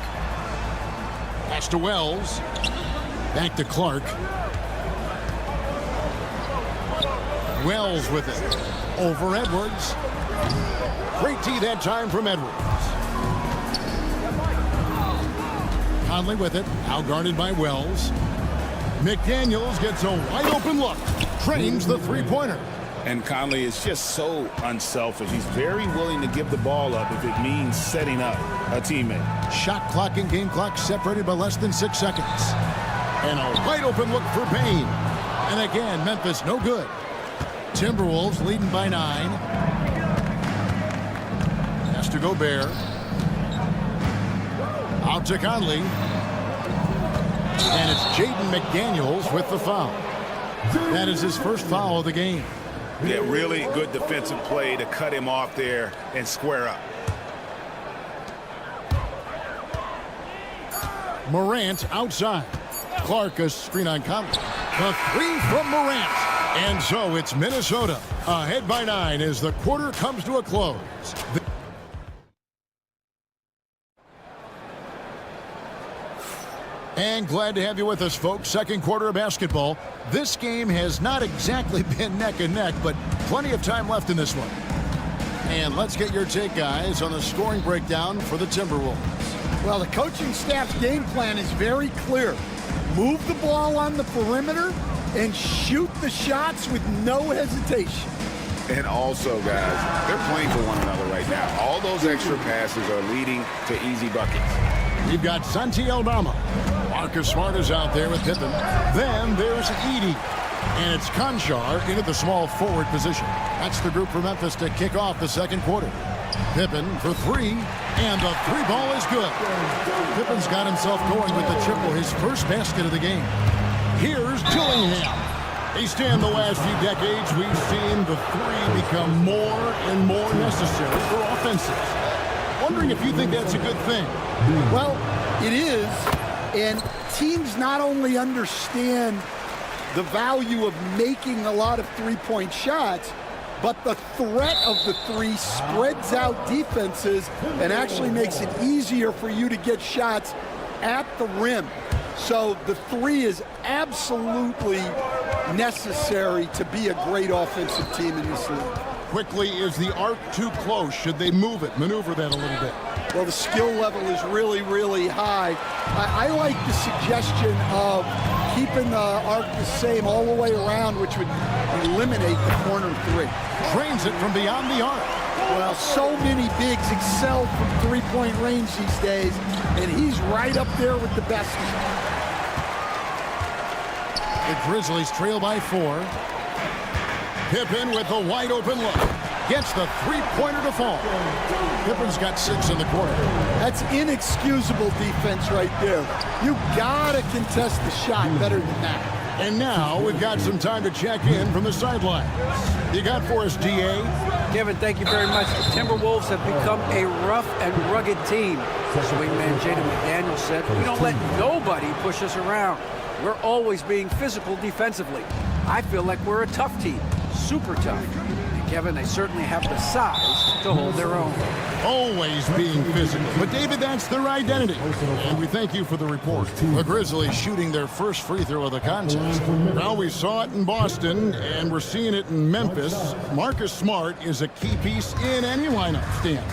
Pass to Wells. Back to Clark. Wells with it. Over Edwards. Great tee that time from Edwards. Conley with it. Outguarded by Wells. McDaniels gets a wide open look. Trains the three-pointer. And Conley is just so unselfish. He's very willing to give the ball up if it means setting up a teammate. Shot clock and game clock separated by less than 6 seconds. And a wide open look for Payne. And again, Memphis no good. Timberwolves leading by 9. Has to Gobert. Out to Conley. And it's Jaden McDaniels with the foul. That is his first foul of the game. Yeah, really good defensive play to cut him off there and square up. Morant outside. Clark a screen on Conley. The three from Morant. And so it's Minnesota ahead by 9 as the quarter comes to a close. And glad to have you with us, folks. Second quarter of basketball. This game has not exactly been neck and neck, but plenty of time left in this one. And let's get your take, guys, on the scoring breakdown for the Timberwolves. Well, the coaching staff's game plan is very clear. Move the ball on the perimeter and shoot the shots with no hesitation. And also, guys, they're playing for one another right now. All those extra passes are leading to easy buckets. You've got Santi Aldama. Marcus Smart is out there with Pippen. Then there's Edey. And it's Conchar into the small forward position. That's the group for Memphis to kick off the second quarter. Pippen for 3. And the 3 ball is good. Pippen's got himself going with the triple, his first basket of the game. Here's Dillingham. In the last few decades, we've seen the 3 become more and more necessary for offenses. Wondering if you think that's a good thing. Well, it is, and teams not only understand the value of making a lot of three-point shots, but the threat of the 3 spreads out defenses and actually makes it easier for you to get shots at the rim. So the 3 is absolutely necessary to be a great offensive team in this league. Quickly, is the arc too close? Should they move it, maneuver that a little bit? Well, the skill level is really, really high. I like the suggestion of keeping the arc the same all the way around, which would eliminate the corner 3. Trains it from beyond the arc. Well, so many bigs excel from three-point range these days, and he's right up there with the best. The Grizzlies trail by 4. Pippen with the wide open look. Gets the three-pointer to fall. Pippen's got 6 in the quarter. That's inexcusable defense right there. You gotta contest the shot better than that. And now we've got some time to check in from the sidelines. You got for us, DA? Kevin, thank you very much. The Timberwolves have become a rough and rugged team. Swingman Jaden McDaniels said, we don't let nobody push us around. We're always being physical defensively. I feel like we're a tough team, super tough. And Kevin, they certainly have the size to hold their own. Always being physical. But David, that's their identity. And we thank you for the report. The Grizzlies shooting their first free throw of the contest. Well, we saw it in Boston, and we're seeing it in Memphis. Marcus Smart is a key piece in any lineup, Stan.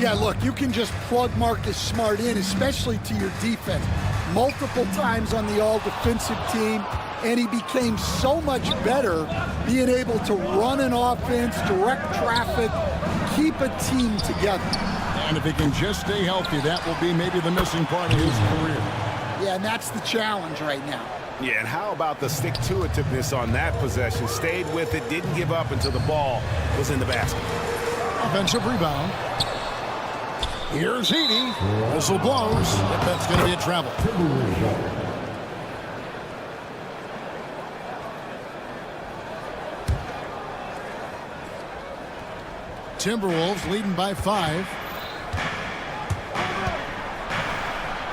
Yeah, look, you can just plug Marcus Smart in, especially to your defense. Multiple times on the all-defensive team, and he became so much better being able to run an offense, direct traffic, keep a team together. And if he can just stay healthy, that will be maybe the missing part of his career. Yeah, and that's the challenge right now. Yeah, and how about the stick-to-itiveness on that possession? Stayed with it, didn't give up until the ball was in the basket. Offensive rebound. Here's Edey. Whistle blows. That's going to be a travel. Timberwolves leading by 5.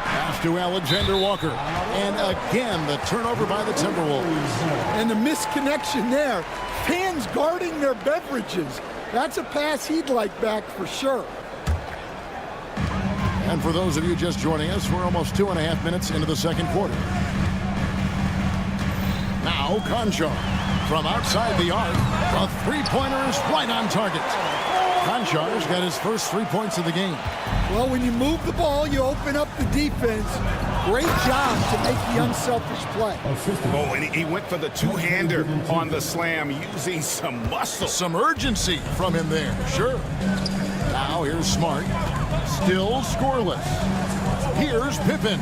Pass to Alexander Walker. And again, the turnover by the Timberwolves. And the misconnection there. Fans guarding their beverages. That's a pass he'd like back for sure. And for those of you just joining us, we're almost 2.5 minutes into the second quarter. Now Conchar from outside the arc. A three-pointer is right on target. Conchar's got his first 3 points of the game. Well, when you move the ball, you open up the defense. Great job to make the unselfish play. Oh, and he went for the two-hander on the slam using some muscle. Some urgency from him there, sure. Now here's Smart. Still scoreless. Here's Pippen.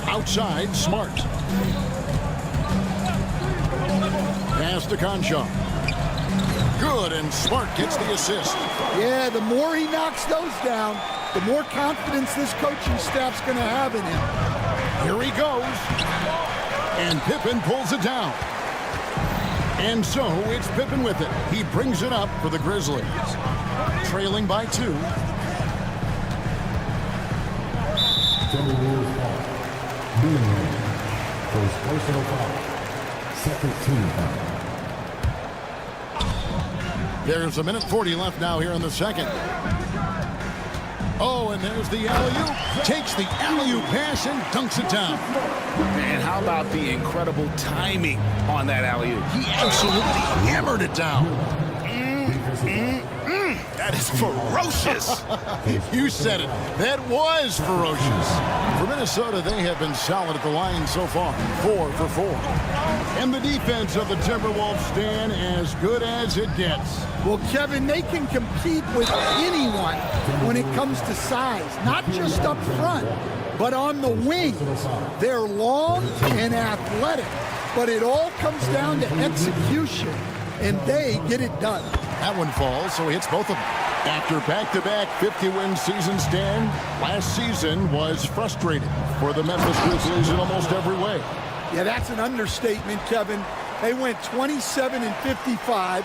Outside, Smart. Pass to Conchar. Good, and Smart gets the assist. Yeah, the more he knocks those down, the more confidence this coaching staff's going to have in him. Here he goes. And Pippen pulls it down. And so it's Pippen with it. He brings it up for the Grizzlies. Trailing by 2. First personal foul. Second team foul. There's 1:40 left now here in the second. Oh, and there's the alley-oop. Takes the alley-oop pass and dunks it down. And how about the incredible timing on that alley-oop? He absolutely hammered it down. That is ferocious. You said it. That was ferocious. For Minnesota, they have been solid at the line so far. 4 for 4. And the defense of the Timberwolves stand as good as it gets. Well, Kevin, they can compete with anyone when it comes to size, not just up front, but on the wings. They're long and athletic, but it all comes down to execution, and they get it done. That one falls, so he hits both of them. After back-to-back 50-win seasons, Dan, last season was frustrating for the Memphis Grizzlies in almost every way. Yeah, that's an understatement, Kevin. They went 27-55.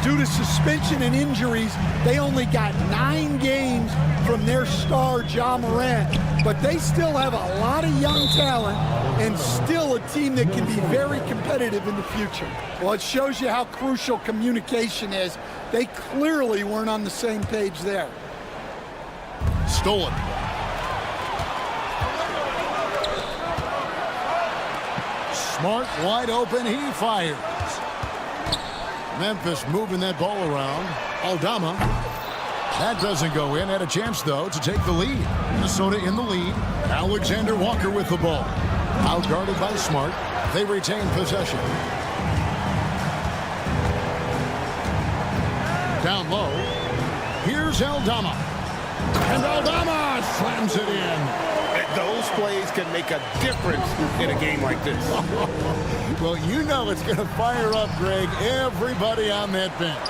Due to suspension and injuries, they only got 9 games from their star, Ja Morant. But they still have a lot of young talent and still a team that can be very competitive in the future. Well, it shows you how crucial communication is. They clearly weren't on the same page there. Stolen. Smart wide open, he fires. Memphis moving that ball around. Aldama. That doesn't go in. Had a chance, though, to take the lead. Minnesota in the lead. Alexander Walker with the ball. Outguarded by Smart. They retain possession. Down low. Here's Aldama. And Aldama slams it in. Those plays can make a difference in a game like this. Well, you know it's going to fire up, Greg, everybody on that bench.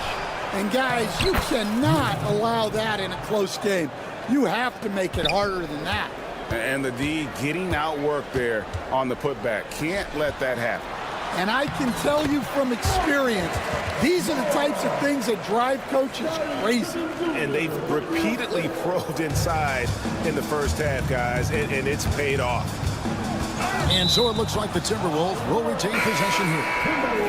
And, guys, you cannot allow that in a close game. You have to make it harder than that. And the D getting outworked there on the putback. Can't let that happen. And I can tell you from experience, these are the types of things that drive coaches crazy. And they've repeatedly probed inside in the first half, guys, and it's paid off. And so it looks like the Timberwolves will retain possession here.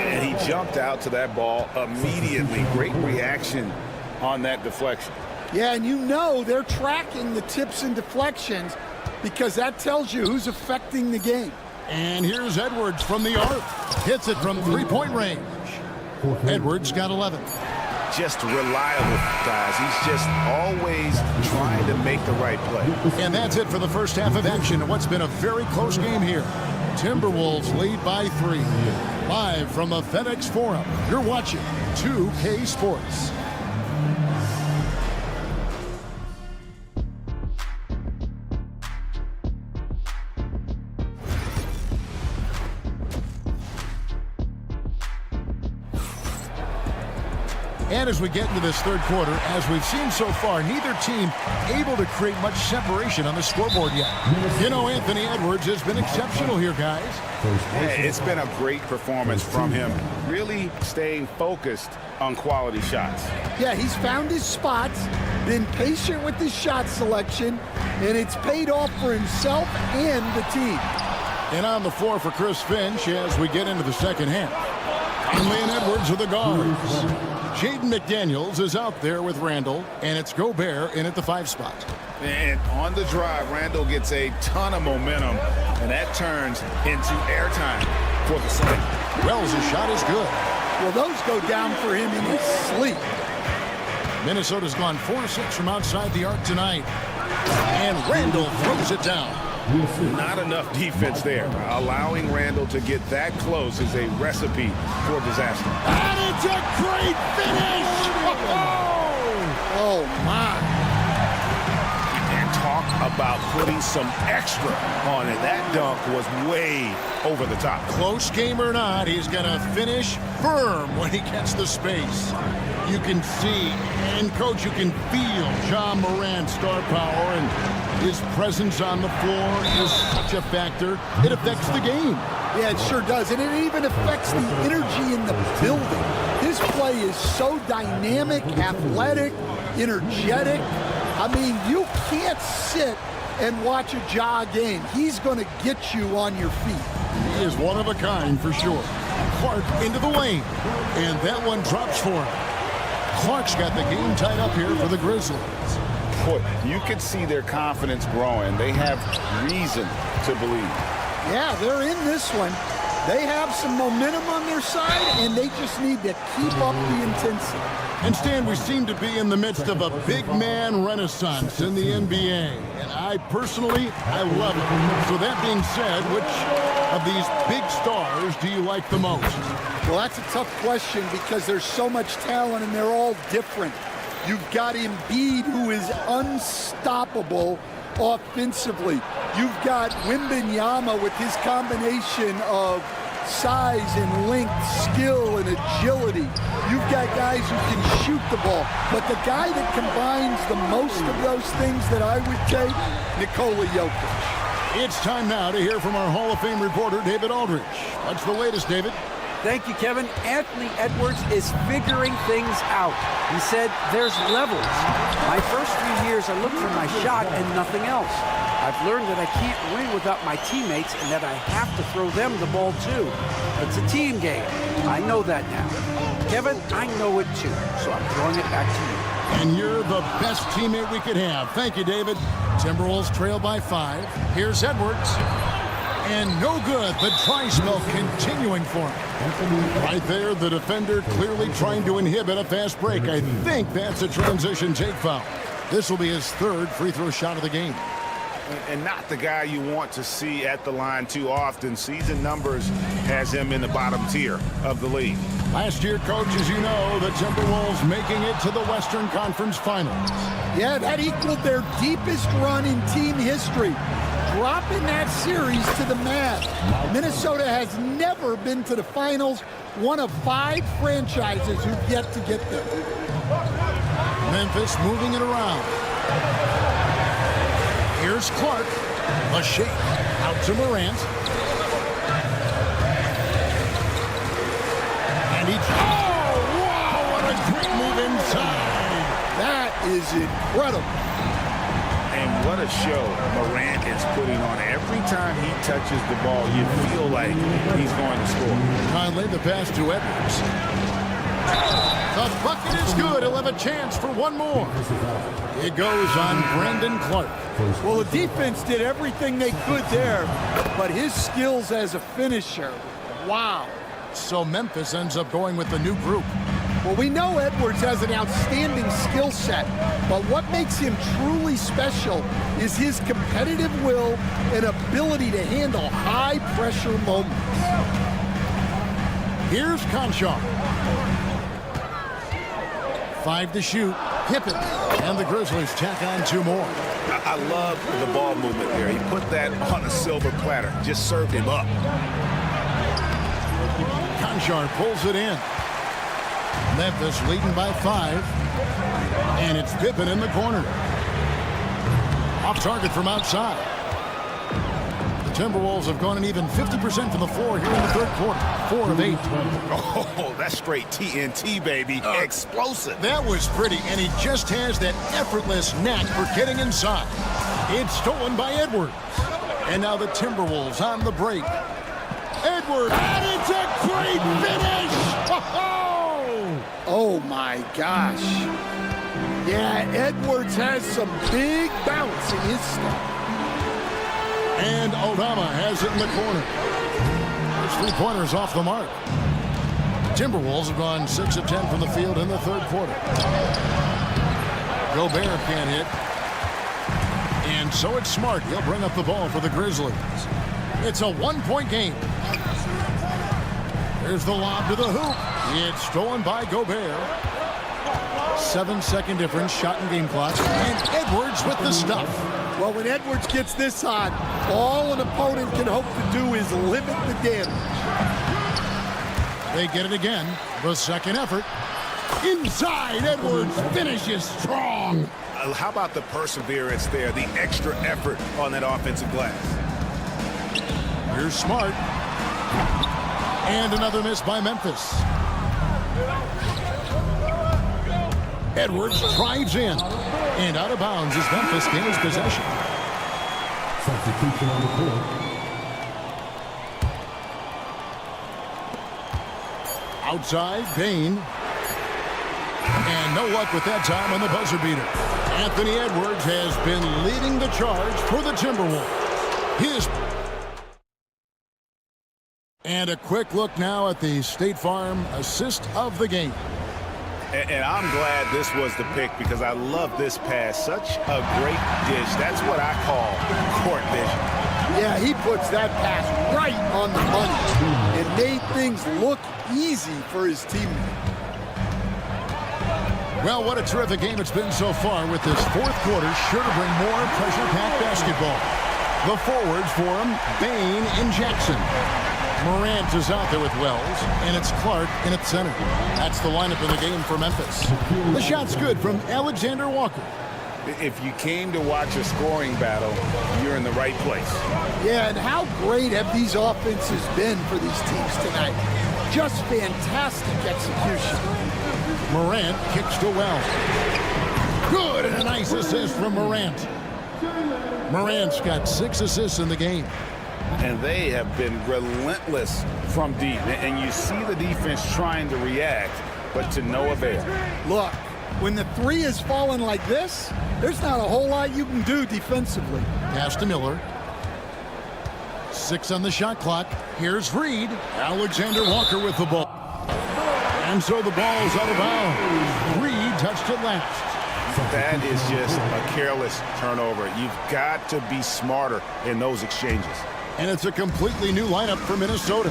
And he jumped out to that ball immediately. Great reaction on that deflection. Yeah, and you know they're tracking the tips and deflections because that tells you who's affecting the game. And here's Edwards from the arc. Hits it from three-point range. Edwards got 11. Just reliable, guys. He's just always trying to make the right play. And that's it for the first half of action in what's been a very close game here. Timberwolves lead by 3. Live from the FedEx Forum, you're watching 2K Sports. And as we get into this third quarter, as we've seen so far, neither team able to create much separation on the scoreboard yet. You know, Anthony Edwards has been exceptional here, guys. It's been a great performance from him, really staying focused on quality shots. Yeah, he's found his spots, been patient with his shot selection, and it's paid off for himself and the team. And on the floor for Chris Finch as we get into the second half. Conley and Edwards are the guards. Jaden McDaniels is out there with Randall, and it's Gobert in at the 5 spot. And on the drive, Randall gets a ton of momentum, and that turns into airtime for the Suns. Wells' shot is good. Well, those go down for him in his sleep. Minnesota's gone 4-6 from outside the arc tonight. And Randall throws it down. Not enough defense there. Allowing Randall to get that close is a recipe for disaster. And it's a great finish! Oh, my. And talk about putting some extra on it. That dunk was way over the top. Close game or not, he's going to finish firm when he gets the space. You can see, and Coach, you can feel John Morant's star power, and his presence on the floor is such a factor. It affects the game. Yeah, it sure does. And it even affects the energy in the building. His play is so dynamic, athletic, energetic. I mean, you can't sit and watch a Ja game. He's going to get you on your feet. He is one of a kind for sure. Clark into the lane, and that one drops for him. Clark's got the game tied up here for the Grizzlies. Boy, you can see their confidence growing. They have reason to believe. Yeah, they're in this one. They have some momentum on their side, and they just need to keep up the intensity. And Stan, we seem to be in the midst of a big man renaissance in the NBA. And I personally, I love it. So that being said, which of these big stars do you like the most? Well, that's a tough question because there's so much talent and they're all different. You've got Embiid, who is unstoppable offensively. You've got Wembanyama with his combination of size and length, skill and agility. You've got guys who can shoot the ball. But the guy that combines the most of those things that I would take, Nikola Jokic. It's time now to hear from our Hall of Fame reporter, David Aldridge. What's the latest, David? Thank you, Kevin. Anthony Edwards is figuring things out. He said there's levels. My first 3 years, I looked for my shot and nothing else. I've learned that I can't win without my teammates and that I have to throw them the ball too. It's a team game. I know that now. Kevin, I know it too, so I'm throwing it back to you. And you're the best teammate we could have. Thank you, David. Timberwolves trail by 5. Here's Edwards. And no good. The try spell continuing for him. Right there, the defender clearly trying to inhibit a fast break. I think that's a transition take foul. This will be his 3rd free throw shot of the game. And not the guy you want to see at the line too often. Season numbers has him in the bottom tier of the league. Last year, Coach, as you know, the Timberwolves making it to the Western Conference Finals. Yeah, that equaled their deepest run in team history. Dropping that series to the Mavs. Minnesota has never been to the finals, one of 5 franchises who've yet to get there. Memphis moving it around. Here's Clark. A shake out to Morant. And he... Oh, wow, what a great move inside. That is incredible. And what a show Morant is putting on. Every time he touches the ball, you feel like he's going to score. Conley, the pass to Edwards. The bucket is good. He'll have a chance for one more. It goes on Brandon Clark. Well, the defense did everything they could there, but his skills as a finisher, wow. So Memphis ends up going with the new group. Well, we know Edwards has an outstanding skill set, but what makes him truly special is his competitive will and ability to handle high-pressure moments. Here's Conchar. 5 to shoot. Hip it. And the Grizzlies tack on 2 more. I love the ball movement there. He put that on a silver platter. Just served him up. Conchar pulls it in. Memphis leading by 5. And it's Pippen in the corner. Off target from outside. The Timberwolves have gone an even 50% from the floor here in the 3rd quarter. 4 of 8. Oh, that's straight TNT, baby. Explosive. That was pretty, and he just has that effortless knack for getting inside. It's stolen by Edwards. And now the Timberwolves on the break. Edwards, and it's a great finish! Oh, my gosh. Yeah, Edwards has some big bounce in his step. And Aldama has it in the corner. There's 3 pointers off the mark. Timberwolves have gone 6 of 10 from the field in the third quarter. Gobert can't hit. And so it's Smart. He'll bring up the ball for the Grizzlies. It's a 1-point game. There's the lob to the hoop. It's stolen by Gobert. 7-second difference, shot and game clock. And Edwards with the stuff. Well, when Edwards gets this on, all an opponent can hope to do is limit the damage. They get it again. The second effort. Inside, Edwards finishes strong. How about the perseverance there, the extra effort on that offensive glass? Here's Smart. And another miss by Memphis. Edwards drives in. And out of bounds as Memphis gains possession. Substitution on the court. Outside, Bain. And no luck with that time on the buzzer beater. Anthony Edwards has been leading the charge for the Timberwolves. And a quick look now at the State Farm assist of the game. And I'm glad this was the pick because I love this pass. Such a great dish. That's what I call court vision. Yeah, he puts that pass right on the money and made things look easy for his teammate. Well, what a terrific game it's been so far, with this fourth quarter sure to bring more pressure-packed basketball. The forwards for him, Bain and Jackson. Morant is out there with Wells, and it's Clark in at center. That's the lineup in the game for Memphis. The shot's good from Alexander Walker. If you came to watch a scoring battle, you're in the right place. Yeah, and how great have these offenses been for these teams tonight? Just fantastic execution. Morant kicks to Wells. Good, and a nice assist from Morant. Morant's got 6 assists in the game. And they have been relentless from deep. And you see the defense trying to react, but to no avail. Look, when the three is falling like this, there's not a whole lot you can do defensively. Pass to Miller. 6 on the shot clock. Here's Reed. Alexander Walker with the ball. And so the ball's out of bounds. Reed touched it last. That is just a careless turnover. You've got to be smarter in those exchanges. And it's a completely new lineup for Minnesota.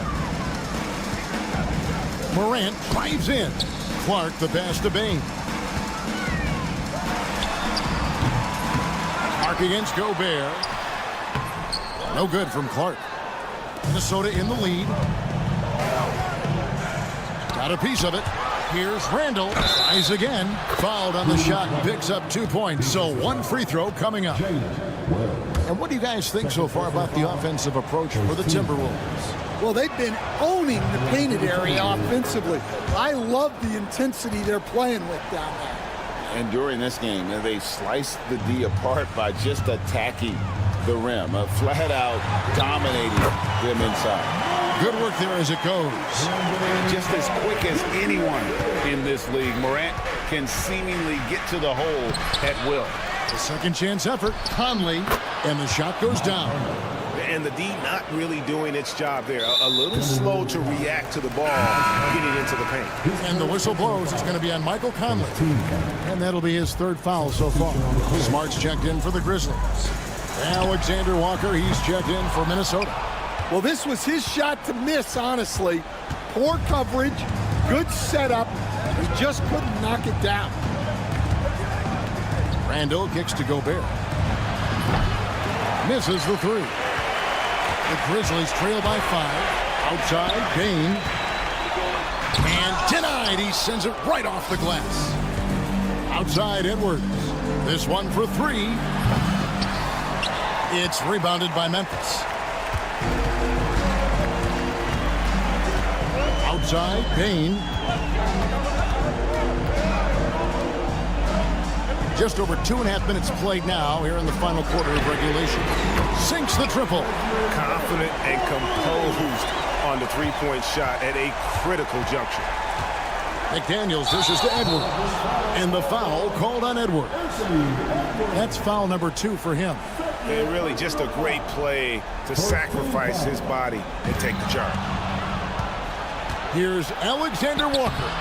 Morant drives in. Clark the pass to Bain. Clark against Gobert. No good from Clark. Minnesota in the lead. Got a piece of it. Here's Randall. Tries again. Fouled on the shot. Picks up 2 points. So 1 free throw coming up. And what do you guys think so far about the offensive approach for the Timberwolves? Well, they've been owning the painted area offensively. I love the intensity they're playing with down there. And during this game, they sliced the D apart by just attacking the rim, flat out dominating them inside. Good work there as it goes. Just as quick as anyone in this league, Morant can seemingly get to the hole at will. The second chance effort, Conley, and the shot goes down. And the D not really doing its job there. A little slow to react to the ball getting into the paint. And the whistle blows. It's going to be on Michael Conley. And that'll be his 3rd foul so far. Smart's checked in for the Grizzlies. Alexander Walker, he's checked in for Minnesota. Well, this was his shot to miss, honestly. Poor coverage, good setup. He just couldn't knock it down. Randall kicks to Gobert. Misses the 3. The Grizzlies trail by 5. Outside, Bain. And denied. He sends it right off the glass. Outside, Edwards. This one for 3. It's rebounded by Memphis. Outside, Bain. Just over 2.5 minutes played now here in the final quarter of regulation. Sinks the triple. Confident and composed on the 3-point shot at a critical juncture. McDaniels dishes to Edwards. And the foul called on Edwards. That's foul number 2 for him. And really just a great play to sacrifice his body and take the charge. Here's Alexander Walker.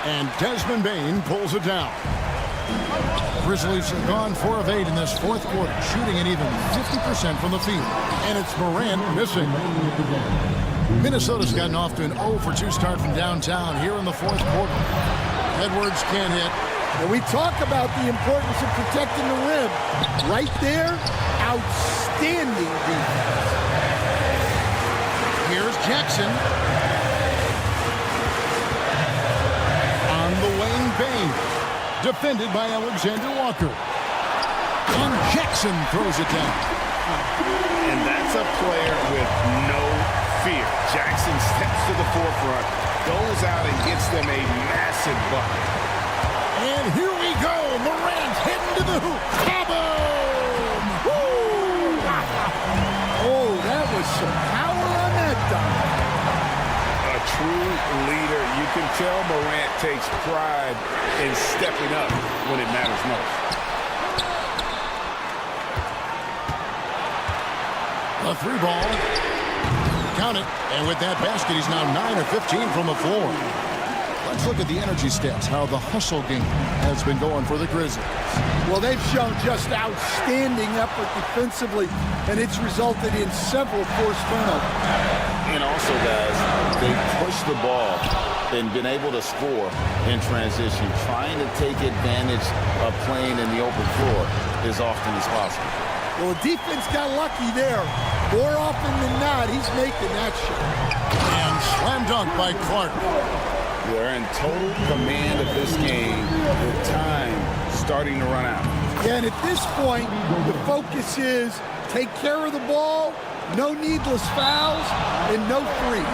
And Desmond Bain pulls it down. Grizzlies have gone 4 of 8 in this fourth quarter, shooting an even 50% from the field. And it's Morant missing. Minnesota's gotten off to an 0 for 2 start from downtown here in the fourth quarter. Edwards can't hit. And we talk about the importance of protecting the rim. Right there, outstanding defense. Here's Jackson. On the wing, Bain. Defended by Alexander Walker. And Jackson throws it down. And that's a player with no fear. Jackson steps to the forefront, goes out and gets them a massive bucket. And here we go. Morant heading to the hoop. Kaboom! Woo! Oh, that was some power on that dunk. A true leader. You can tell Morant takes pride in stepping up when it matters most. A 3 ball. Count it. And with that basket, he's now 9 of 15 from the floor. Let's look at the energy stats, how the hustle game has been going for the Grizzlies. Well, they've shown just outstanding effort defensively, and it's resulted in several forced turnovers. And also, guys, they've pushed the ball and been able to score in transition, trying to take advantage of playing in the open floor as often as possible. Well, the defense got lucky there. More often than not, he's making that shot. And slam dunk by Clark. They're in total command of this game with time starting to run out. Yeah, and at this point, the focus is take care of the ball, no needless fouls, and no threes.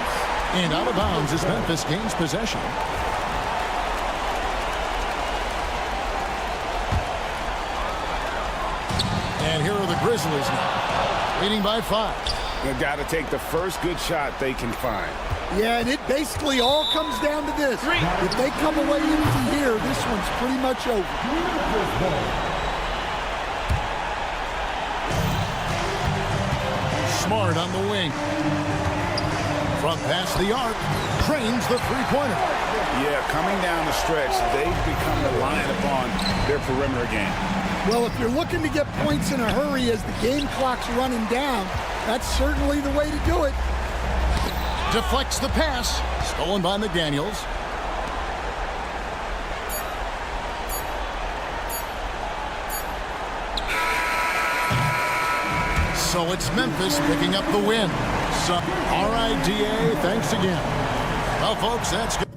And out of bounds as Memphis gains possession. And here are the Grizzlies now, leading by 5. They've got to take the first good shot they can find. Yeah, and it basically all comes down to this. If they come away empty here, this one's pretty much over. Smart on the wing. From past the arc, trains the three-pointer. Yeah, coming down the stretch, they've become reliant upon their perimeter game. Well, if you're looking to get points in a hurry as the game clock's running down, that's certainly the way to do it. Deflects the pass. Stolen by McDaniels. So it's Memphis picking up the win. So, all right, DA, thanks again. Well, folks, that's good.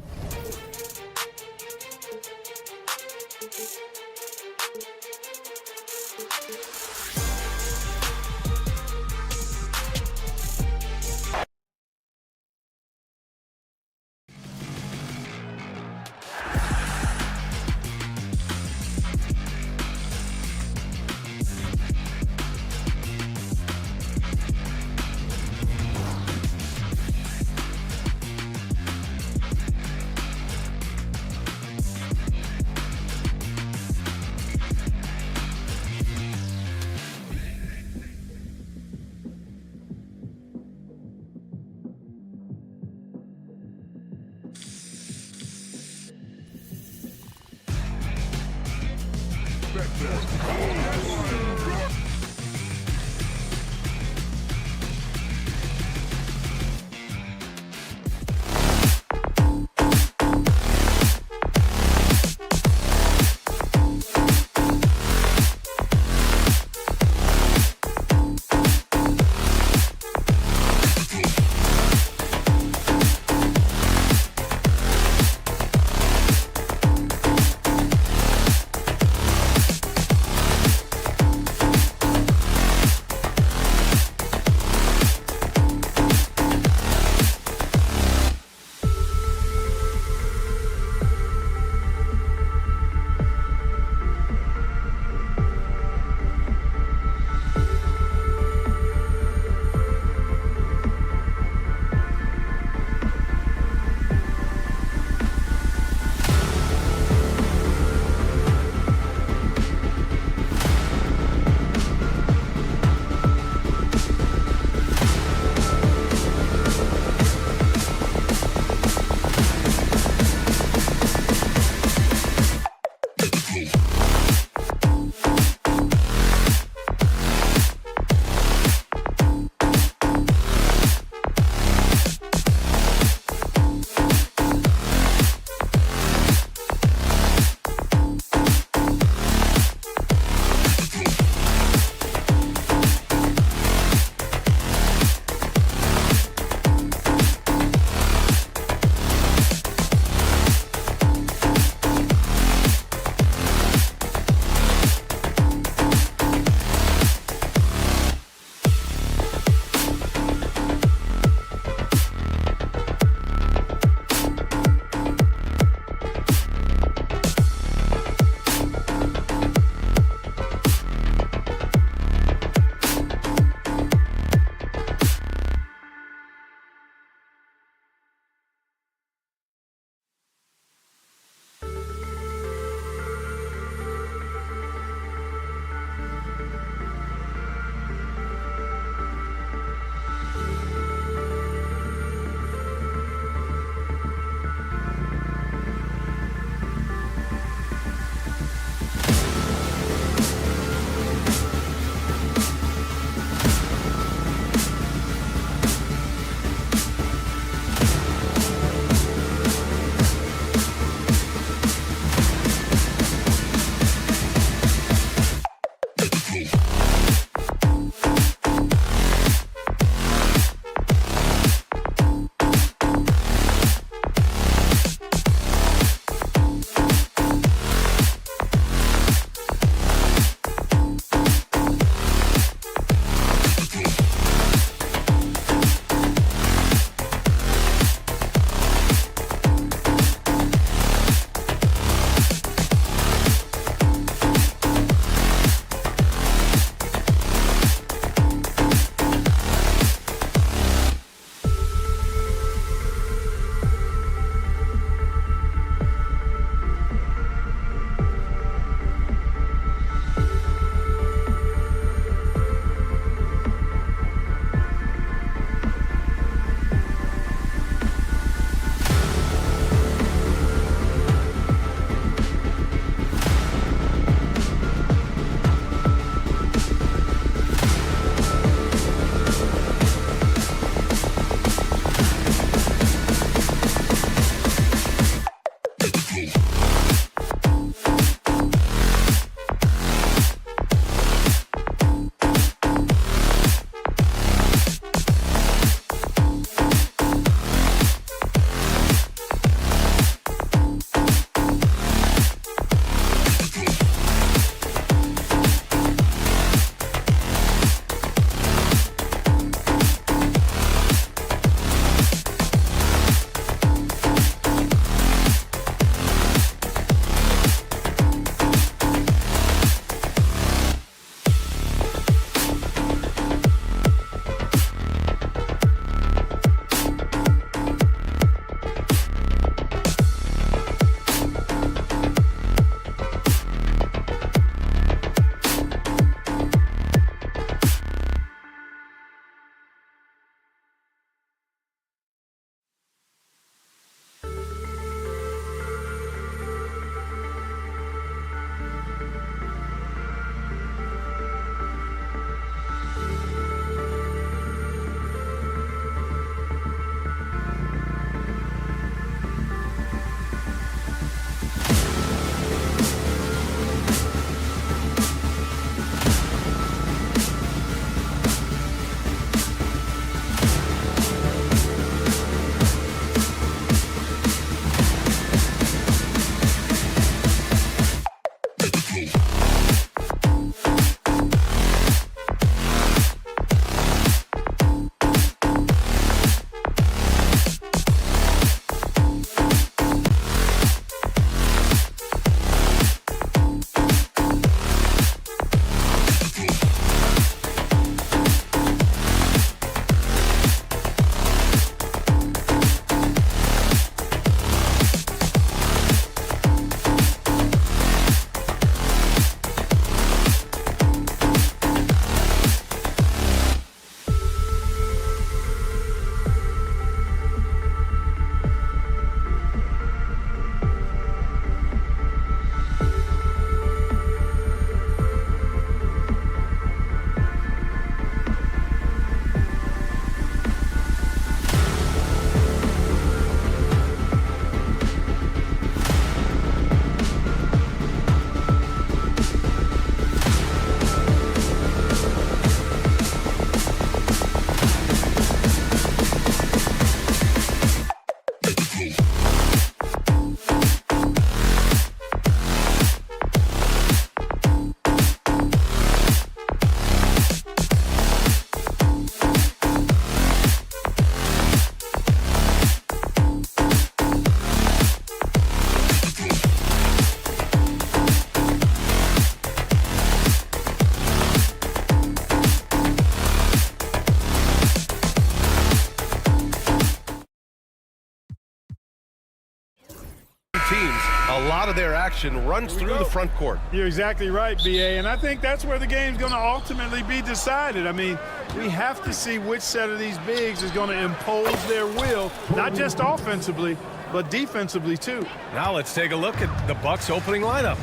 Teams, a lot of their action runs through the front court. You're exactly right, B.A., and I think that's where the game's going to ultimately be decided. I mean, we have to see which set of these bigs is going to impose their will, not just offensively, but defensively, too. Now let's take a look at the Bucks opening lineup.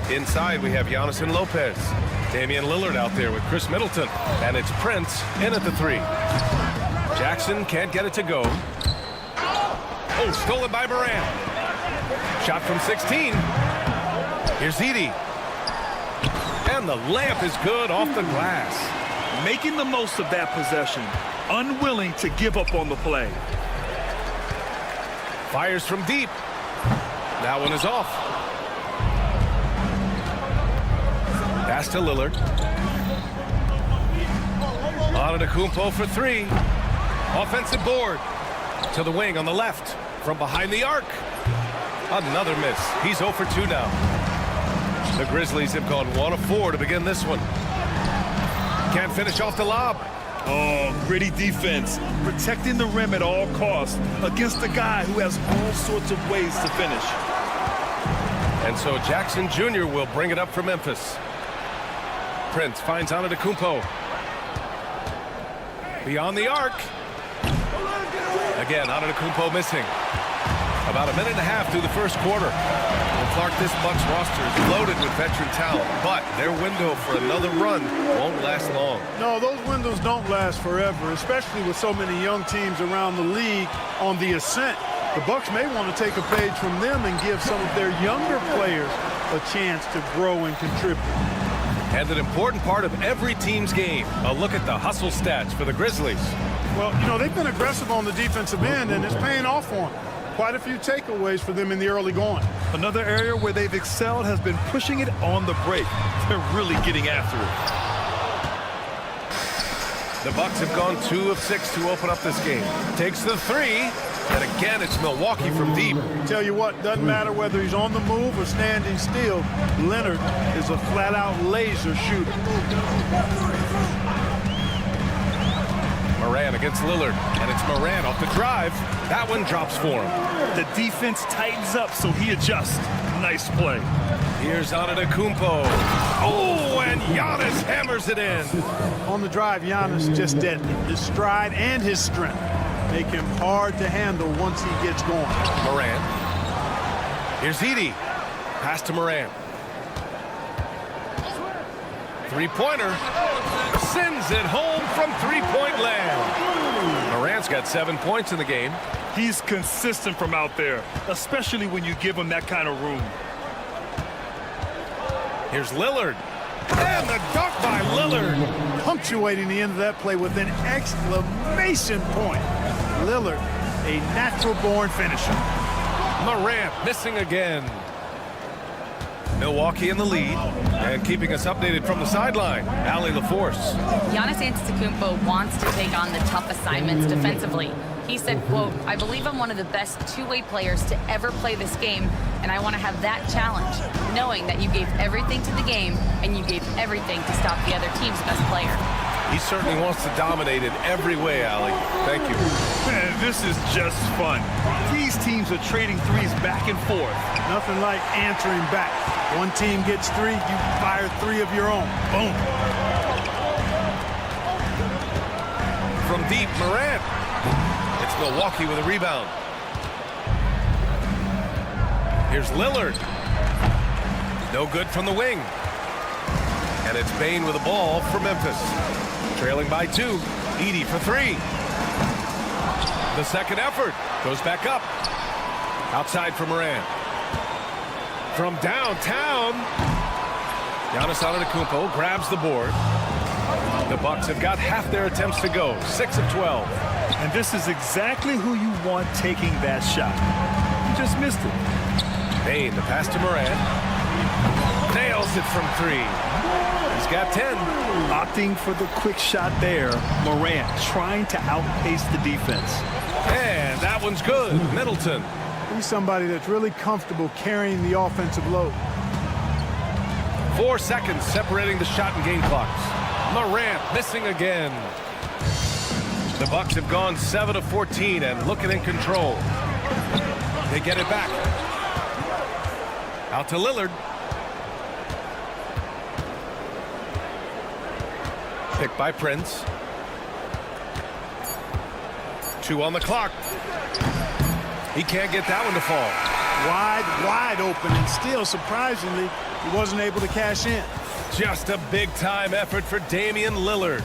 Inside, we have Giannis and Lopez. Damian Lillard out there with Chris Middleton. And it's Prince in at the 3. Jackson can't get it to go. Oh, stolen by Morant. Shot from 16. Here's Edey. And the layup is good off the glass. Making the most of that possession. Unwilling to give up on the play. Fires from deep. That one is off. Pass to Lillard. Antetokounmpo for 3. Offensive board. To the wing on the left. From behind the arc. Another miss. He's 0 for 2 now. The Grizzlies have gone 1 of 4 to begin this one. Can't finish off the lob. Oh, gritty defense. Protecting the rim at all costs against a guy who has all sorts of ways to finish. And so Jackson Jr. will bring it up for Memphis. Prince finds Antetokounmpo. Beyond the arc. Again, Antetokounmpo missing. About a minute and a half through the first quarter. Well, Clark, this Bucks roster is loaded with veteran talent, but their window for another run won't last long. No, those windows don't last forever, especially with so many young teams around the league on the ascent. The Bucks may want to take a page from them and give some of their younger players a chance to grow and contribute. And an important part of every team's game, a look at the hustle stats for the Grizzlies. Well, you know, they've been aggressive on the defensive end, and it's paying off for them. Quite a few takeaways for them in the early going. Another area where they've excelled has been pushing it on the break. They're really getting after it. The Bucks have gone 2 of 6 to open up this game. Takes the 3, and again it's Milwaukee from deep. Tell you what, doesn't matter whether he's on the move or standing still, Leonard is a flat-out laser shooter. Morant against Lillard, and it's Morant off the drive. That one drops for him. The defense tightens up, so he adjusts. Nice play. Here's Antetokounmpo. Oh, and Giannis hammers it in. On the drive, Giannis just deadly. His stride and his strength make him hard to handle once he gets going. Morant. Here's Edey. Pass to Morant. Three-pointer. Sends it home from three-point land. Morant's got 7 points in the game. He's consistent from out there, especially when you give him that kind of room. Here's Lillard. And the dunk by Lillard. Punctuating the end of that play with an exclamation point. Lillard, a natural-born finisher. Morant missing again. Milwaukee in the lead, and keeping us updated from the sideline, Allie LaForce. Giannis Antetokounmpo wants to take on the tough assignments defensively. He said, quote, "I believe I'm one of the best two-way players to ever play this game, and I want to have that challenge, knowing that you gave everything to the game and you gave everything to stop the other team's best player." He certainly wants to dominate in every way, Allie. Thank you. Man, this is just fun. These teams are trading threes back and forth. Nothing like answering back. One team gets 3, you fire 3 of your own. Boom. From deep, Morant. It's Milwaukee with a rebound. Here's Lillard. No good from the wing. And it's Bane with the ball for Memphis. Trailing by 2. Edey for 3. The second effort goes back up. Outside for Morant. From downtown, Giannis Antetokounmpo grabs the board. The Bucks have got half their attempts to go, 6 of 12. And this is exactly who you want taking that shot. just missed it. Payne, the pass to Moran. Nails it from 3. He's got 10. Opting for the quick shot there. Morant trying to outpace the defense. And that one's good. Middleton. He's somebody that's really comfortable carrying the offensive load. 4 seconds separating the shot and game clocks. Morant missing again. The Bucks have gone 7 of 14 and looking in control. They get it back. Out to Lillard. Picked by Prince. 2 on the clock. He can't get that one to fall. Wide open, and still, surprisingly, he wasn't able to cash in. Just a big-time effort for Damian Lillard.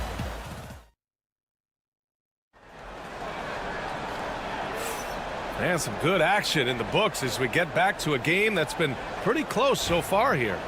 And some good action in the books as we get back to a game that's been pretty close so far here.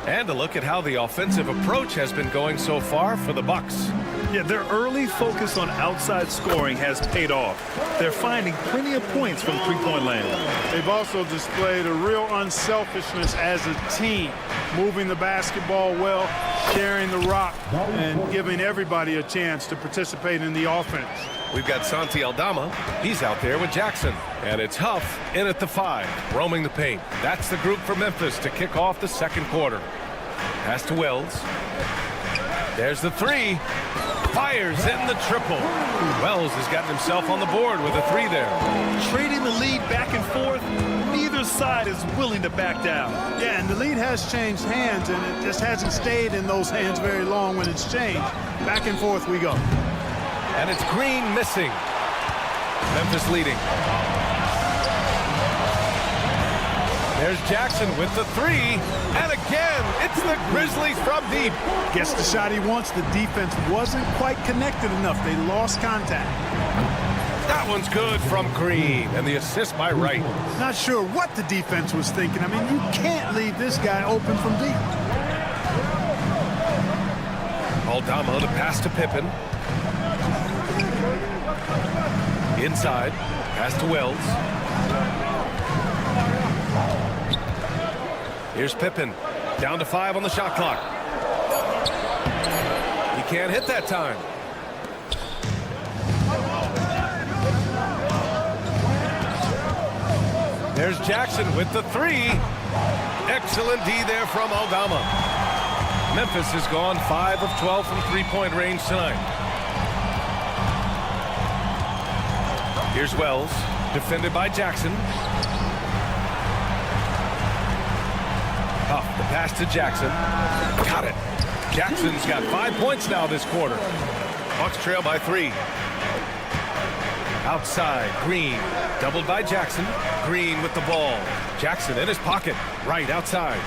And a look at how the offensive approach has been going so far for the Bucks. Yeah, their early focus on outside scoring has paid off. They're finding plenty of points from three-point land. They've also displayed a real unselfishness as a team, moving the basketball well, sharing the rock, and giving everybody a chance to participate in the offense. We've got Santi Aldama. He's out there with Jackson. And it's Huff in at the 5, roaming the paint. That's the group for Memphis to kick off the second quarter. Pass to Wells. There's the 3. Fires in the triple. Wells has gotten himself on the board with a 3 there. Trading the lead back and forth, neither side is willing to back down. Yeah, and the lead has changed hands, and it just hasn't stayed in those hands very long when it's changed. Back and forth we go. And it's Green missing. Memphis leading. There's Jackson with the 3. And again, it's the Grizzlies from deep. Gets the shot he wants. The defense wasn't quite connected enough. They lost contact. That one's good from Green. And the assist by Wright. Not sure what the defense was thinking. I mean, you can't leave this guy open from deep. Aldama, the pass to Pippen. Inside, pass to Wells. Here's Pippen, down to 5 on the shot clock. He can't hit that time. There's Jackson with the 3. Excellent D there from Aldama. Memphis has gone 5 of 12 from three-point range tonight. Here's Wells, defended by Jackson. Huff, the pass to Jackson. Got it. Jackson's got 5 points now this quarter. Bucks trail by 3. Outside, Green, doubled by Jackson. Green with the ball. Jackson in his pocket, right outside.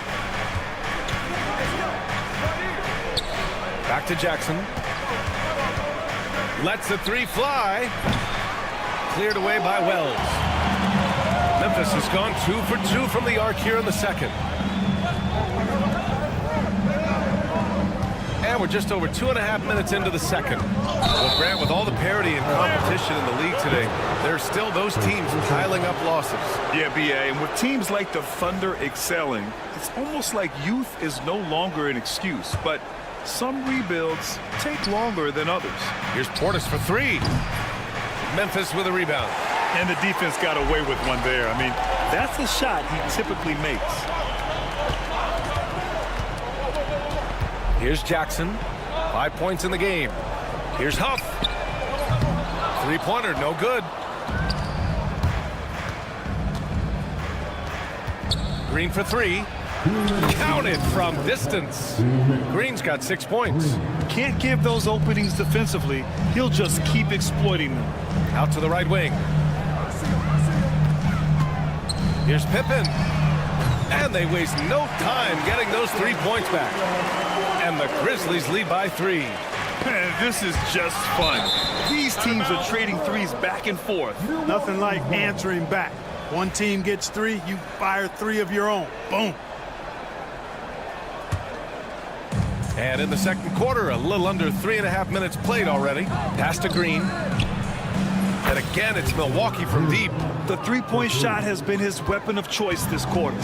Back to Jackson. Lets the 3 fly. Cleared away by Wells. Memphis has gone 2 for 2 from the arc here in the second. And we're just over 2.5 minutes into the second. Well, Grant, with all the parity and competition in the league today, there are still those teams piling up losses. Yeah, B.A., and with teams like the Thunder excelling, it's almost like youth is no longer an excuse, but some rebuilds take longer than others. Here's Portis for 3. Memphis with a rebound. And the defense got away with one there. I mean, that's a shot he typically makes. Here's Jackson. 5 points in the game. Here's Huff. 3-pointer, no good. Green for 3. Counted from distance. Green's got 6 points. Can't give those openings defensively. He'll just keep exploiting them. Out to the right wing. Here's Pippen. And they waste no time getting those 3 points back. And the Grizzlies lead by 3. Man, this is just fun. These teams are trading threes back and forth. Nothing like answering back. One team gets 3, you fire 3 of your own. Boom. And in the second quarter, a little under 3.5 minutes played already. Pass to Green. And again, it's Milwaukee from deep. The three-point shot has been his weapon of choice this quarter.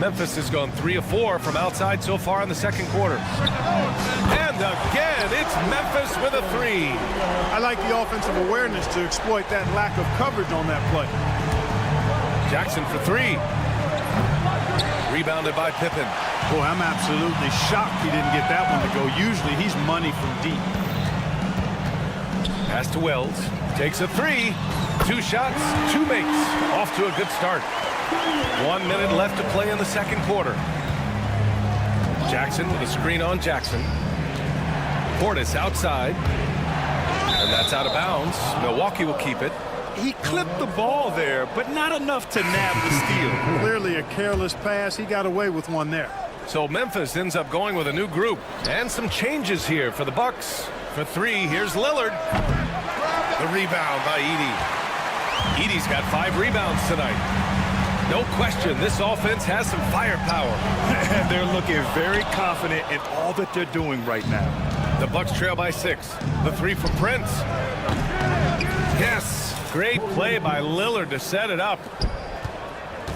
Memphis has gone 3 of 4 from outside so far in the second quarter. And again, it's Memphis with a 3. I like the offensive awareness to exploit that lack of coverage on that play. Jackson for 3. Rebounded by Pippen. Boy, I'm absolutely shocked he didn't get that one to go. Usually he's money from deep. Pass to Wells. Takes a 3. 2 shots, 2 makes. Off to a good start. 1 minute left to play in the second quarter. Jackson with a screen on Jackson. Portis outside. And that's out of bounds. Milwaukee will keep it. He clipped the ball there, but not enough to nab the steal. Clearly a careless pass. He got away with one there. So Memphis ends up going with a new group. And some changes here for the Bucks. For 3, here's Lillard. The rebound by Edey. Edey's got 5 rebounds tonight. No question, this offense has some firepower. And they're looking very confident in all that they're doing right now. The Bucks trail by 6. The 3 from Prince. Yes, great play by Lillard to set it up.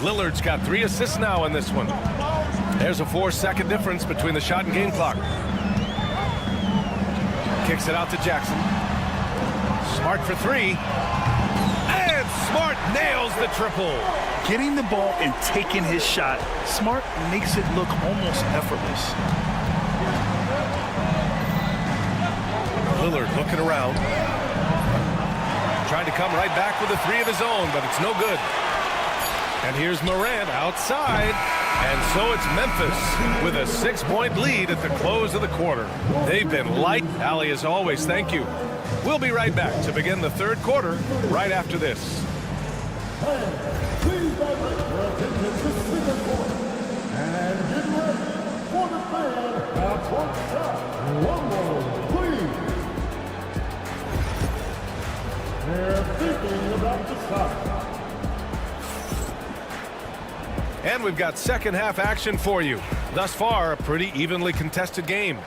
Lillard's got 3 assists now in this one. There's a 4-second difference between the shot and game clock. Kicks it out to Jackson. Smart for 3. And Smart nails the triple. Getting the ball and taking his shot, Smart makes it look almost effortless. Lillard looking around. Tried to come right back with a 3 of his own, but it's no good. And here's Morant outside. And so it's Memphis with a 6-point lead at the close of the quarter. They've been light. Allie, as always, thank you. We'll be right back to begin the third quarter right after this. Please, attention to the second quarter. And get ready for the third half-court shot. One more, please. They're thinking about the shot. And we've got second half action for you. Thus far, a pretty evenly contested game.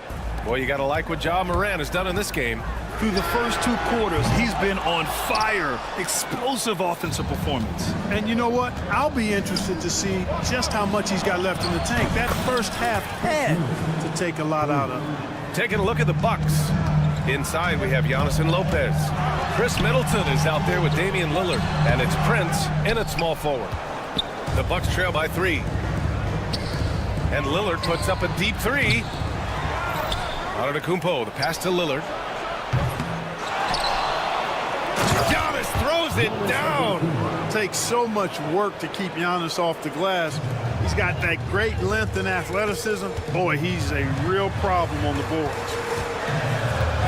Boy, you got to like what Ja Morant has done in this game. Through the first 2 quarters, he's been on fire. Explosive offensive performance. And you know what? I'll be interested to see just how much he's got left in the tank. That first half had to take a lot out of him. Taking a look at the Bucks. Inside, we have Giannis and Lopez. Chris Middleton is out there with Damian Lillard. And it's Prince in at small forward. The Bucks trail by 3. And Lillard puts up a deep 3. Antetokounmpo, the pass to Lillard. Giannis throws it down. It takes so much work to keep Giannis off the glass. He's got that great length and athleticism. Boy, he's a real problem on the boards.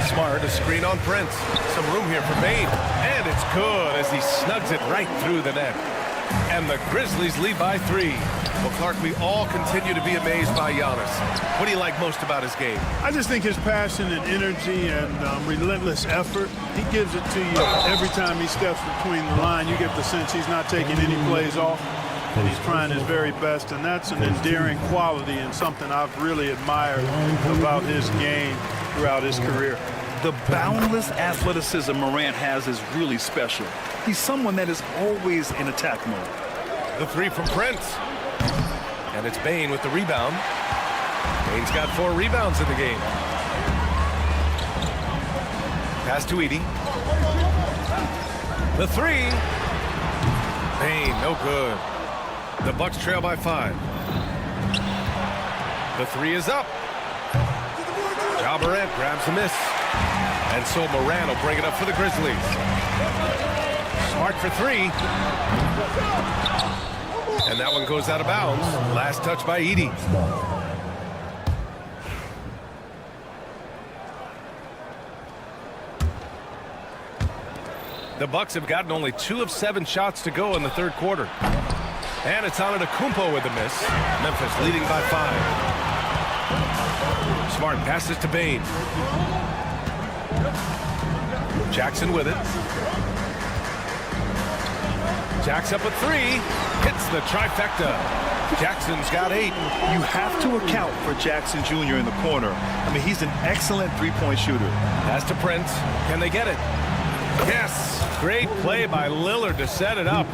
Smart, a screen on Prince. Some room here for Bane. And it's good as he snugs it right through the net. And the Grizzlies lead by 3. Well, Clark, we all continue to be amazed by Giannis. What do you like most about his game? I just think his passion and energy and relentless effort, he gives it to you every time he steps between the line. You get the sense he's not taking any plays off, and he's trying his very best, and that's an endearing quality and something I've really admired about his game throughout his career. The boundless athleticism Morant has is really special. He's someone that is always in attack mode. The 3 from Prince. And it's Bane with the rebound. Bane's got 4 rebounds in the game. Pass to Edey. The 3. Bane, no good. The Bucks trail by 5. The 3 is up. Ja Morant grabs the miss. And so Morant will bring it up for the Grizzlies. Smart for 3. And that one goes out of bounds. Last touch by Edey. The Bucks have gotten only 2 of 7 shots to go in the third quarter. And it's Antetokounmpo with the miss. Memphis leading by 5. Smart passes to Bane. Jackson with it. Jacks up a 3. Hits the trifecta. Jackson's got 8. You have to account for Jackson Jr. in the corner. I mean, he's an excellent 3-point shooter. Pass to Prince. Can they get it? Yes, great play by Lillard to set it up.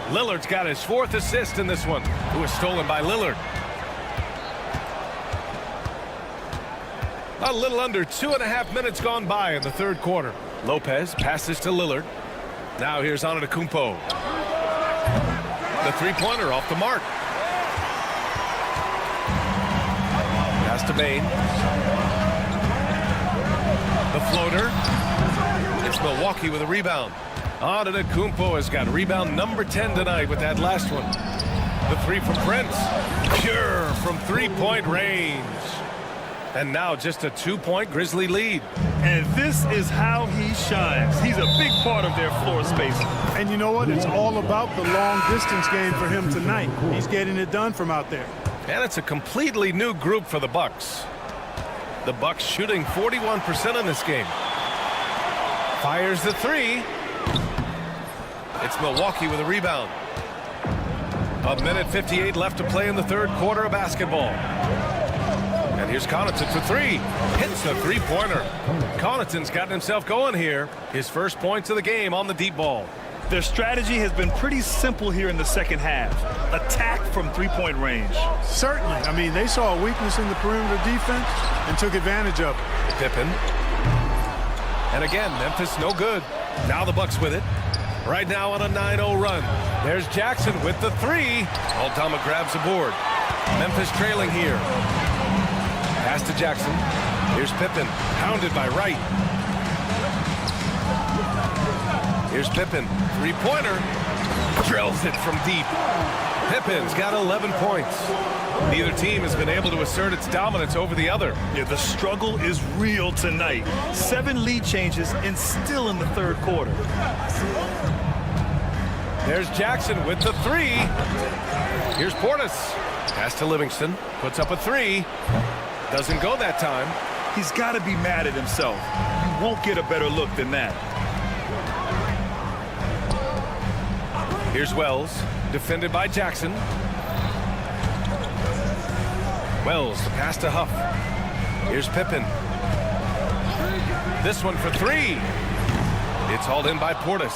Lillard's got his 4th assist in this one. It was stolen by Lillard. A little under 2.5 minutes gone by in the 3rd quarter. Lopez passes to Lillard. Now here's Antetokounmpo. The three-pointer off the mark. Pass to Bain. The floater. It's Milwaukee with a rebound. Antetokounmpo has got rebound number 10 tonight with that last one. The three from Prince. Pure from three-point range. And now just a 2-point Grizzly lead. And this is how he shines. He's a big part of their floor space. And you know what? It's all about the long distance game for him tonight. He's getting it done from out there. And it's a completely new group for the Bucks. The Bucks shooting 41% in this game. Fires the three. It's Milwaukee with a rebound. 1:58 left to play in the 3rd quarter of basketball. And here's Connaughton for three. Hits the three-pointer. Connaughton's gotten himself going here. His first points of the game on the deep ball. Their strategy has been pretty simple here in the 2nd half. Attack from three-point range. Certainly. I mean, they saw a weakness in the perimeter defense and took advantage of it. Pippen. And again, Memphis no good. Now the Bucks with it. Right now on a 9-0 run. There's Jackson with the three. Aldama grabs the board. Memphis trailing here. Pass to Jackson. Here's Pippen. Pounded by Wright. Here's Pippen. Three-pointer. Drills it from deep. Pippen's got 11 points. Neither team has been able to assert its dominance over the other. Yeah, the struggle is real tonight. 7 lead changes and still in the 3rd quarter. There's Jackson with the three. Here's Portis. Pass to Livingston. Puts up a three. Doesn't go that time. He's got to be mad at himself. You won't get a better look than that. Here's Wells. Defended by Jackson. Wells, the pass to Huff. Here's Pippen. This one for three. It's hauled in by Portis.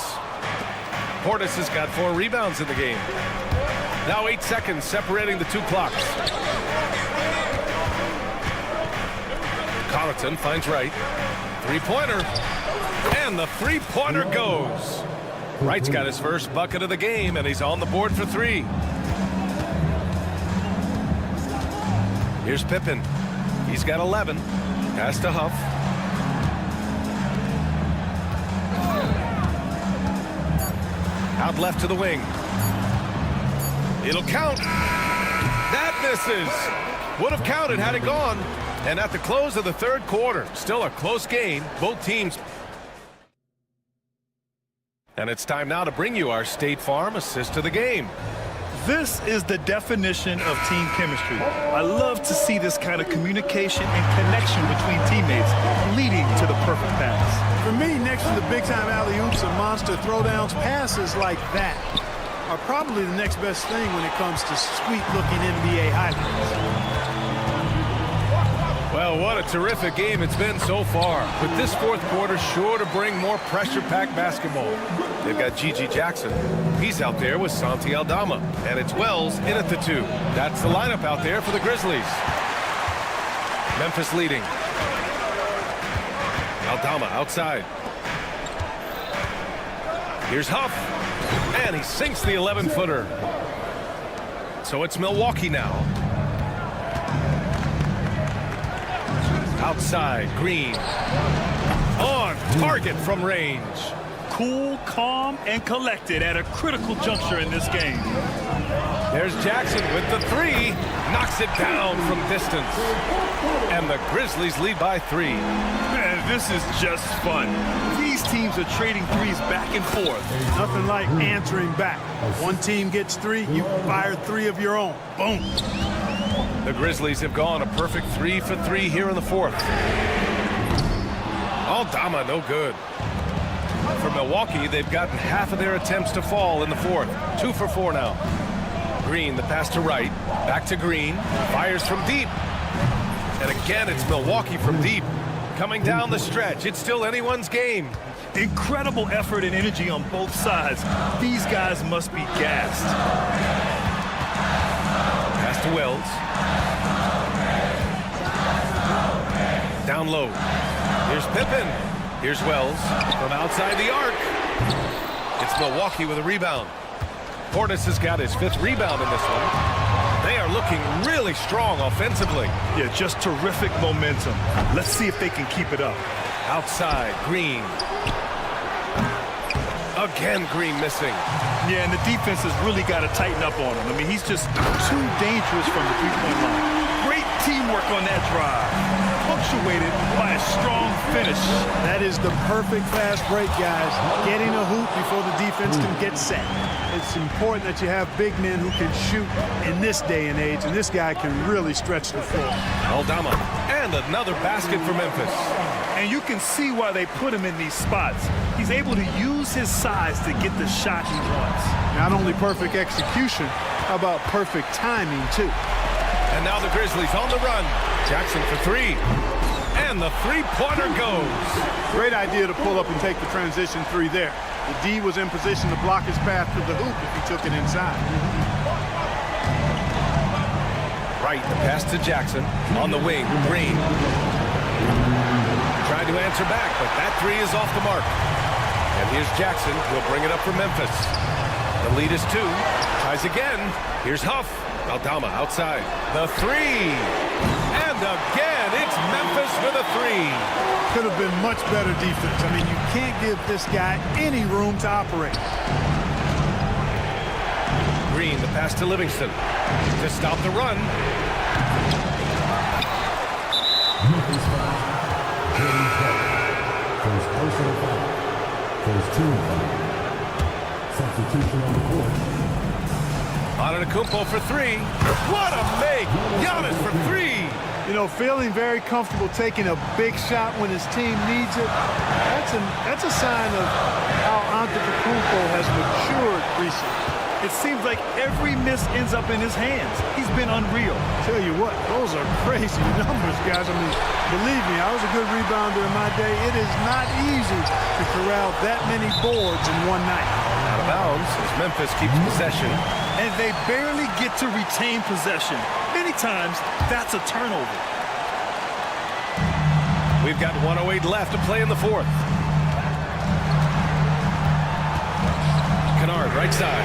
Portis has got 4 rebounds in the game. Now 8 seconds separating the 2 clocks. Connaughton finds Wright. Three-pointer. And the three-pointer goes. Wright's got his first bucket of the game, and he's on the board for 3. Here's Pippen. He's got 11. Pass to Huff. Out left to the wing. It'll count. That misses. Would have counted had it gone. And at the close of the 3rd quarter, still a close game. Both teams. And it's time now to bring you our State Farm assist of the game. This is the definition of team chemistry. I love to see this kind of communication and connection between teammates leading to the perfect pass. For me, next to the big-time alley-oops and monster throwdowns, passes like that are probably the next best thing when it comes to sweet-looking NBA highlights. Well, what a terrific game it's been so far. With this 4th quarter sure to bring more pressure-packed basketball. They've got Gigi Jackson. He's out there with Santi Aldama. And it's Wells in at the 2. That's the lineup out there for the Grizzlies. Memphis leading. Aldama outside. Here's Huff. And he sinks the 11-footer. So it's Milwaukee now. Outside, Green. On target from range. Cool, calm, and collected at a critical juncture in this game. There's Jackson with the three. Knocks it down from distance. And the Grizzlies lead by 3. Man, this is just fun. These teams are trading threes back and forth. Nothing like answering back. One team gets 3, you fire 3 of your own. Boom. The Grizzlies have gone a perfect 3 for 3 here in the 4th. Aldama, no good. For Milwaukee, they've gotten half of their attempts to fall in the 4th. 2 for 4 now. Green, the pass to Wright. Back to Green. Fires from deep. And again, it's Milwaukee from deep. Coming down the stretch. It's still anyone's game. Incredible effort and energy on both sides. These guys must be gassed. Pass to Wells. Down low. Here's Pippen. Here's Wells from outside the arc. It's Milwaukee with a rebound. Portis has got his 5th rebound in this one. They are looking really strong offensively. Yeah, just terrific momentum. Let's see if they can keep it up. Outside, Green. Again, Green missing. Yeah, and the defense has really got to tighten up on him. I mean, he's just too dangerous from the three-point line. Great teamwork on that drive. Punctuated by a strong finish. That is the perfect fast break, guys. Getting a hoop before the defense can get set. It's important that you have big men who can shoot in this day and age, and this guy can really stretch the floor. Aldama, and another basket for Memphis. And you can see why they put him in these spots. He's able to use his size to get the shot he wants. Not only perfect execution, how about perfect timing, too? And now the Grizzlies on the run. Jackson for 3. And the three-pointer goes. Great idea to pull up and take the transition 3 there. The D was in position to block his path to the hoop if he took it inside. Right, the pass to Jackson. On the wing, Green. Trying to answer back, but that 3 is off the mark. And here's Jackson. He'll bring it up for Memphis. The lead is 2. Tries again. Here's Huff. Aldama outside. The 3. And again, it's Memphis with a 3. Could have been much better defense. I mean, you can't give this guy any room to operate. Green, the pass to Livingston. To stop the run. Memphis foul. First personal foul. First team foul. Substitution on the court. Antetokounmpo for 3. What a make! Giannis for 3. You know, feeling very comfortable taking a big shot when his team needs it. That's a sign of how Antetokounmpo has matured recently. It seems like every miss ends up in his hands. He's been unreal. Tell you what, those are crazy numbers, guys. I mean, believe me, I was a good rebounder in my day. It is not easy to corral that many boards in one night. Out of bounds as Memphis keeps possession. And they barely get to retain possession. Many times, that's a turnover. We've got 1:08 left to play in the 4th. Kennard, right side.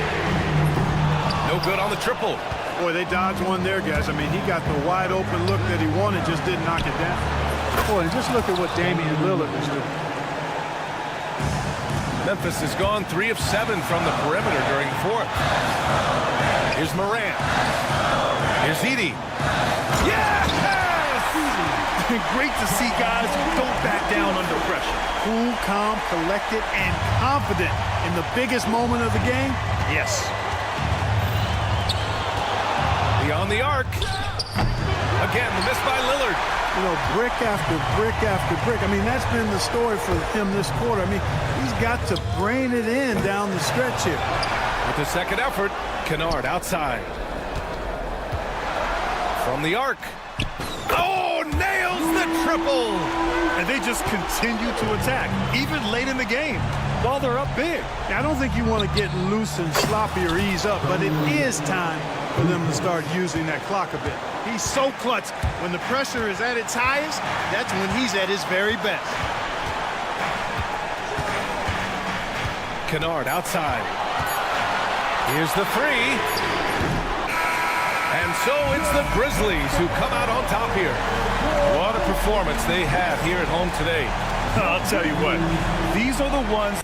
No good on the triple. Boy, they dodged one there, guys. I mean, he got the wide open look that he wanted, just didn't knock it down. Boy, and just look at what Damian Lillard is doing. Memphis has gone 3 of 7 from the perimeter during the 4th. Here's Morant. Here's Edey. Yes! Great to see guys who don't back down under pressure. Cool, calm, collected, and confident in the biggest moment of the game. Yes. Beyond the arc. Again, the miss by Lillard. You know, brick after brick after brick. I mean, that's been the story for him this quarter. I mean, he's got to brain it in down the stretch here. With the second effort, Kennard outside. From the arc. Oh, nails the triple! And they just continue to attack, even late in the game, while they're up big. I don't think you want to get loose and sloppy or ease up, but it is time for them to start using that clock a bit. He's so clutch. When the pressure is at its highest, that's when he's at his very best. Kennard outside. Here's the 3. And so it's the Grizzlies who come out on top here. What a performance they have here at home today. I'll tell you what, these are the ones